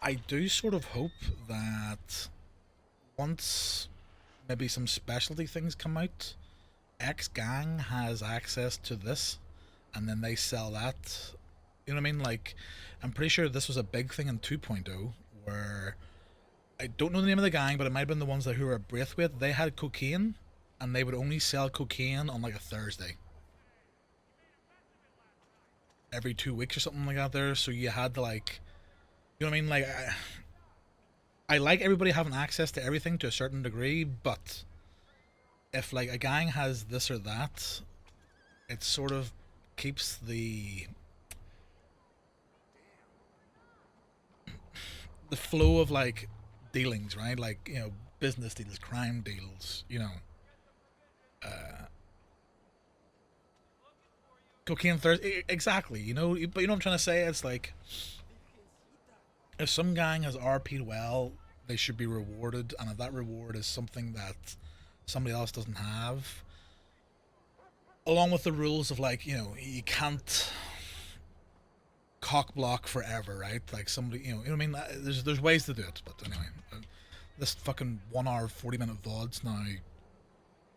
I do sort of hope that once maybe some specialty things come out, X gang has access to this, and then they sell that. You know what I mean? Like, I'm pretty sure this was a big thing in 2.0, where I don't know the name of the gang, but it might have been the ones that who were at Braithwaite. They had cocaine, and they would only sell cocaine on like a Thursday, every 2 weeks or something like that. There, so you had to, like, you know what I mean? Like, I like everybody having access to everything to a certain degree, but if like a gang has this or that, it sort of keeps the flow of like dealings, right? Like, you know, business deals, crime deals, you know, cocaine Thursday, exactly. You know, but you know what I'm trying to say? It's like, if some gang has RP'd well, they should be rewarded, and if that reward is something that somebody else doesn't have, along with the rules of, like, you know, you can't cock block forever, right? Like, somebody, you know what I mean? There's ways to do it, but anyway, this fucking 1 hour 40-minute VOD's now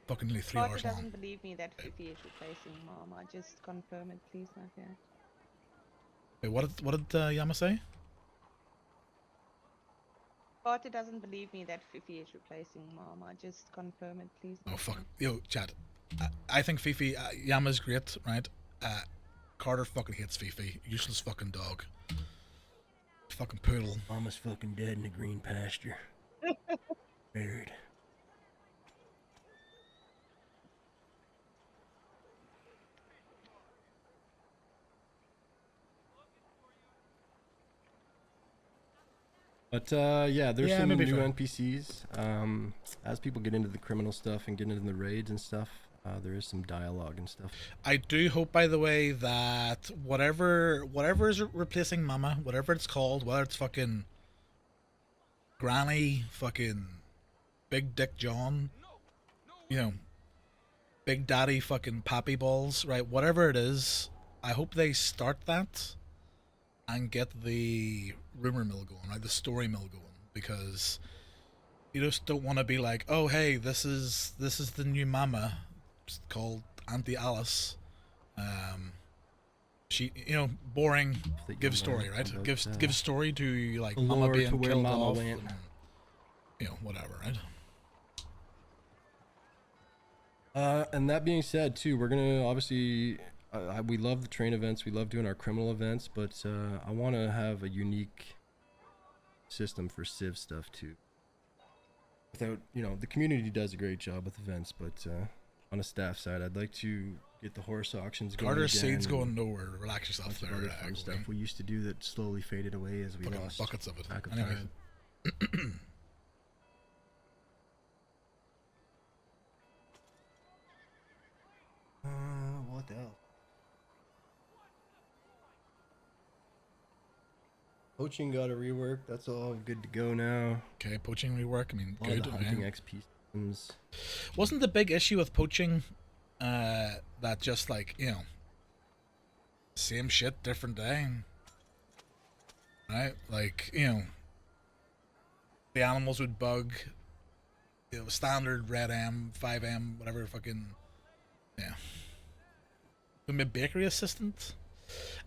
fucking nearly 3 hours long. doesn't believe me that Fifi is replacing Mama. Just confirm it, please, my dear. Wait, what did Yama say? Carter doesn't believe me that Fifi is replacing Mama. Just confirm it, please. Oh, fuck. Yo, Chad. I think Fifi, Yama's great, right? Carter fucking hates Fifi. Useless fucking dog. Fucking poodle. Mama's fucking dead in the green pasture. Buried. But yeah, there's some new NPCs. As people get into the criminal stuff and get into the raids and stuff, there is some dialogue and stuff. I do hope, by the way, that whatever is replacing Mama, whatever it's called, whether it's fucking Granny, fucking Big Dick John, you know, Big Daddy fucking Pappy Balls, right? Whatever it is, I hope they start that and get the rumor mill going, right? The story mill going, because you just don't want to be like, oh hey, this is the new mama called Auntie Alice. She, boring. That Give you story, learn right? about, Give story to like the mama lore being to where killed mama off, went. and, whatever, right? And that being said, too, we're gonna obviously we love the train events, we love doing our criminal events, but I want to have a unique system for Civ stuff too. Without, the community does a great job with events, but on a staff side, I'd like to get the horse auctions going Carter again. Seed's and going nowhere. Relax a yourself bunch of there. other fun stuff we used to do that slowly faded away as we Fucking lost buckets of it. track of Anyways. time. What the hell? Poaching got a rework. That's all good to go now. Okay, poaching rework. I mean, A lot of good. the hunting yeah. XP systems. Wasn't the big issue with poaching that just like, same shit, different day? Right? Like, the animals would bug, standard red M, 5M, whatever fucking, yeah. The bakery assistant?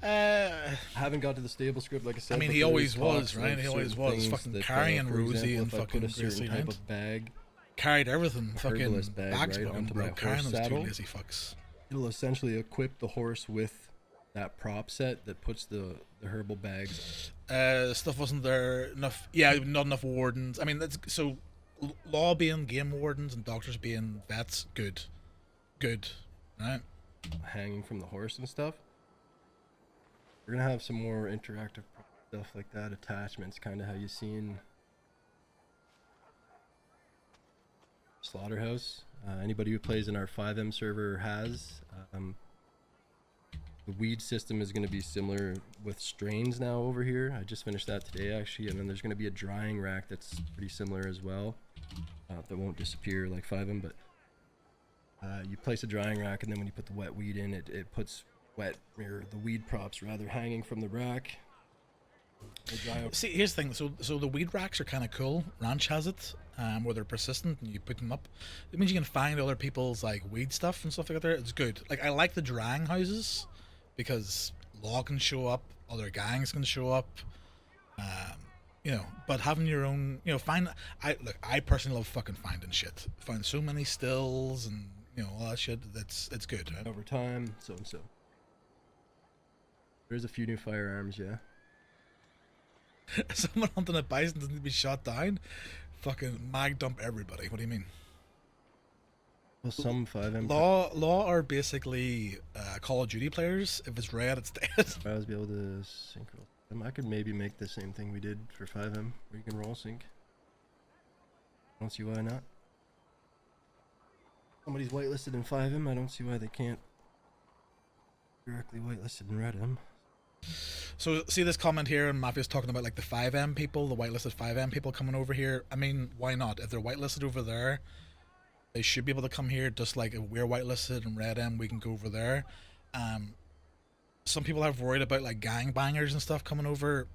I haven't got to the stable script, like I said. I mean, but he there always is was, talks right? of He always certain was things fucking that, carrying for Rosie example, and if I fucking put a certain Gracie, type right? of bag, Carried everything, fucking herbalist bag, bags right, fucking onto broke, my carrying horse those two saddle. lazy fucks. it'll essentially equip the horse with that prop set that puts the herbal bags. Stuff wasn't there enough. Yeah, not enough wardens. I mean, that's so. Law being game wardens and doctors being vets, good, right? Hanging from the horse and stuff. We're gonna have some more interactive stuff like that, attachments, kind of how you seen Slaughterhouse. Anybody who plays in our 5M server has. The weed system is going to be similar with strains now over here. I just finished that today actually, and then there's going to be a drying rack that's pretty similar as well. That won't disappear like 5M, but you place a drying rack, and then when you put the wet weed in, it puts the weed props rather hanging from the rack. See, here's the thing. So the weed racks are kind of cool. Ranch has it, where they're persistent and you put them up. It means you can find other people's like weed stuff and stuff like that. There, it's good. Like I like the drying houses because law can show up, other gangs can show up. But having your own, I personally love fucking finding shit. Find so many stills and all that shit. It's good. Right? Over time, so and so. There's a few new firearms, yeah. Someone hunting a bison doesn't need to be shot down. Fucking mag dump everybody. What do you mean? Well, some 5M. Law are basically Call of Duty players. If it's red, it's dead. I was be able to sync roll them. I could maybe make the same thing we did for 5M, where you can roll sync. I don't see why not. Somebody's whitelisted in 5M. I don't see why they can't directly whitelisted in Red M. So see this comment here, and Mafia's talking about like the 5M people, the whitelisted 5M people coming over here. I mean, why not? If they're whitelisted over there, they should be able to come here. Just like if we're whitelisted in Red M, we can go over there. Some people have worried about like gangbangers and stuff coming over.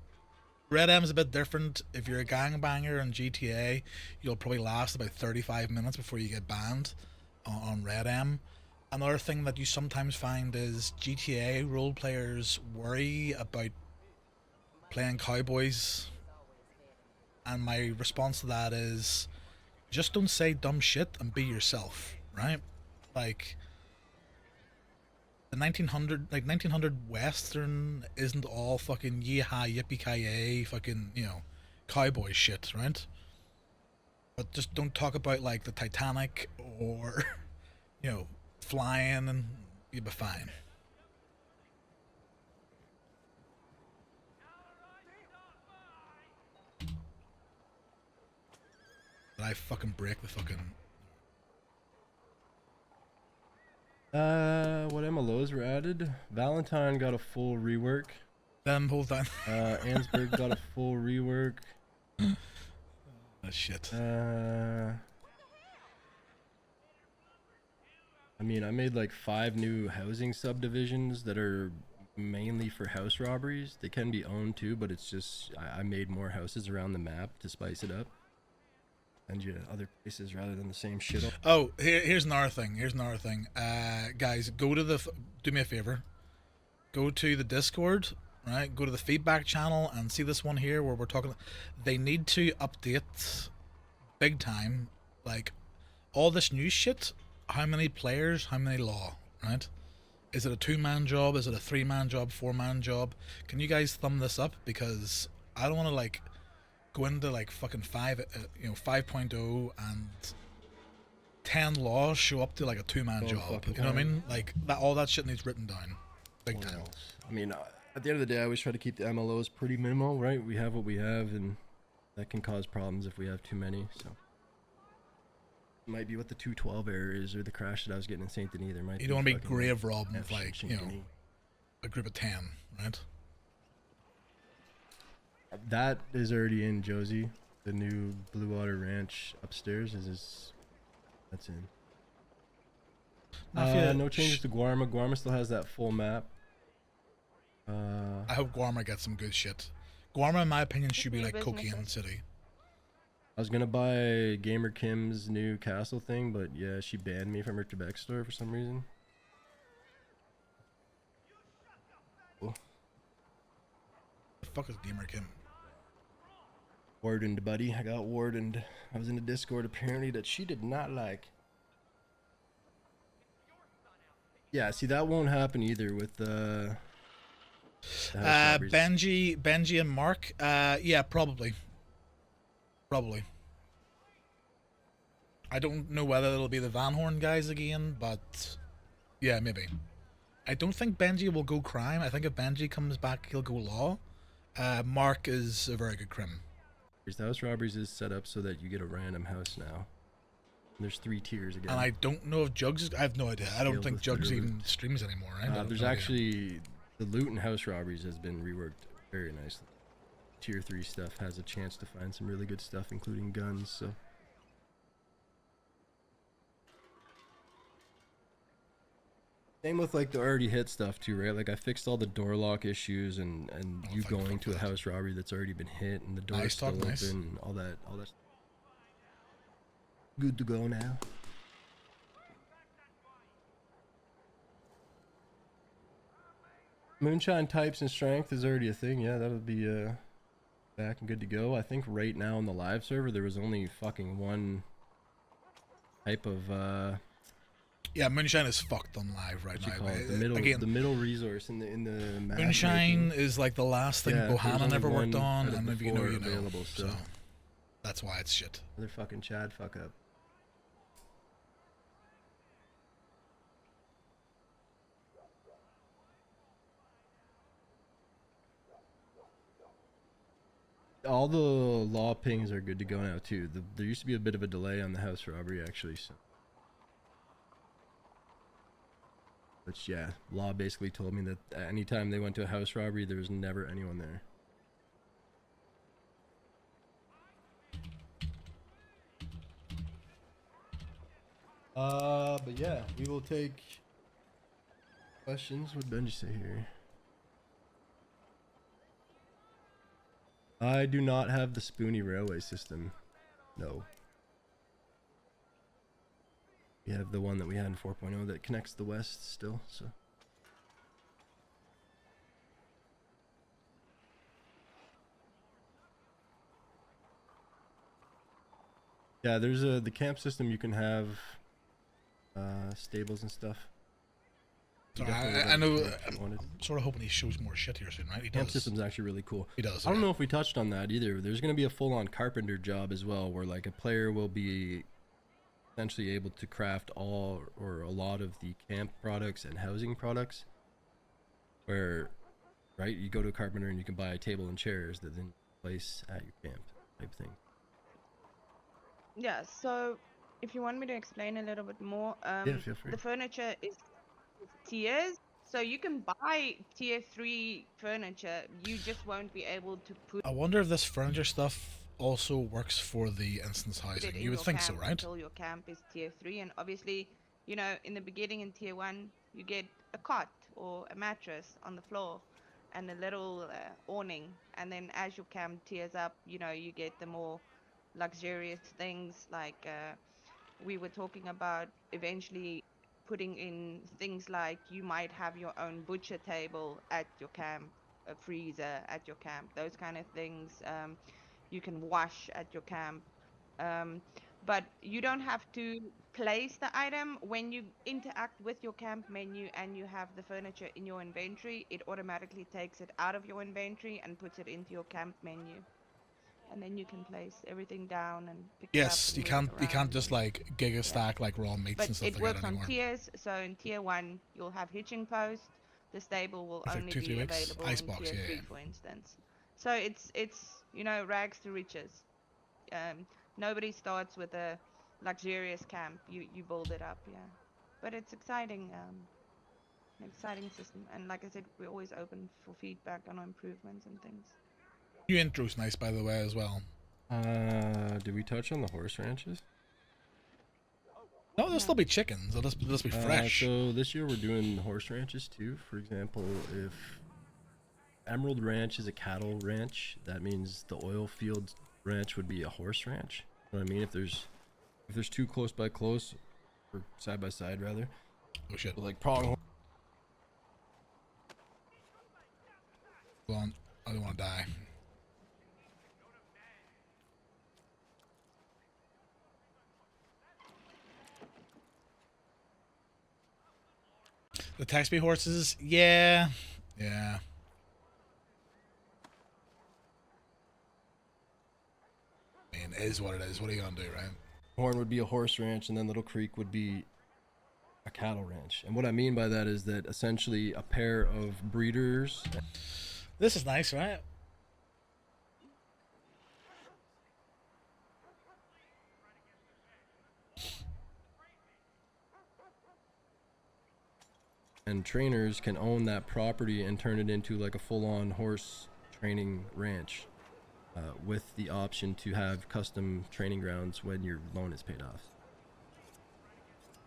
Red M is a bit different. If you're a gangbanger in GTA, you'll probably last about 35 minutes before you get banned on Red M. Another thing that you sometimes find is GTA role players worry about playing cowboys, and my response to that is just don't say dumb shit and be yourself, right? Like the 1900 Western isn't all fucking yee-haw yippee-ki-yay fucking cowboy shit, right? But just don't talk about like the Titanic or flying, and you'll be fine. Did I fucking break the fucking... What MLOs were added? Valentine got a full rework. Them whole time. Ansberg got a full rework. shit. I mean, I made like 5 new housing subdivisions that are mainly for house robberies. They can be owned too, but it's just I made more houses around the map to spice it up. And you other places rather than the same shit. Oh, here's another thing. Guys, go to the do me a favor. Go to the Discord, right? Go to the feedback channel and see this one here where we're talking. They need to update big time, like all this new shit. How many players? How many law? Right? Is it a 2-man job? Is it a 3-man job? 4-man job? Can you guys thumb this up, because I don't want to like go into like fucking 5.0 and 10 laws show up to like a 2-man job. You know what I mean? Like that, all that shit needs written down, big time. I mean, at the end of the day, I always try to keep the MLOs pretty minimal, right? We have what we have, and that can cause problems if we have too many. So it might be what the 212 error is, or the crash that I was getting in Saint Denis. There might. You don't want to be grave robbing with like a group of 10, right? That is already in, Josie. The new Blue Water Ranch upstairs that's in. No changes to Guarma. Guarma still has that full map. I hope Guarma gets some good shit. Guarma, in my opinion, should be like Cocaine City. I was gonna buy Gamer Kim's new castle thing, but yeah, she banned me from her Quebec store for some reason. Cool. The fuck is Gamer Kim? Wardened, buddy. I got wardened. I was in the Discord apparently that she did not like. Yeah, see, that won't happen either with the house robberies. Benji and Mark. Yeah, probably. I don't know whether it'll be the Van Horn guys again, but yeah, maybe. I don't think Benji will go crime. I think if Benji comes back, he'll go law. Mark is a very good crim. The house robberies is set up so that you get a random house now. And there's 3 tiers again. And I don't know if Jugs. I have no idea. I don't think Jugs even streams anymore, right? There's actually the loot and house robberies has been reworked very nicely. Tier 3 stuff has a chance to find some really good stuff, including guns. So. Same with like the already hit stuff too, right? Like I fixed all the door lock issues and you going to a house robbery that's already been hit and the door's still open and all that. Good to go now. Moonshine types and strength is already a thing. Yeah, that'll be back and good to go. I think right now on the live server there was only fucking one type of yeah, Moonshine is fucked on live right now. The middle resource in the Moonshine is like the last thing Bohannon ever worked on, and if you know, you know. So that's why it's shit. Another fucking Chad fuck up. All the law pings are good to go now too. There used to be a bit of a delay on the house robbery actually. So. But yeah, law basically told me that anytime they went to a house robbery, there was never anyone there. But yeah, we will take questions. What did Benji say here? I do not have the Spoonie railway system. No. We have the one that we had in 4.0 that connects the west still, so. Yeah, there's the camp system you can have stables and stuff. So I know. I'm sort of hoping he shows more shit here soon, right? He Camp system's actually really cool. He does. I don't know if we touched on that either. There's going to be a full-on carpenter job as well, where like a player will be essentially able to craft all or a lot of the camp products and housing products. Where, right, you go to a carpenter and you can buy a table and chairs that then you place at your camp type thing. Yeah. So, if you want me to explain a little bit more, yeah, feel free. The furniture is tiers, so you can buy tier 3 furniture, you just won't be able to put. I wonder if this furniture stuff also works for the instance Put it housing. in You would your think so, camp right? until your camp is tier 3. And obviously, you know, in the beginning in tier 1, you get a cot or a mattress on the floor and a little awning. And then as your camp tiers up, you know, you get the more luxurious things like we were talking about eventually putting in things like you might have your own butcher table at your camp, a freezer at your camp, those kind of things. You can wash at your camp. Um, but you don't have to place the item when you interact with your camp menu and you have the furniture in your inventory. It automatically takes it out of your inventory and puts it into your camp menu, and then you can place everything down and pick it up Yes, and you move it can't around. just And like giga yeah, stack like raw meats but and stuff it like that works on anymore. tiers. So in tier 1, you'll have hitching post. The stable will It's like only 2-3 be weeks. available in Icebox, tier yeah, 3, yeah. for instance. So it's you know, rags to riches. Nobody starts with a luxurious camp. You build it up, yeah. But it's exciting, an exciting system. And like I said, we're always open for feedback on improvements and things. New intro's nice, by the way, as well. Did we touch on the horse ranches? No, there'll No. still be chickens. They'll just be fresh. So this year we're doing horse ranches too. For example, if Emerald Ranch is a cattle ranch, that means the oil field ranch would be a horse ranch. You know what I mean? If there's two close by close, or side by side rather, Oh shit. like pronghorn. Hold on. I don't want to die. The Taxby horses, yeah. Yeah. I mean, it is what it is. What are you gonna do, right? Horn would be a horse ranch, and then Little Creek would be a cattle ranch. And what I mean by that is that essentially a pair of breeders. This is nice, right? And trainers can own that property and turn it into like a full-on horse training ranch, with the option to have custom training grounds when your loan is paid off.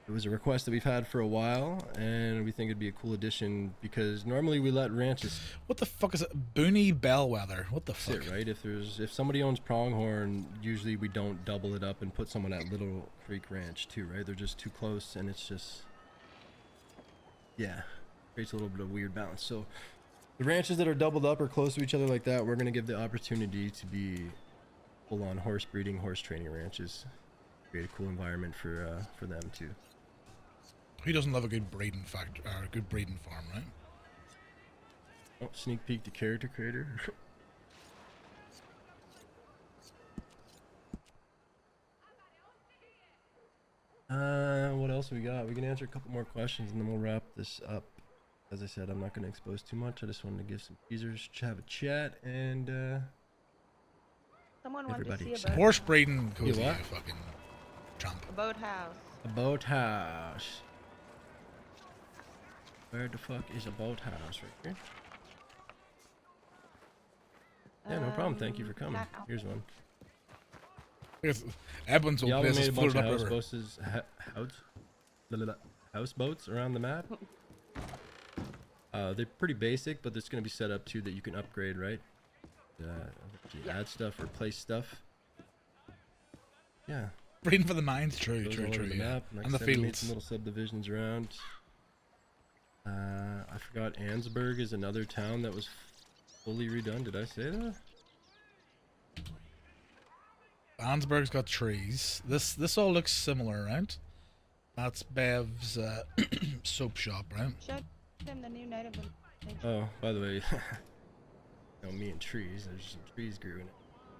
It was a request that we've had for a while, and we think it'd be a cool addition because normally we let ranches What the fuck is it? Booney Bellwether. What the fuck? sit, right? If somebody owns Pronghorn, usually we don't double it up and put someone at Little Creek Ranch too, right? They're just too close, and it's just, yeah, creates a little bit of weird balance. So the ranches that are doubled up or close to each other like that, we're gonna give the opportunity to be full-on horse breeding, horse training ranches. Create a cool environment for them too. Who doesn't love a good breeding factor or a good breeding farm, right? Oh, sneak peek to character creator. What else we got? We can answer a couple more questions and then we'll wrap this up. As I said, I'm not going to expose too much. I just wanted to give some teasers, have a chat, and Someone wants to everybody. see a Horse breeding goes You yeah, what? fucking Trump. boathouse. a boathouse. Where the fuck is a boathouse? Right here. Yeah, no problem. Thank you for coming. flat out. Here's one. Because Edmonds will Y'all place made us a bunch floated of upriver. houseboats around the map. They're pretty basic, but it's going to be set up too that you can upgrade, right? You add stuff, replace stuff. Yeah. Breeding for the mines, true, Goes true, all true. over the Yeah. map. Like And I the said, we made fields. some little subdivisions around. I forgot Ansburg is another town that was fully redone. Did I say that? Ansburg's got trees. This all looks similar, right? That's Bev's soap shop, right? Show them the new native. Oh, by the way, you know, me and trees. There's some trees grew in it.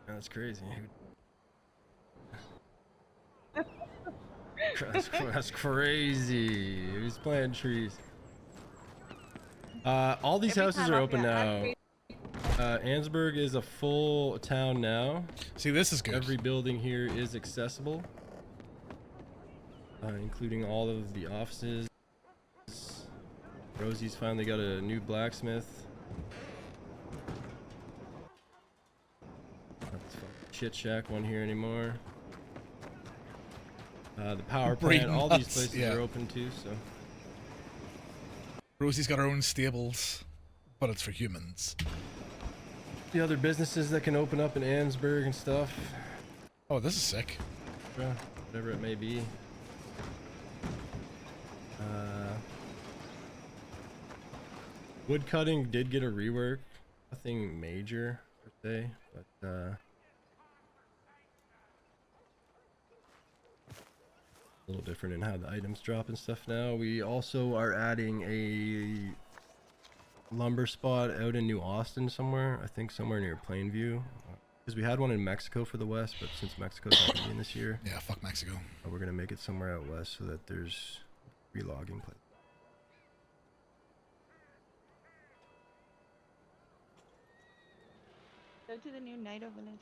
That's crazy. That's crazy. Who's planting trees? All these Every houses time are I open feel now. angry- Ansburg is a full town now. See, this is good. Every building here is accessible, including all of the offices. Rosie's finally got a new blacksmith. That's fucking shit shack one here anymore. The power Breed plant, all these nuts, places yeah. are open too, so. Rosie's got her own stables, but it's for humans. The other businesses that can open up in Ansburg and stuff. Oh, this is sick. Whatever it may be. Wood cutting did get a rework. Nothing major per se, but a little different in how the items drop and stuff now. We also are adding a lumber spot out in New Austin somewhere. I think somewhere near Plainview. Because we had one in Mexico for the west, but since Mexico's not going to be in this year, Yeah, fuck Mexico. we're going to make it somewhere out west so that there's relogging place. Go to the new native village.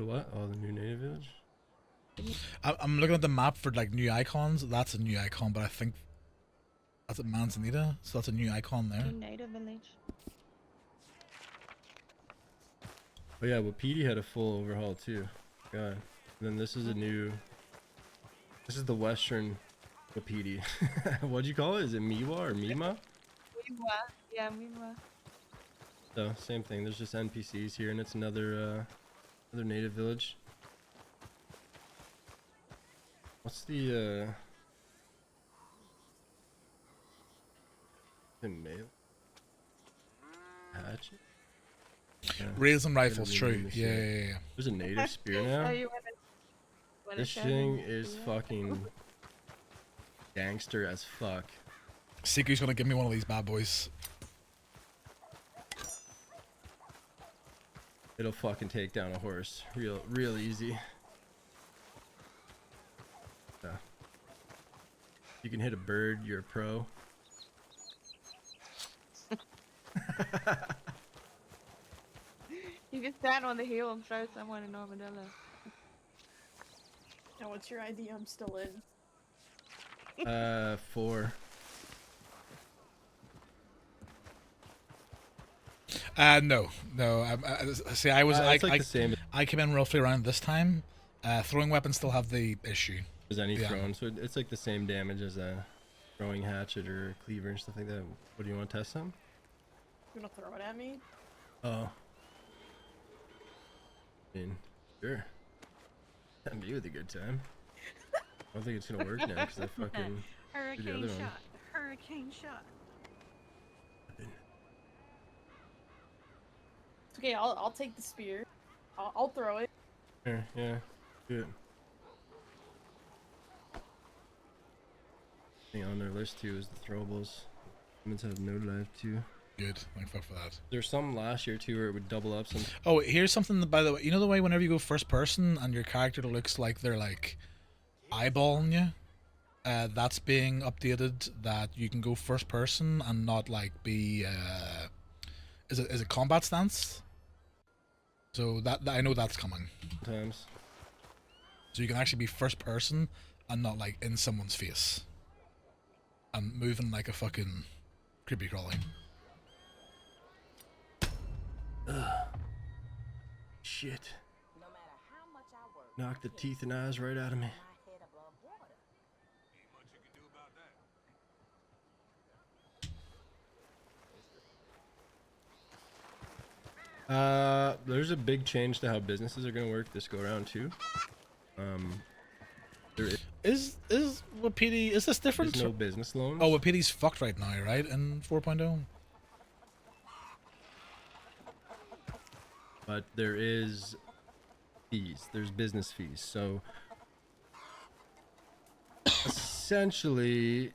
What? Oh, the new native village? I'm looking at the map for like new icons. That's a new icon, but I think that's at Manzanita, so that's a new icon there. New native village. Oh yeah, well Petey had a full overhaul too. God. And then this is a new. This is the western Wapiti. What'd you call it? Is it Miwa or Mima? Miwa. Yeah, Miwa. So same thing. There's just NPCs here, and it's another another native village. What's the mail? Hatchet? Yeah. Rails and rifles, Native true. in Yeah, this, yeah, yeah. There's a native spear Oh, now. you wanna This show thing them? is Yeah. fucking gangster as fuck. Siku's gonna give me one of these bad boys. It'll fucking take down a horse real easy. Yeah. You can hit a bird, you're a pro. You can stand on the hill and throw someone an armadillo. Now, what's your ID? I'm still in. 4. No. See, I was It's like the same I came in roughly around this time. Throwing weapons still have the issue. as any Yeah. thrown, so it's like the same damage as a throwing hatchet or a cleaver and stuff like that. What do you want to test some? You wanna throw it at me? Oh. I mean, sure. That'd be with a good time. I don't think it's gonna work now because I fucking. Hurricane other one. shot. Hurricane shot. It's okay. I'll take the spear. I'll throw it. Here, yeah, good. Thing on their list too is the throwables. Humans have no life too. Good. Thank fuck for that. There's some last year too where it would double up some. Oh, here's something that, by the way, you know the way whenever you go first person and your character looks like they're like eyeballing you? That's being updated, that you can go first person and not like be is it combat stance? So that I know that's coming. Times. So you can actually be first person and not like in someone's face. And moving like a fucking creepy crawly. Shit. Knocked the teeth and eyes right out of me. There's a big change to how businesses are gonna work this go around too. There Is Wapiti, is this different? is no business loans. Oh, Wapiti's fucked right now, right? In 4.0? But there is fees. There's business fees. So essentially,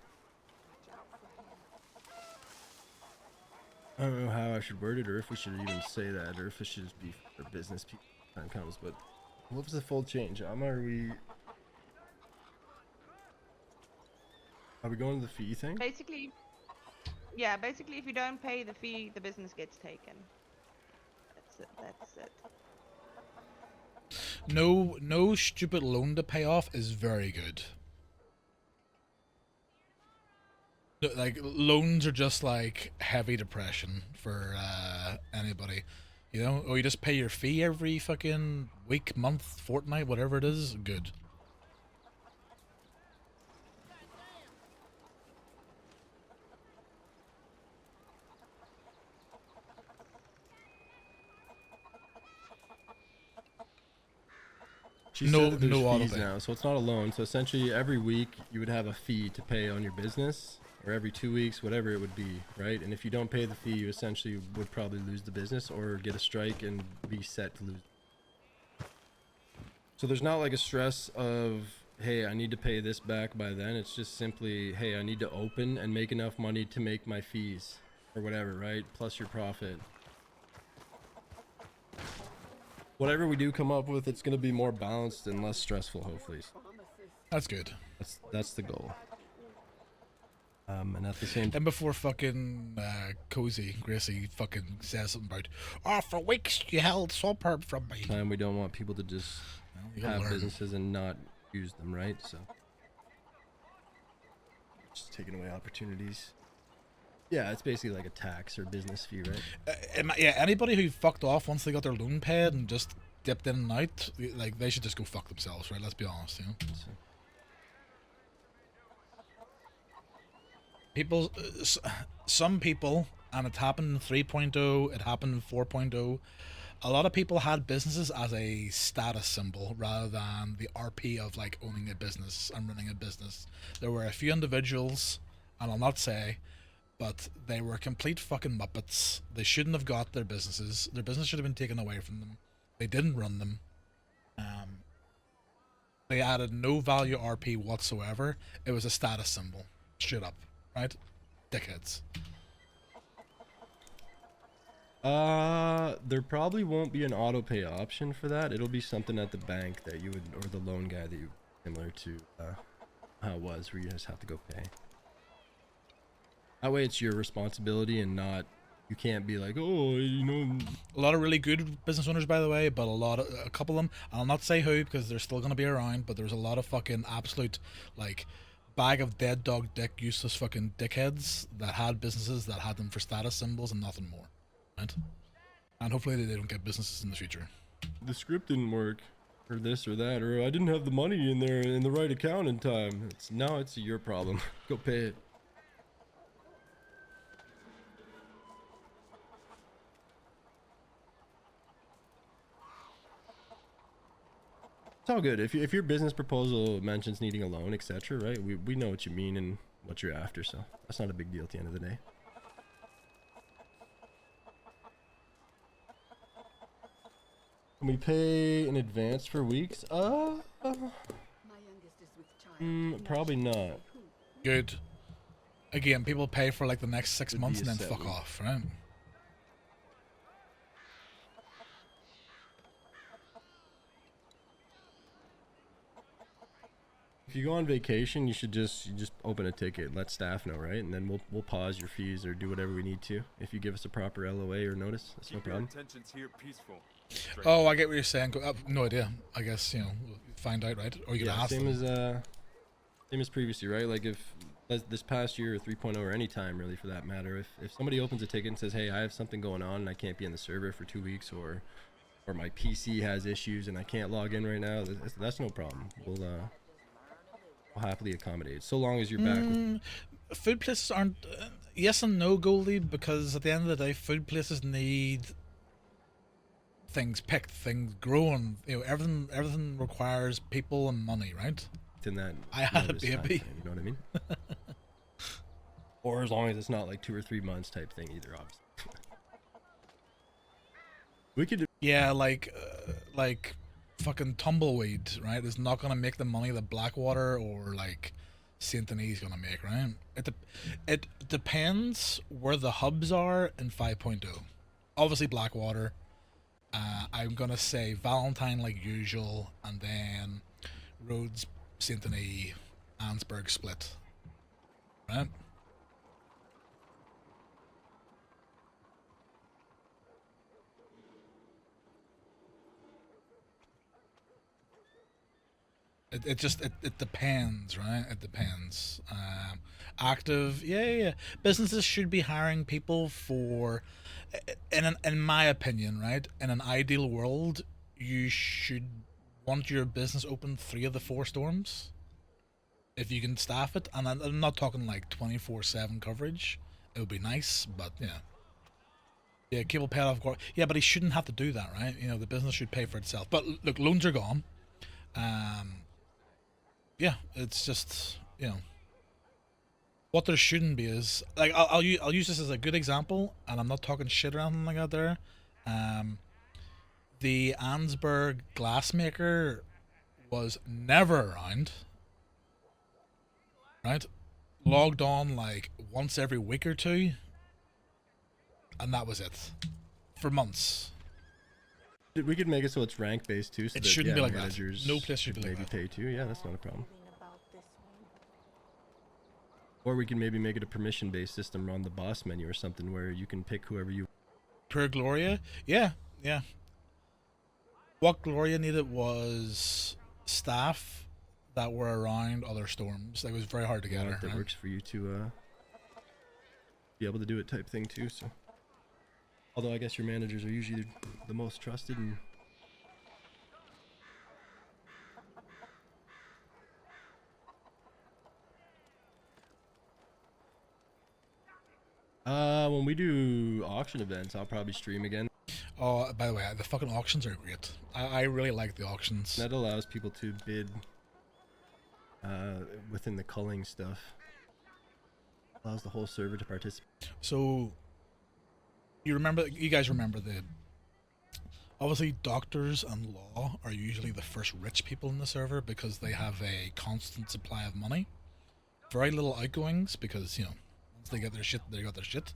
I don't know how I should word it, or if we should even say that, or if it should just be for business people when time comes. But what was the full change? Are we going to the fee thing? Basically, yeah, basically if you don't pay the fee, the business gets taken. That's it. No stupid loan to pay off is very good. Like loans are just like heavy depression for anybody. You know, or you just pay your fee every fucking week, month, fortnight, whatever it is. Good. She No, said that there's no auto fees pay. now, so it's not a loan. So essentially, every week you would have a fee to pay on your business, or every 2 weeks, whatever it would be, right? And if you don't pay the fee, you essentially would probably lose the business or get a strike and be set to lose. So there's not like a stress of, hey, I need to pay this back by then. It's just simply, hey, I need to open and make enough money to make my fees or whatever, right? Plus your profit. Whatever we do come up with, it's going to be more balanced and less stressful, hopefully. That's good. That's the goal. And at the same time, Then before fucking Cozy Gracie fucking says something about, oh, for weeks you held superb from me. we don't want people to just Well, you gotta have learn. businesses and not use them, right? So just taking away opportunities. Yeah, it's basically like a tax or business fee, right? Yeah, anybody who fucked off once they got their loan paid and just dipped in and out, like, they should just go fuck themselves, right? Let's be honest, you know? So, People, some people, and it happened in 3.0, it happened in 4.0, a lot of people had businesses as a status symbol rather than the RP of, like, owning a business and running a business. There were a few individuals, and I'll not say, but they were complete fucking muppets. They shouldn't have got their businesses. Their business should have been taken away from them. They didn't run them. They added no value RP whatsoever. It was a status symbol. Straight up, right? Dickheads. there probably won't be an auto pay option for that. It'll be something at the bank that you would, or the loan guy that you, similar to how it was, where you just have to go pay. That way it's your responsibility and not, you can't be like, oh, you know. A lot of really good business owners, by the way, but a couple of them, I'll not say who because they're still going to be around, but there's a lot of fucking absolute, like, bag of dead dog dick useless fucking dickheads that had businesses that had them for status symbols and nothing more, right? And hopefully they don't get businesses in the future. The script didn't work, or this or that, or I didn't have the money in there in the right account in time. It's your problem. Go pay it. It's all good. If your business proposal mentions needing a loan, etc., right? We know what you mean and what you're after, so that's not a big deal at the end of the day. Can we pay in advance for weeks? Probably not. Good. Again, people pay for like the next 6 It'd months be and a then set fuck week. off, right? If you go on vacation, you just open a ticket, let staff know, right? And then we'll pause your fees or do whatever we need to. If you give us a proper LOA or notice, that's no problem. Intentions here peaceful. Oh, I get what you're saying. No idea. I guess, you know, we'll find out, right? Or you can Yeah, ask same them. as previously, right? Like if this past year or 3.0 or any time really for that matter, if somebody opens a ticket and says, hey, I have something going on and I can't be in the server for 2 weeks, or my PC has issues and I can't log in right now, that's no problem. We'll happily accommodate, so long as you're back with. Food places aren't yes and no, Goldie, because at the end of the day, food places need things picked, things grown. You know, everything requires people and money, right? In that I had a notice time baby. frame, you know what I mean? Or as long as it's not like 2 or 3 months type thing either, obviously. We could. Yeah, like fucking tumbleweed, right? Is not gonna make the money that Blackwater or like Saint Denis gonna make, right? It depends where the hubs are in 5.0. Obviously Blackwater. I'm gonna say Valentine like usual, and then Rhodes, Saint Denis, Ansburg split, right? It just it depends, right? It depends. Active, yeah. Businesses should be hiring people for, in my opinion, right? In an ideal world, you should want your business open 3 of the 4 storms, if you can staff it. And I'm not talking like 24/7 coverage. It would be nice, but yeah. Yeah, cable paid off. Yeah, but he shouldn't have to do that, right? You know, the business should pay for itself. But look, loans are gone. Yeah, it's just, you know, what there shouldn't be is like I'll use this as a good example, and I'm not talking shit or anything like that. There, the Ansberg glassmaker was never around, right? Logged on like once every week or two, and that was it for months. We could make it so it's rank based too. So It that, shouldn't be like that. managers No place should be like maybe that. pay too. Yeah, that's not a problem. Or we can maybe make it a permission based system on the boss menu or something where you can pick whoever you. Per Gloria, yeah. What Gloria needed was staff that were around other storms. Like, it was very hard to get her. That Right? works for you to be able to do it type thing too. So, although I guess your managers are usually the most trusted and. When we do auction events, I'll probably stream again. Oh, by the way, the fucking auctions are great. I really like the auctions. That allows people to bid within the culling stuff. Allows the whole server to participate. So, you guys remember the... Obviously, doctors and law are usually the first rich people in the server because they have a constant supply of money. Very little outgoings because, you know, once they get their shit, they got their shit.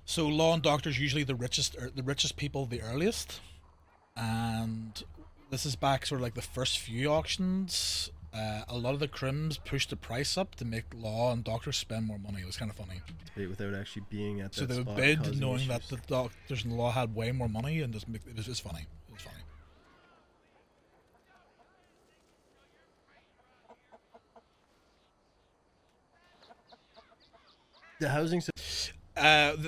So law and doctors usually the richest people the earliest, and this is back sort of like the first few auctions. A lot of the crims pushed the price up to make law and doctors spend more money. It was kind of funny. Without actually being at that So they would spot bid causing knowing that issues. the doctors and law had way more money, and just it was just funny. It was funny. The housing.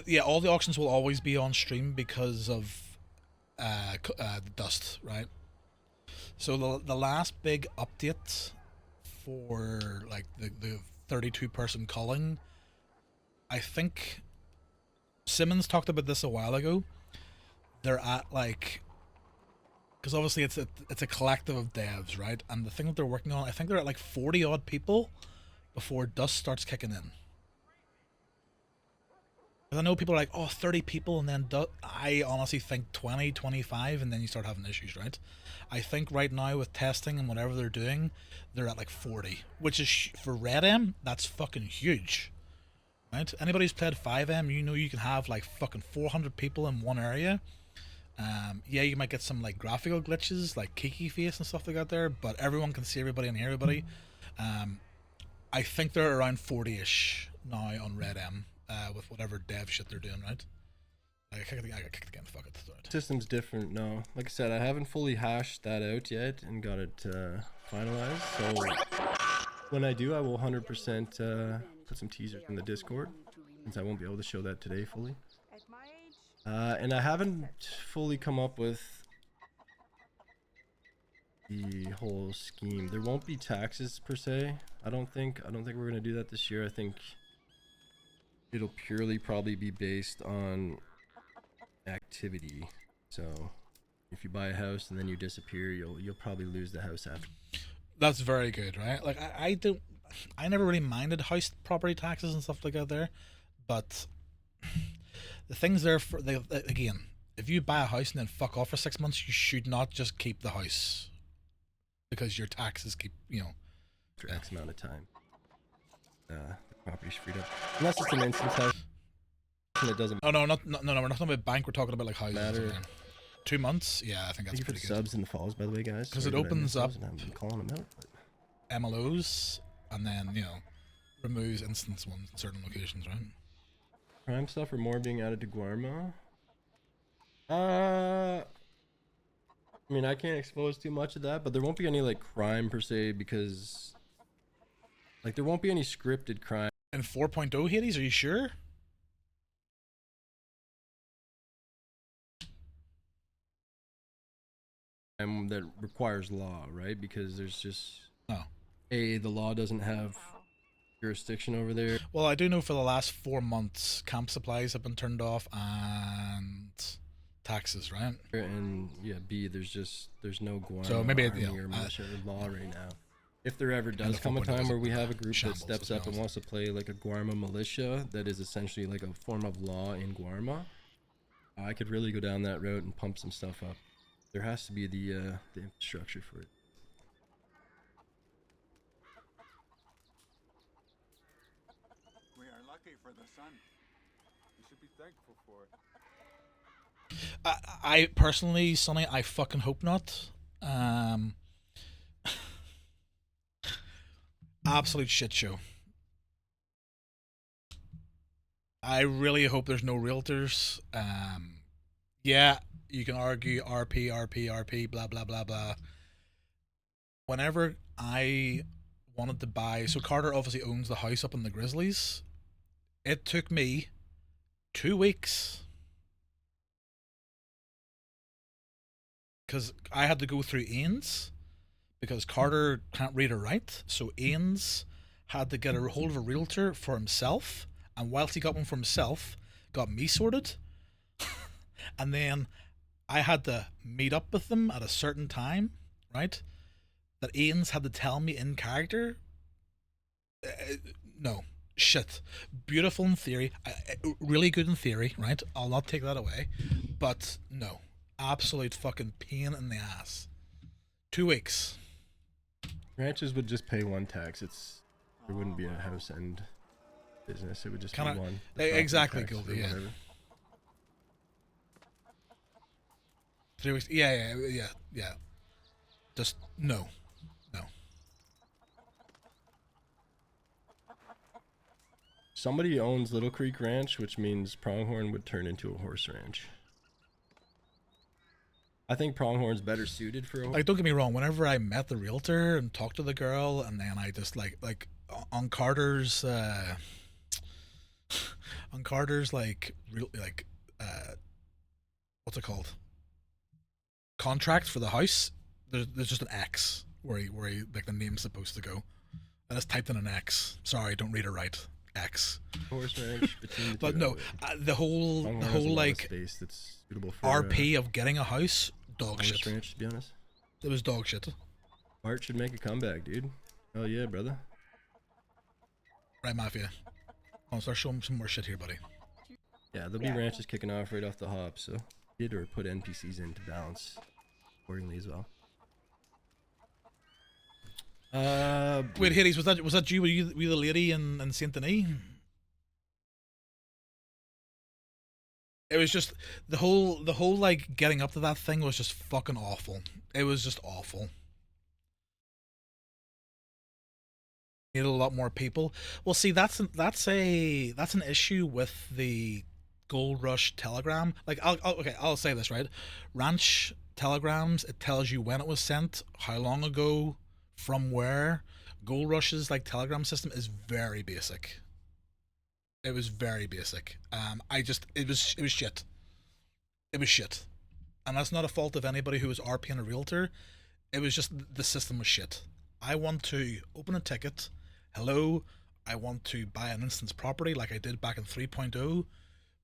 Yeah, all the auctions will always be on stream because of the dust, right? So the last big update for like the 32-person culling, I think Simmons talked about this a while ago. They're at like, because obviously it's a collective of devs, right? And the thing that they're working on, I think they're at like 40 odd people before dust starts kicking in. I know people are like, oh, 30 people, and then I honestly think 20, 25, and then you start having issues, right? I think right now with testing and whatever they're doing, they're at like 40, which is, for Red M, that's fucking huge, right? Anybody who's played 5M, you know you can have like fucking 400 people in one area. Yeah, you might get some like graphical glitches, like Kiki face and stuff like that there, but everyone can see everybody and hear everybody. I think they're around 40-ish now on Red M. With whatever dev shit they're doing, right? I got kicked again. Fuck it. System's different. No, like I said, I haven't fully hashed that out yet and got it finalized. So when I do, I will 100% put some teasers in the Discord, since I won't be able to show that today fully. And I haven't fully come up with the whole scheme. There won't be taxes per se. I don't think we're gonna do that this year. I think it'll purely probably be based on activity. So if you buy a house and then you disappear, you'll probably lose the house after. That's very good, right? Like I never really minded house property taxes and stuff like that there, but the things there for again, if you buy a house and then fuck off for 6 months, you should not just keep the house because your taxes keep, you know, for X amount of time. Property's freed up, unless it's an instance house. And it doesn't. Oh no, we're not talking about bank. We're talking about like houses. Matter. 2 months. Yeah, I think that's Thank you for pretty the good. subs in the falls, by the way, guys. Because Sorry it that I opens missed up those and I haven't been calling them out. But MLOs and then, you know, removes instance ones in certain locations, right? crime stuff or more being added to Guarma. I mean, I can't expose too much of that, but there won't be any like crime per se because like there won't be any scripted crime In 4.0 Hades, are you sure? that requires law, right? Because there's just No. the law doesn't have jurisdiction over there, Well, I do know for the last 4 months, camp supplies have been turned off and taxes, right? and yeah, B, there's no Guarma So maybe, army you know, or militia or law right now. If there ever the does come a 4.0 time is where we like have a a group that shambles, steps to be up and honest. wants to play like a Guarma militia that is essentially like a form of law in Guarma, I could really go down that route and pump some stuff up. There has to be the infrastructure for it. We are lucky for the sun. We should be thankful for it. I personally, Sonny, I fucking hope not. Absolute shit show. I really hope there's no realtors. Yeah, you can argue RP, RP, RP, blah, blah, blah, blah. Whenever I wanted to buy, so Carter obviously owns the house up in the Grizzlies. It took me 2 weeks because I had to go through Ains because Carter can't read or write. So Ains had to get a hold of a realtor for himself, and whilst he got one for himself, got me sorted, and then I had to meet up with them at a certain time, right? That Ains had to tell me in character. No, shit. Beautiful in theory, really good in theory, right? I'll not take that away, but no, absolute fucking pain in the ass. 2 weeks. Ranches would just pay one tax. There wouldn't be a house end business. It would just Kinda, be one. exactly, tax or Goldie. Yeah. whatever. 3 weeks. Yeah. Just no. Somebody owns Little Creek Ranch, which means Pronghorn would turn into a horse ranch. I think Pronghorn's better suited for a Like, don't get me wrong. Whenever I met the realtor and talked to the girl, and then I just like on Carter's on Carter's what's it called? Contract for the house. There's just an X where he like the name's supposed to go. I just typed in an X. Sorry, don't read it right. X. horse ranch between the But two. no, the whole Pronghorn has a lot of space that's suitable for RP of getting a house, dog horse shit. ranch, to be honest. It was dog shit. Bart should make a comeback, dude. Oh yeah, brother. Right, Mafia. I'll start showing some more shit here, buddy. Yeah, there'll be ranches kicking off right off the hop, so did or put NPCs in to balance accordingly as well. Wait, Hades, was that you? Were you the lady in Saint Denis? It was just the whole like getting up to that thing was just fucking awful. It was just awful. Needed a lot more people. Well, see, that's an issue with the Gold Rush Telegram. Like, I'll say this, right? Ranch telegrams, it tells you when it was sent, how long ago, from where. Gold Rush's like telegram system is very basic. It was very basic. It was shit. It was shit, and that's not a fault of anybody who was RPing a realtor. It was just the system was shit. I want to open a ticket. Hello, I want to buy an instance property like I did back in 3.0.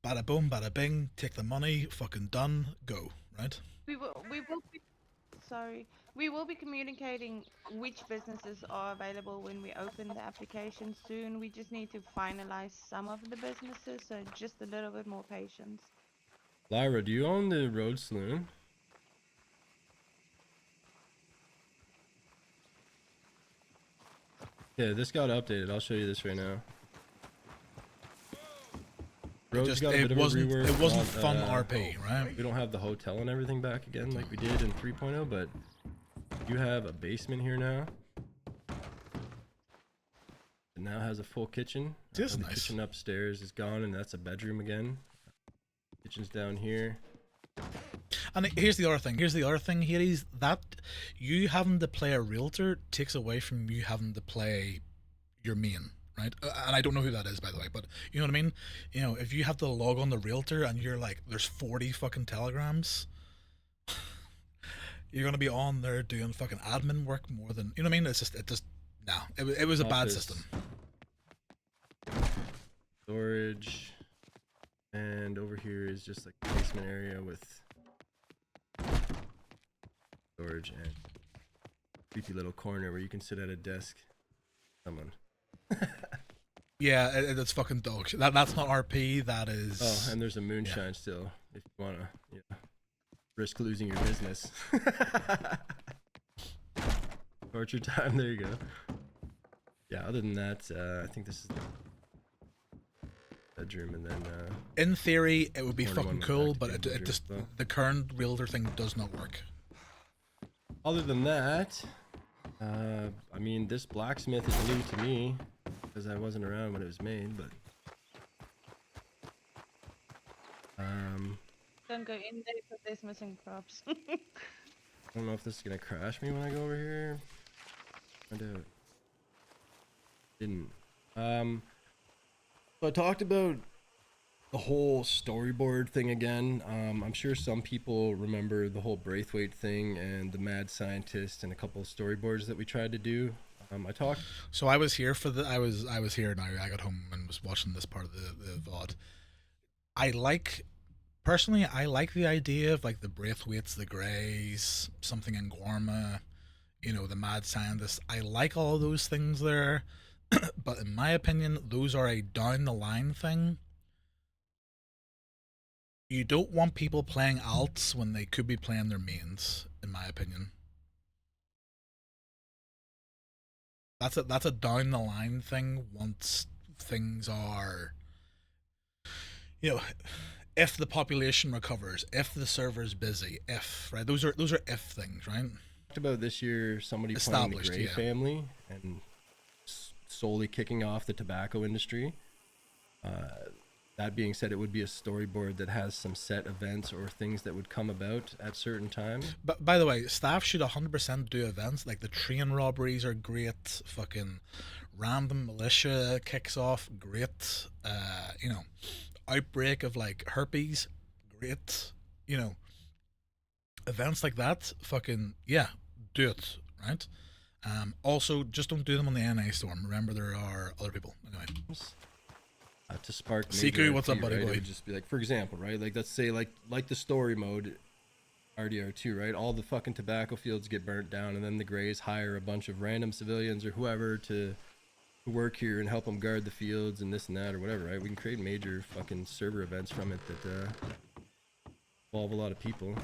Bada boom, bada bing, take the money, fucking done, go, right? We will be communicating which businesses are available when we open the application soon. We just need to finalize some of the businesses, so just a little bit more patience. Lyra, do you own the Road Saloon? Yeah, this got updated. I'll show you this right now. Road's got a bit of a rework. It wasn't fun RP, right? We don't have the hotel and everything back again like we did in 3.0, but you have a basement here now. It now has a full kitchen. That's the nice. kitchen upstairs is gone, and that's a bedroom again. Kitchen's down here. And here's the other thing. Here's the other thing, Hades. That you having to play a realtor takes away from you having to play your main, right? And I don't know who that is, by the way, but you know what I mean. You know, if you have to log on the realtor and you're like, there's 40 fucking telegrams, you're gonna be on there doing fucking admin work more than you know what I mean. It's just no. It was a bad Office. system. Storage. And over here is just like a basement area with storage and creepy little corner where you can sit at a desk. Someone. Yeah, it's fucking dog shit. That's not RP. That is. Oh, and there's a moonshine still. If you wanna, risk losing your business. Torture time. There you go. Yeah. Other than that, I think this is the bedroom, and then. In theory, it would be 41 fucking went cool, back but to it bedroom, just so. the current realtor thing does not work. Other than that, I mean, this blacksmith is new to me because I wasn't around when it was made, but Don't go in there because there's missing crops. I don't know if this is gonna crash me when I go over here. I do. Didn't. So I talked about the whole storyboard thing again. I'm sure some people remember the whole Braithwaite thing and the mad scientist and a couple of storyboards that we tried to do. I talked. So I was here for the. I was here and I got home and was watching this part of the VOD. Personally, I like the idea of like the Braithwaites, the Greys, something in Guarma, the mad scientist. I like all of those things there, but in my opinion, those are a down the line thing. You don't want people playing alts when they could be playing their mains, in my opinion. That's a down the line thing once things are, if the population recovers, if the server's busy, right? Those are if things, right? Talked about this year somebody playing the Grey yeah. family and solely kicking off the tobacco industry. That being said, it would be a storyboard that has some set events or things that would come about at certain times. But by the way, staff should 100% do events. Like the train robberies are great. Fucking random militia kicks off, great. Outbreak of like herpes, great. Events like that, fucking yeah, do it, right? Also, just don't do them on the NA storm. Remember, there are other people. Anyway. To spark Siku, what's up, RT, buddy right? boy? It would just be like, for example, right? Like, let's say like the story mode, RDR2, right? All the fucking tobacco fields get burnt down, and then the Greys hire a bunch of random civilians or whoever to work here and help them guard the fields and this and that or whatever, right? We can create major fucking server events from it that involve a lot of people.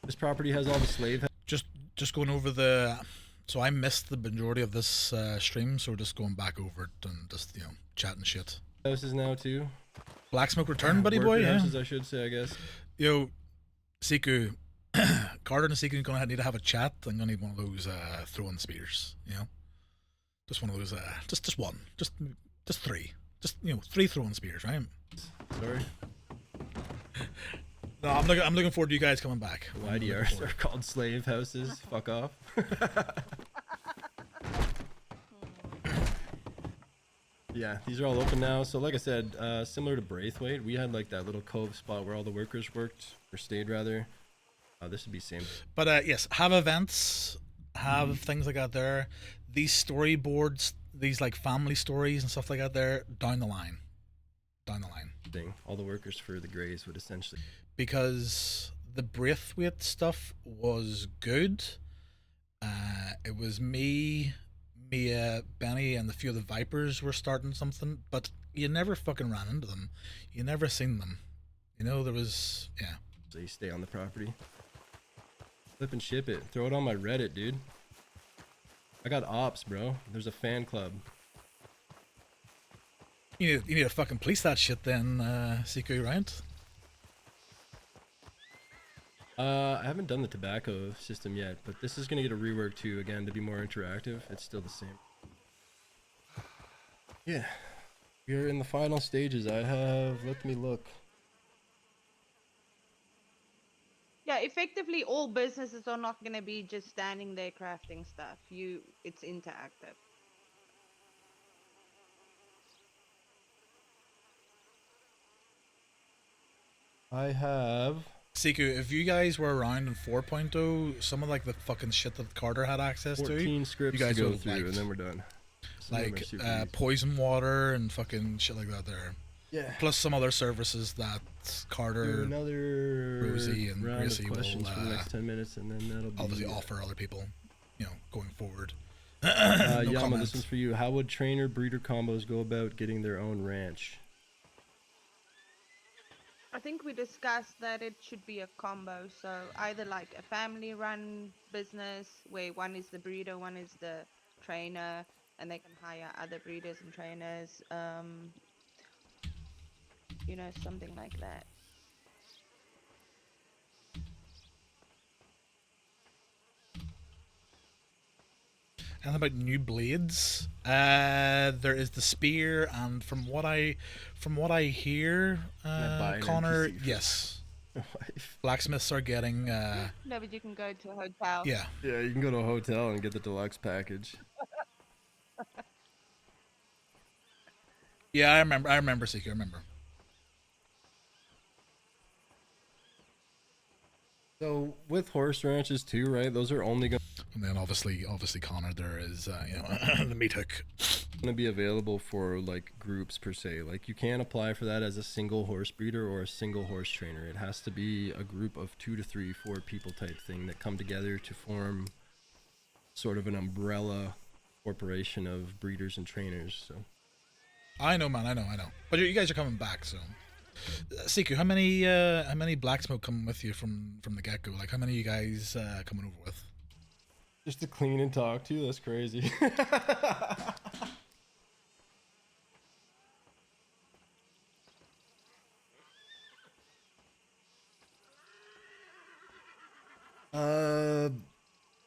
This property has all the slave. Just going over the. So I missed the majority of this stream, so we're just going back over it and just chatting shit. Houses now too. Black Smoke Return, buddy boy. Yeah. Houses, I should say, I guess. Yo, Siku, Carter and Siku are gonna need to have a chat. I'm gonna need one of those throwing spears. Just one of those. Just one. Just three. Just 3 throwing spears, right? Sorry. No, I'm looking forward to you guys coming back. YDRs are called slave houses. Fuck off. Yeah, these are all open now. So like I said, similar to Braithwaite, we had like that little cove spot where all the workers worked, or stayed rather. This would be same. But yes, have events, have things like that there. These storyboards, these like family stories and stuff like that there, down the line. Thing. All the workers for the Greys would essentially. Because the Braithwaite stuff was good. It was me, Mia, Benny, and a few of the Vipers were starting something, but you never fucking ran into them. You never seen them. There was, yeah. So you stay on the property. Flip and ship it. Throw it on my Reddit, dude. I got ops, bro. There's a fan club. You need to fucking police that shit then, Siku, right? I haven't done the tobacco system yet, but this is gonna get a rework too, again, to be more interactive. It's still the same. Yeah. We're in the final stages. Let me look. Yeah, effectively, all businesses are not going to be just standing there crafting stuff. It's interactive. I have Siku, if you guys were around in 4.0, some of like the fucking shit that Carter had access to, 14 scripts you guys to go would have through, liked. and then we're done. Some of them are Like super easy. poison water and fucking shit like that there. Yeah. Plus some other services that Do Carter another Rosie and round Gracie of questions will for the next 10 minutes, and then that'll be obviously offer other people, you know, going forward. Yama, no this comment. one's for you. How would trainer breeder combos go about getting their own ranch? I think we discussed that it should be a combo. So either like a family-run business where one is the breeder, one is the trainer, and they can hire other breeders and trainers. You know, something like that. And about new blades, there is the spear, and from what I hear, buy an Connor, NPC for yes, my wife. blacksmiths are getting, No, but you can go to a hotel. yeah. Yeah, you can go to a hotel and get the deluxe package. Yeah, I remember, Seeker, I remember. So with horse ranches too, right? Those are only going And then obviously Connor, there is, you know, the meat hook. to be available for like groups per se. Like you can't apply for that as a single horse breeder or a single horse trainer. It has to be a group of 2 to 3, 4 people type thing that come together to form sort of an umbrella corporation of breeders and trainers. So I know, man, I know. But you guys are coming back, so. Siku, how many black smoke come with you from the get go? Like, how many of you guys coming over with? just to clean and talk to, that's crazy.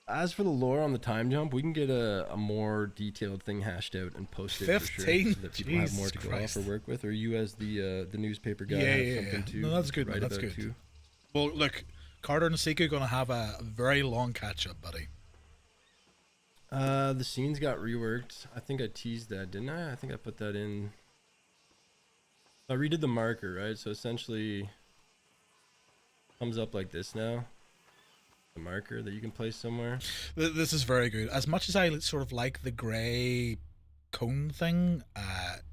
As for the lore on the time jump, we can get a more detailed thing hashed out and posted for sure, 15? so that people have more to go off or work with. Or you, as the newspaper guy, have something to No, that's good, man. write That's about good. too. Well, look, Carter and Siku are gonna have a very long catch up, buddy. The scenes got reworked. I think I teased that, didn't I? I think I put that in. I redid the marker, right? So essentially, comes up like this now. The marker that you can place somewhere. This is very good. As much as I sort of like the grey cone thing,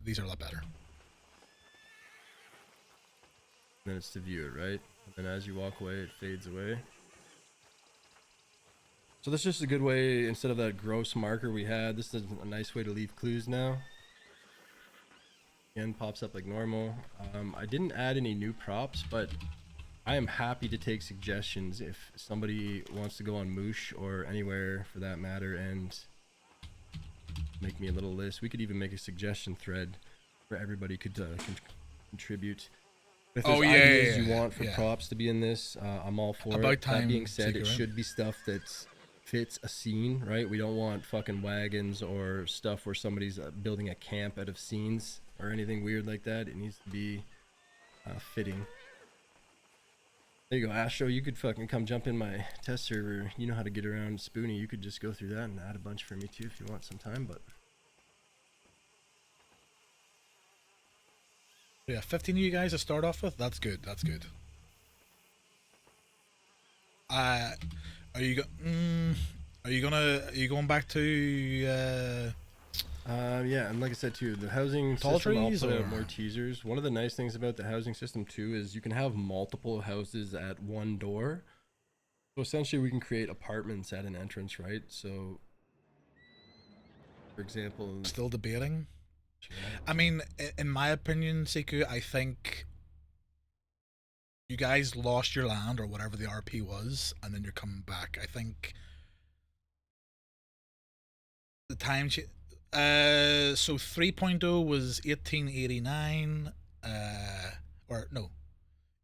these are a lot better. And then it's to view it, right? And then as you walk away, it fades away. So that's just a good way, instead of that gross marker we had, this is a nice way to leave clues now. Again, pops up like normal. I didn't add any new props, but I am happy to take suggestions if somebody wants to go on Moosh or anywhere for that matter and make me a little list. We could even make a suggestion thread where everybody could contribute. If there's ideas you want for props to be in this, I'm all for it. That being said, it should be stuff that fits a scene, right? We don't want fucking wagons or stuff where somebody's building a camp out of scenes or anything weird like that. It needs to be fitting. There you go, Astro. You could fucking come jump in my test server. You know how to get around Spoonie. You could just go through that and add a bunch for me too if you want some time, but... Yeah, 15 of you guys to start off with. That's good. That's good. Are you going back to yeah, and like I said too, the housing tall system, I'll trees put or out more teasers. One of the nice things about the housing system too is you can have multiple houses at one door. So essentially we can create apartments at an entrance, right? So for example, still debating? I mean, in my opinion, Siku, I think you guys lost your land or whatever the RP was, and then you're coming back. I think the time so 3.0 was 1889, or no,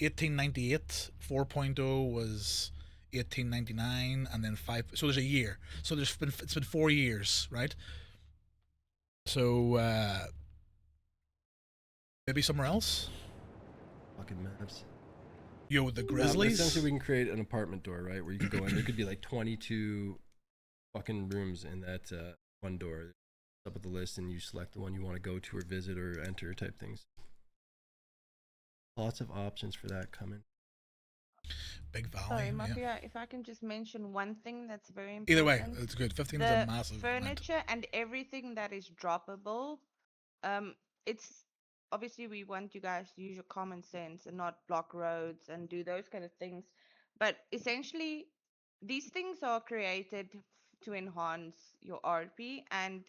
1898. 4.0 was 1899, and then 5. So there's a year. So it's been 4 years, right? So maybe somewhere else. fucking maps. Yo, the Essentially, Grizzlies. we can create an apartment door, right, where you can go in. There could be like 22 fucking rooms in that one door. Up at the list, and you select the one you want to go to or visit or enter type things. Lots of options for that coming. Big value. Sorry, Yeah. Mafia, if I can just mention one thing that's very important. Either way, it's good. 15 is a The massive amount. furniture and everything that is droppable, it's obviously we want you guys to use your common sense and not block roads and do those kind of things. But essentially, these things are created to enhance your RP, and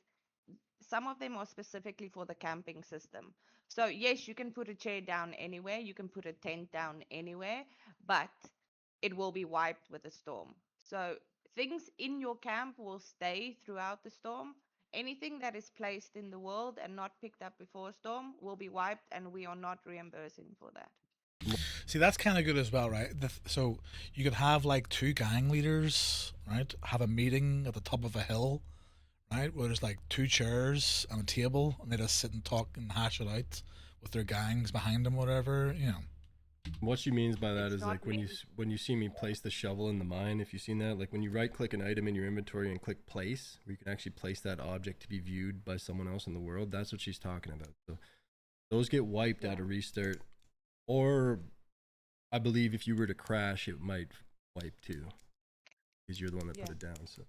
some of them are specifically for the camping system. So yes, you can put a chair down anywhere, you can put a tent down anywhere, but it will be wiped with a storm. So things in your camp will stay throughout the storm. Anything that is placed in the world and not picked up before a storm will be wiped, and we are not reimbursing for that. See, that's kind of good as well, right? So you could have like two gang leaders, right? Have a meeting at the top of a hill, right? Where there's like two chairs and a table, and they just sit and talk and hash it out with their gangs behind them, whatever, you know. What she means by that It's is not like when you see me place the shovel in the mine, if you've seen that, like when you right click an item in your inventory and click place, where you can actually place that object to be viewed by someone else in the world, that's what she's talking about. So those get wiped at a restart, or I believe if you were to crash, it might wipe too, because you're the one that put it down. So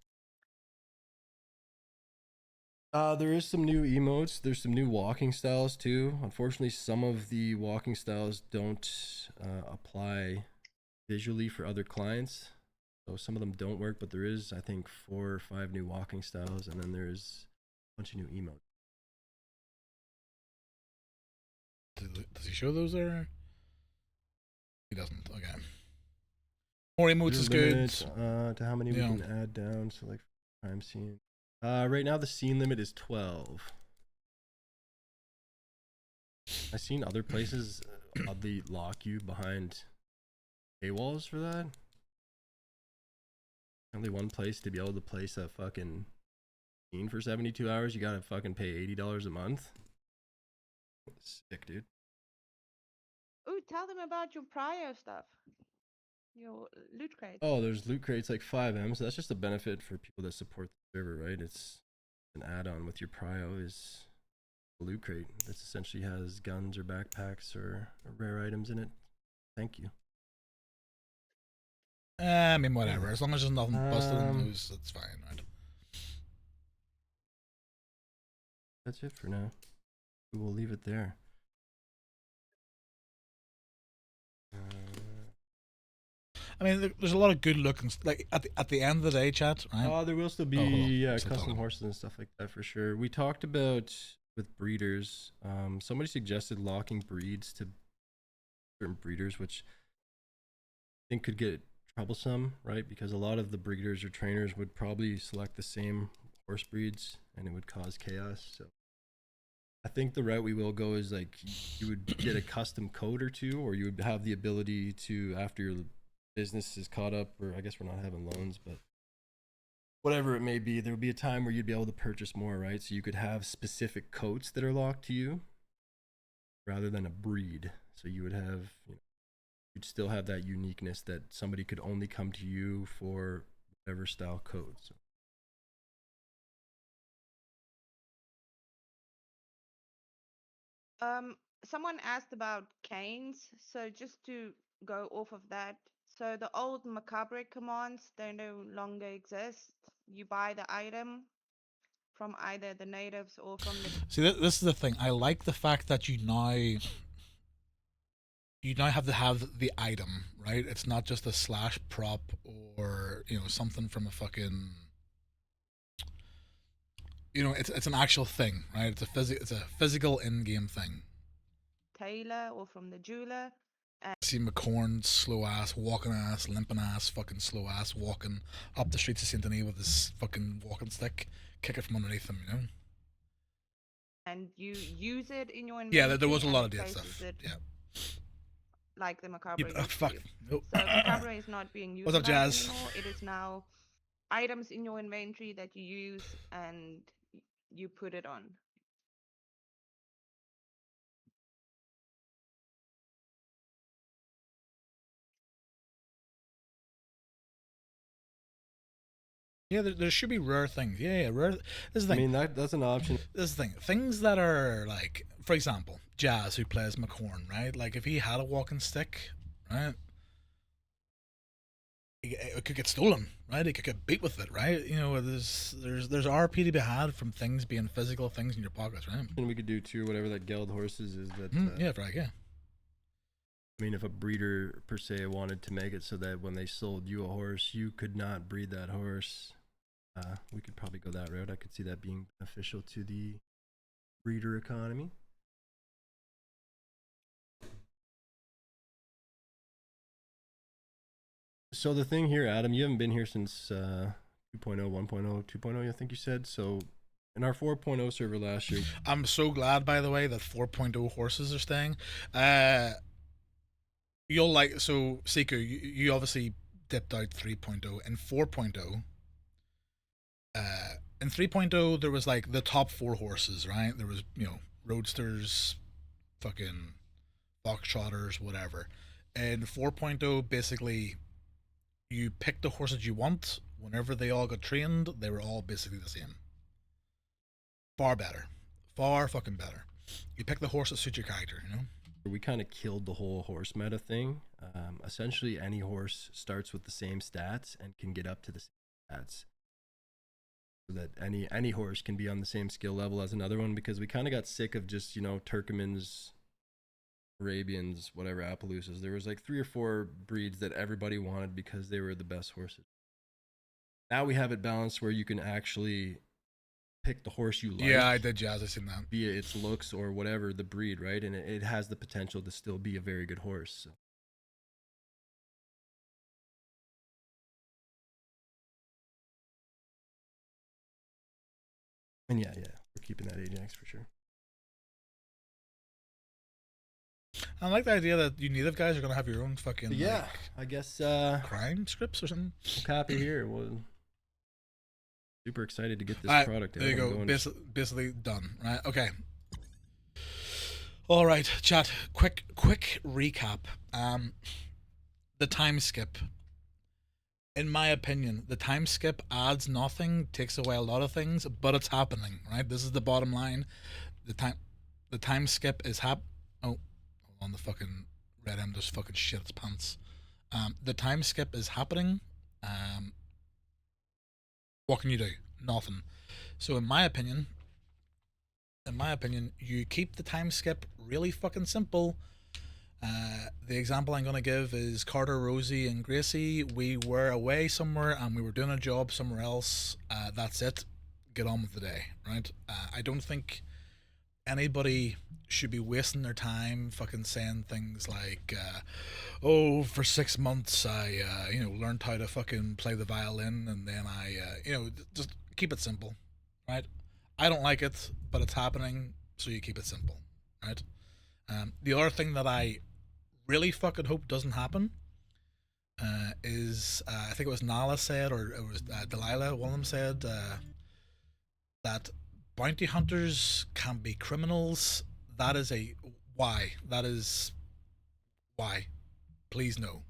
there is some new emotes. There's some new walking styles too. Unfortunately, some of the walking styles don't apply visually for other clients. So some of them don't work, but there is, I think, 4 or 5 new walking styles, and then there's a bunch of new emotes. Does he show those there? He doesn't. Okay. More emotes is good. To how many we can add down. So like crime scene. Right now the scene limit is 12. I've seen other places oddly lock you behind paywalls for that. Only one place to be able to place a fucking scene for 72 hours. You gotta fucking pay $80 a month. Sick, dude. Ooh, tell them about your prior stuff. Your loot crate. Oh, there's loot crates like 5M, so that's just a benefit for people that support the server, right? It's an add-on with your prio is a loot crate that essentially has guns or backpacks or rare items in it. Thank you. I mean, whatever. As long as there's nothing busted in those, that's fine, right? That's it for now. We will leave it there. I mean, there's a lot of good looking, like at the end of the day, chat, right? There will still be custom horses and stuff like that for sure. We talked about with breeders. Somebody suggested locking breeds to certain breeders, which I think could get troublesome, right? Because a lot of the breeders or trainers would probably select the same horse breeds, and it would cause chaos. So I think the route we will go is like you would get a custom code or two, or you would have the ability to, after your business is caught up, or I guess we're not having loans, but whatever it may be, there would be a time where you'd be able to purchase more, right? So you could have specific coats that are locked to you rather than a breed. So you would have, you'd still have that uniqueness that somebody could only come to you for whatever style code. So. Someone asked about canes, so just to go off of that. So the old macabre commands, they no longer exist. You buy the item from either the natives or from the... See, this is the thing. I like the fact that you now have to have the item, right? It's not just a slash prop or something from a fucking it's an actual thing, right? It's a physical in-game thing. Tailor or from the jeweler. See McCorn, slow ass, walking ass, limping ass, fucking slow ass, walking up the streets of Saint Denis with his fucking walking stick, kick it from underneath him, And you use it in your inventory. Yeah, there was a lot of that stuff. Yeah. Like the macabre. Yeah, fuck. Nope. So macabre is not being used. What's up, Jazz? Anymore. It is now items in your inventory that you use and you put it on. Yeah, there should be rare things. Yeah, rare. This is the I thing. mean, that's an option. This is the thing. Things that are like, for example, Jazz, who plays McCorn, right? Like, if he had a walking stick, right, it could get stolen, right? It could get beat with it, right? You know, there's RP to be had from things being physical things in your pockets, right? And we could do too, whatever that Geld horses is. That Yeah, right. Yeah. I mean, if a breeder per se wanted to make it so that when they sold you a horse, you could not breed that horse, we could probably go that route. I could see that being beneficial to the breeder economy. So the thing here, Adam, you haven't been here since 2.0, 1.0, 2.0, I think you said. So in our 4.0 server last year, I'm so glad, by the way, that 4.0 horses are staying. You'll like, so Seeker, you obviously dipped out 3.0 and 4.0. In 3.0 there was like the top 4 horses, right? There was, you know, roadsters, fucking foxtrotters, whatever. And 4.0, basically you pick the horses you want. Whenever they all got trained, they were all basically the same. Far better. Far fucking better. You pick the horse that suits your character, you know? we kind of killed the whole horse meta thing. Essentially, any horse starts with the same stats and can get up to the same stats. So that any horse can be on the same skill level as another one, because we kind of got sick of just, you know, Turkmens, Arabians, whatever, Appaloosas. There was like 3 or 4 breeds that everybody wanted because they were the best horses. Now we have it balanced where you can actually pick the horse you like. Yeah, I did, Jazz. I seen that. Be it its looks or whatever the breed, right? And it has the potential to still be a very good horse. So. And yeah, we're keeping that Ajax for sure. I like the idea that you native guys are gonna have your own fucking Yeah, I guess crime scripts or something. copy here. Well, super excited to get this product out. There you go. Basically done. Right. Okay. All right, chat. Quick recap. The time skip. In my opinion, the time skip adds nothing, takes away a lot of things, but it's happening. Right. This is the bottom line. The time skip is Oh, hold on. The fucking Red M just fucking shit its pants. The time skip is happening. What can you do? Nothing. So in my opinion, you keep the time skip really fucking simple. The example I'm going to give is Carter, Rosie, and Gracie. We were away somewhere and we were doing a job somewhere else. That's it. Get on with the day, right? I don't think anybody should be wasting their time fucking saying things like, oh, for 6 months I, learned how to fucking play the violin, and then I, just keep it simple, right? I don't like it, but it's happening, so you keep it simple, right? The other thing that I really fucking hope doesn't happen is, I think it was Nala said, or it was Delilah, one of them said, that bounty hunters can be criminals. That is a why. That is why. Please no.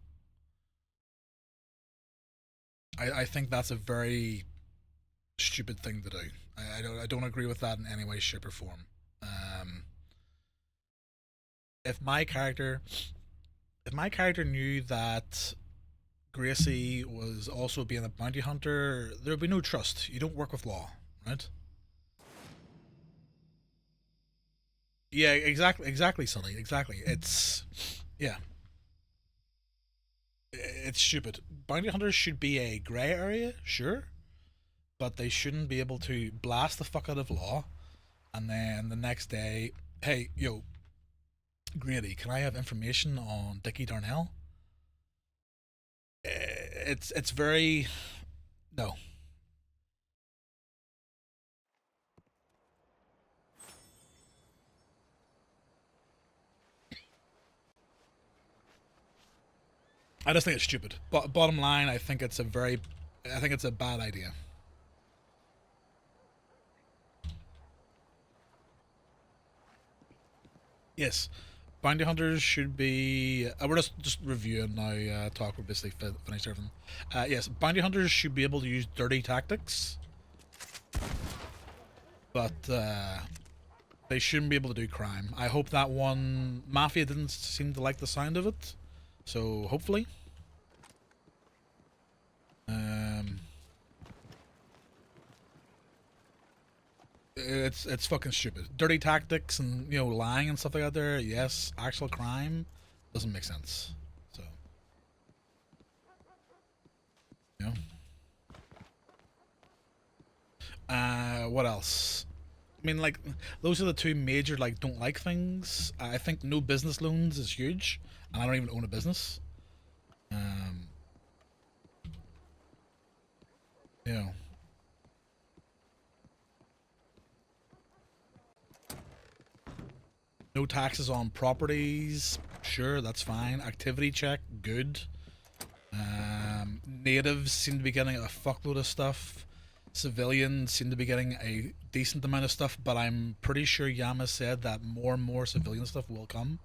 I think that's a very stupid thing to do. I don't agree with that in any way, shape, or form. If my character knew that Gracie was also being a bounty hunter, there would be no trust. You don't work with law, right? Yeah, exactly, Sonny, exactly. It's stupid. Bounty hunters should be a grey area, sure, but they shouldn't be able to blast the fuck out of law, and then the next day, hey, yo, Grady, can I have information on Dickie Darnell? It's very no. I just think it's stupid. Bottom line, I think it's a bad idea. Yes, bounty hunters should be. We're just reviewing now. Talk. We're basically finished everything. Yes, bounty hunters should be able to use dirty tactics, but they shouldn't be able to do crime. I hope that one Mafia didn't seem to like the sound of it, so hopefully. It's fucking stupid. Dirty tactics and lying and stuff like that. There, yes. Actual crime doesn't make sense. So, what else? I mean, like, those are the two major don't like things. I think no business loans is huge, and I don't even own a business. You know. No taxes on properties. Sure, that's fine. Activity check, good. Natives seem to be getting a fuckload of stuff. Civilians seem to be getting a decent amount of stuff, but I'm pretty sure Yama said that more and more civilian stuff will come.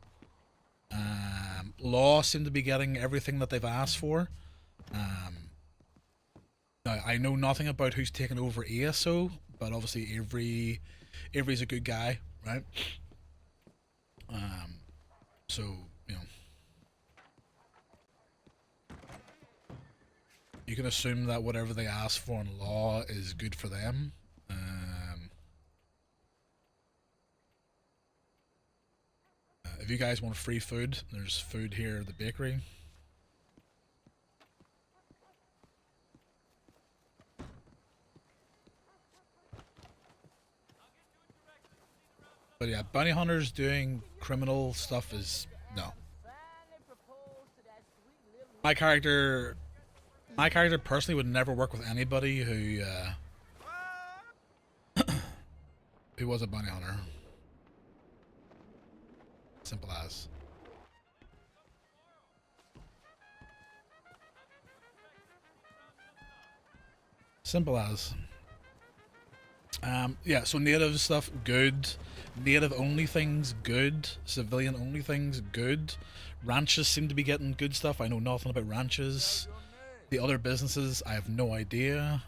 Law seem to be getting everything that they've asked for. Now, I know nothing about who's taken over ASO, but obviously Avery's a good guy, right? So, you can assume that whatever they ask for in law is good for them. If you guys want free food, there's food here at the bakery. But yeah, bounty hunters doing criminal stuff is no. My character personally would never work with anybody who who was a bounty hunter. Simple as. Simple as. Yeah, so native stuff, good. Native only things, good. Civilian only things, good. Ranches seem to be getting good stuff. I know nothing about ranches. The other businesses, I have no idea.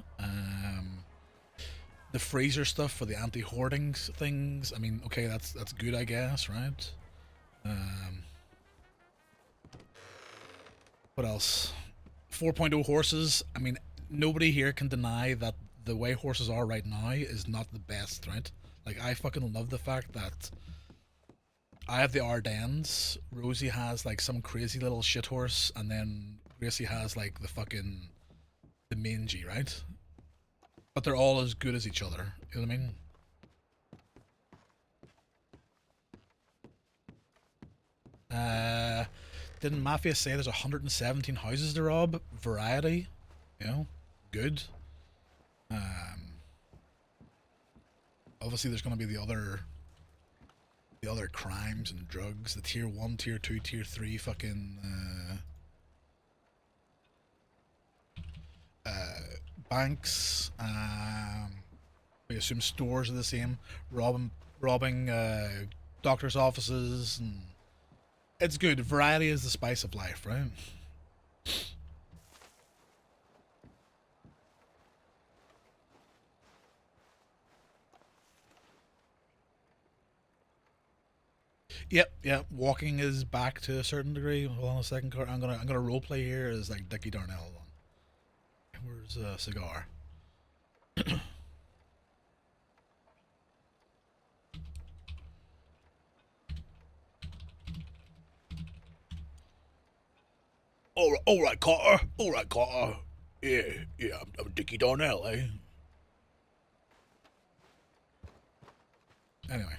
The freezer stuff for the anti-hoarding things, I mean, okay, that's good, I guess, right? What else? 4.0 horses. I mean, nobody here can deny that the way horses are right now is not the best, right? Like, I fucking love the fact that I have the Ardennes, Rosie has like some crazy little shit horse, and then Gracie has like the mangy, right? But they're all as good as each other, you know what I mean? Didn't Mafia say there's 117 houses to rob? Variety, good. Obviously there's gonna be the other crimes and drugs, the tier 1, tier 2, tier 3 fucking banks. We assume stores are the same. Robbing doctors' offices, and it's good. Variety is the spice of life, right? Yep. Walking is back to a certain degree. Hold on a second. I'm gonna roleplay here as like Dickie Darnell. Where's a cigar? All right, Carter. Yeah. I'm Dickie Darnell, eh? Anyway.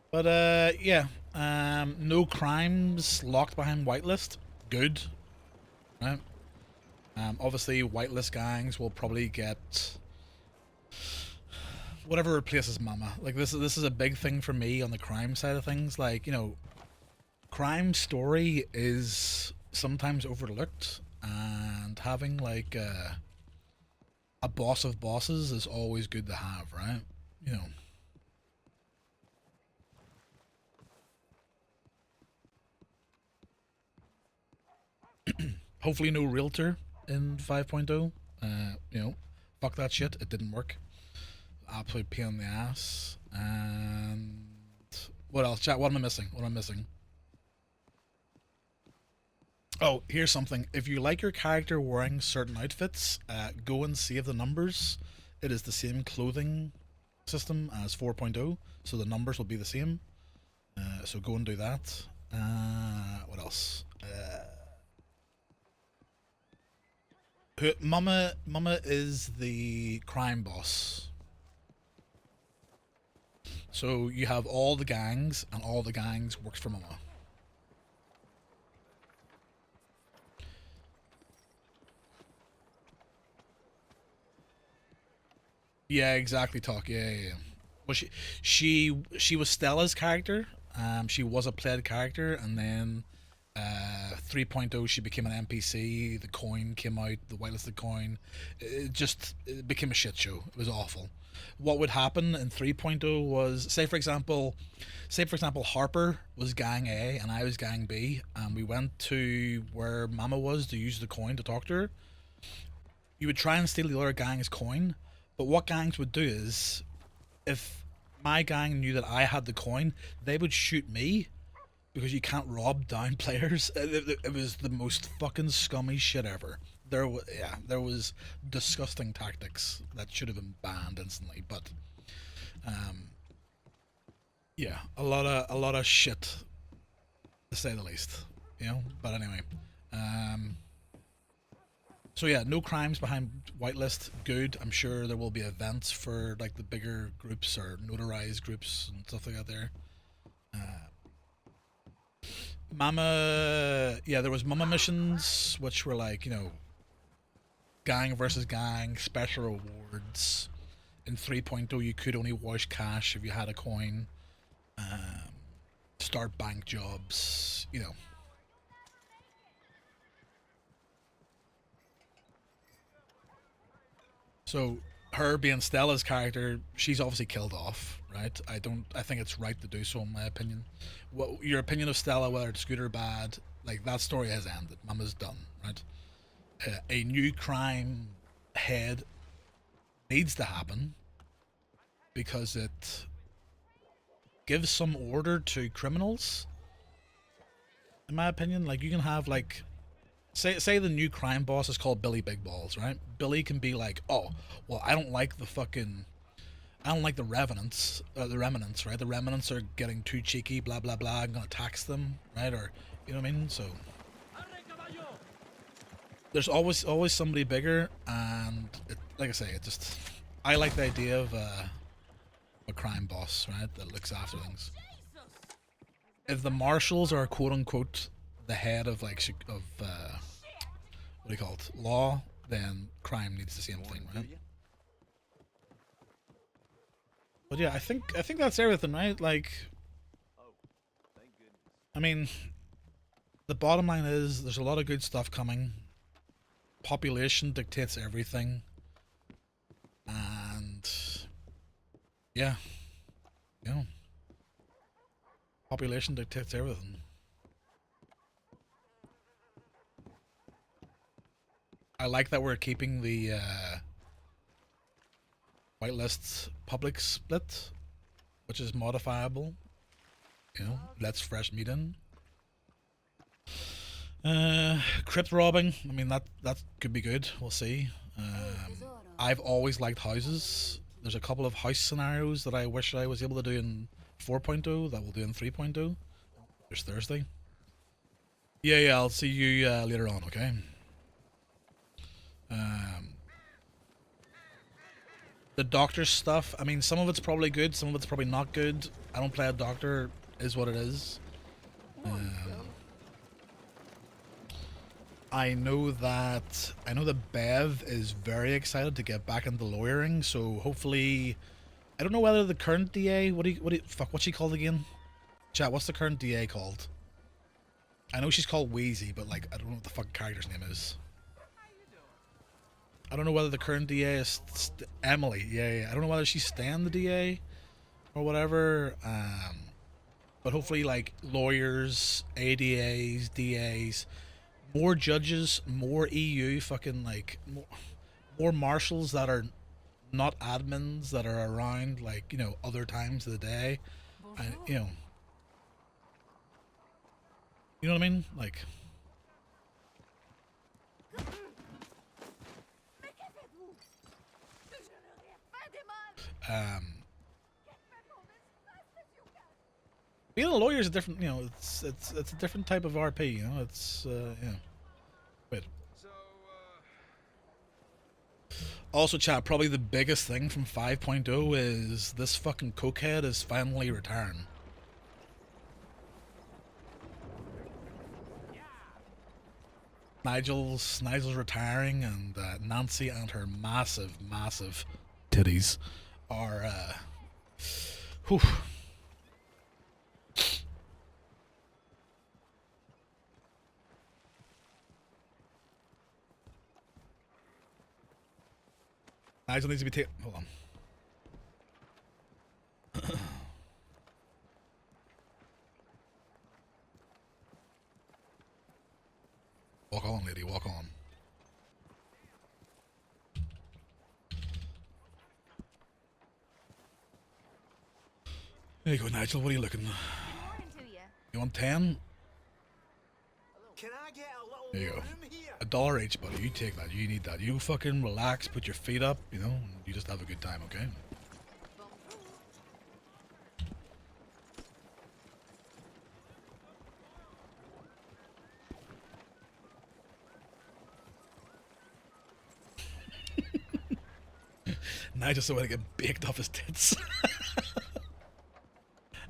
But yeah, no crimes locked behind whitelist. Good, right? Obviously, whitelist gangs will probably get whatever replaces Mama. Like this is a big thing for me on the crime side of things. Like, you know, crime story is sometimes overlooked, and having like a boss of bosses is always good to have, right? You know. Hopefully no realtor in 5.0. You know, fuck that shit. It didn't work. Absolute pain in the ass. And what else? Chat, what am I missing? What am I missing? Oh, here's something. If you like your character wearing certain outfits, go and save the numbers. It is the same clothing system as 4.0, so the numbers will be the same. So go and do that. What else? Mama is the crime boss. So you have all the gangs, and all the gangs works for Mama. Yeah, exactly. Talk. Yeah. Well, she was Stella's character. She was a played character, and then 3.0 she became an NPC. The coin came out, the whitelisted coin. It became a shit show. It was awful. What would happen in 3.0 was, say for example, Harper was gang A and I was gang B, and we went to where Mama was to use the coin to talk to her. You would try and steal the other gang's coin, but what gangs would do is, if my gang knew that I had the coin, they would shoot me, because you can't rob down players. It was the most fucking scummy shit ever. There was disgusting tactics that should have been banned instantly, but yeah, a lot of shit, to say the least, you know. But anyway, so yeah, no crimes behind whitelist. Good. I'm sure there will be events for like the bigger groups or notarized groups and stuff like that there. Mama, yeah, there was Mama missions, which were like, you know, gang versus gang, special rewards. In 3.0, you could only wash cash if you had a coin. Start bank jobs, you know. So her being Stella's character, she's obviously killed off, right? I think it's right to do so, in my opinion. What your opinion of Stella, whether it's good or bad, like that story has ended. Mama's done, right? A new crime head needs to happen because it gives some order to criminals. In my opinion, like you can have like, say the new crime boss is called Billy Big Balls, right? Billy can be like, oh, well, I don't like the revenants, right? The remnants are getting too cheeky, blah blah blah. I'm gonna tax them, right? Or, you know what I mean? So there's always somebody bigger, and like I say, I like the idea of a crime boss, right? That looks after things. If the marshals are quote unquote the head of like what do you call it, law, then crime needs the same thing, right? But yeah, I think that's everything, right? Like, I mean, the bottom line is there's a lot of good stuff coming. Population dictates everything, and yeah, you know, population dictates everything. I like that we're keeping the whitelist public split, which is modifiable. You know, lets fresh meat in. Crypt robbing. I mean, that could be good. We'll see. I've always liked houses. There's a couple of house scenarios that I wish I was able to do in 4.0 that we'll do in 3.0. There's Thursday. Yeah, I'll see you later on, okay? The doctor stuff, I mean, some of it's probably good, some of it's probably not good. I don't play a doctor, is what it is. I know that Bev is very excited to get back into lawyering, so hopefully I don't know whether the current DA, what's she called again? Chat, what's the current DA called? I know she's called Wheezy, but like, I don't know what the fucking character's name is. I don't know whether the current DA is Emily. Yeah. I don't know whether she's staying the DA or whatever. But hopefully, like, lawyers, ADAs, DAs, more judges, more EU fucking, like, more marshals that are not admins that are around, like, you know, other times of the day. And, you know what I mean? Like, being a lawyer is a different, you know, it's a different type of RP, you know, it's, yeah. But also, chat, probably the biggest thing from 5.0 is this fucking cokehead is finally returned. Nigel's retiring, and Nancy and her massive titties are whew. Nigel needs to be taken. Hold on. Walk on, lady, walk on. There you go, Nigel. What are you looking? You want 10? Can I get a little There you go. room here? $1 each, buddy. You take that. You need that. You fucking relax, put your feet up, you know, and you just have a good time, okay? Nigel so I get baked off his tits.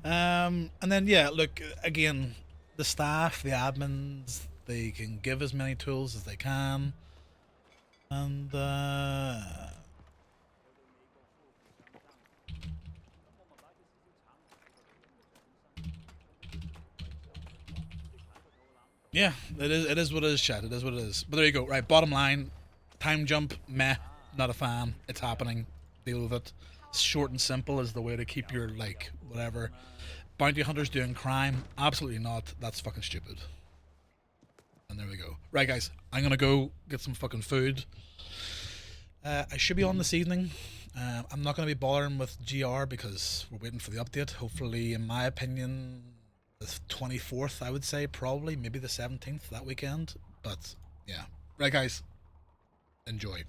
And then yeah, look, again, the staff, the admins, they can give as many tools as they can, and yeah, it is what it is, chat. It is what it is. But there you go. Right, bottom line, time jump, meh, not a fan. It's happening. Deal with it. Short and simple is the way to keep your, like, whatever. Bounty hunters doing crime? Absolutely not. That's fucking stupid. And there we go. Right, guys, I'm gonna go get some fucking food. I should be on this evening. I'm not gonna be bothering with GR because we're waiting for the update. Hopefully, in my opinion, the 24th, I would say, probably, maybe the 17th that weekend. But yeah. Right, guys, enjoy.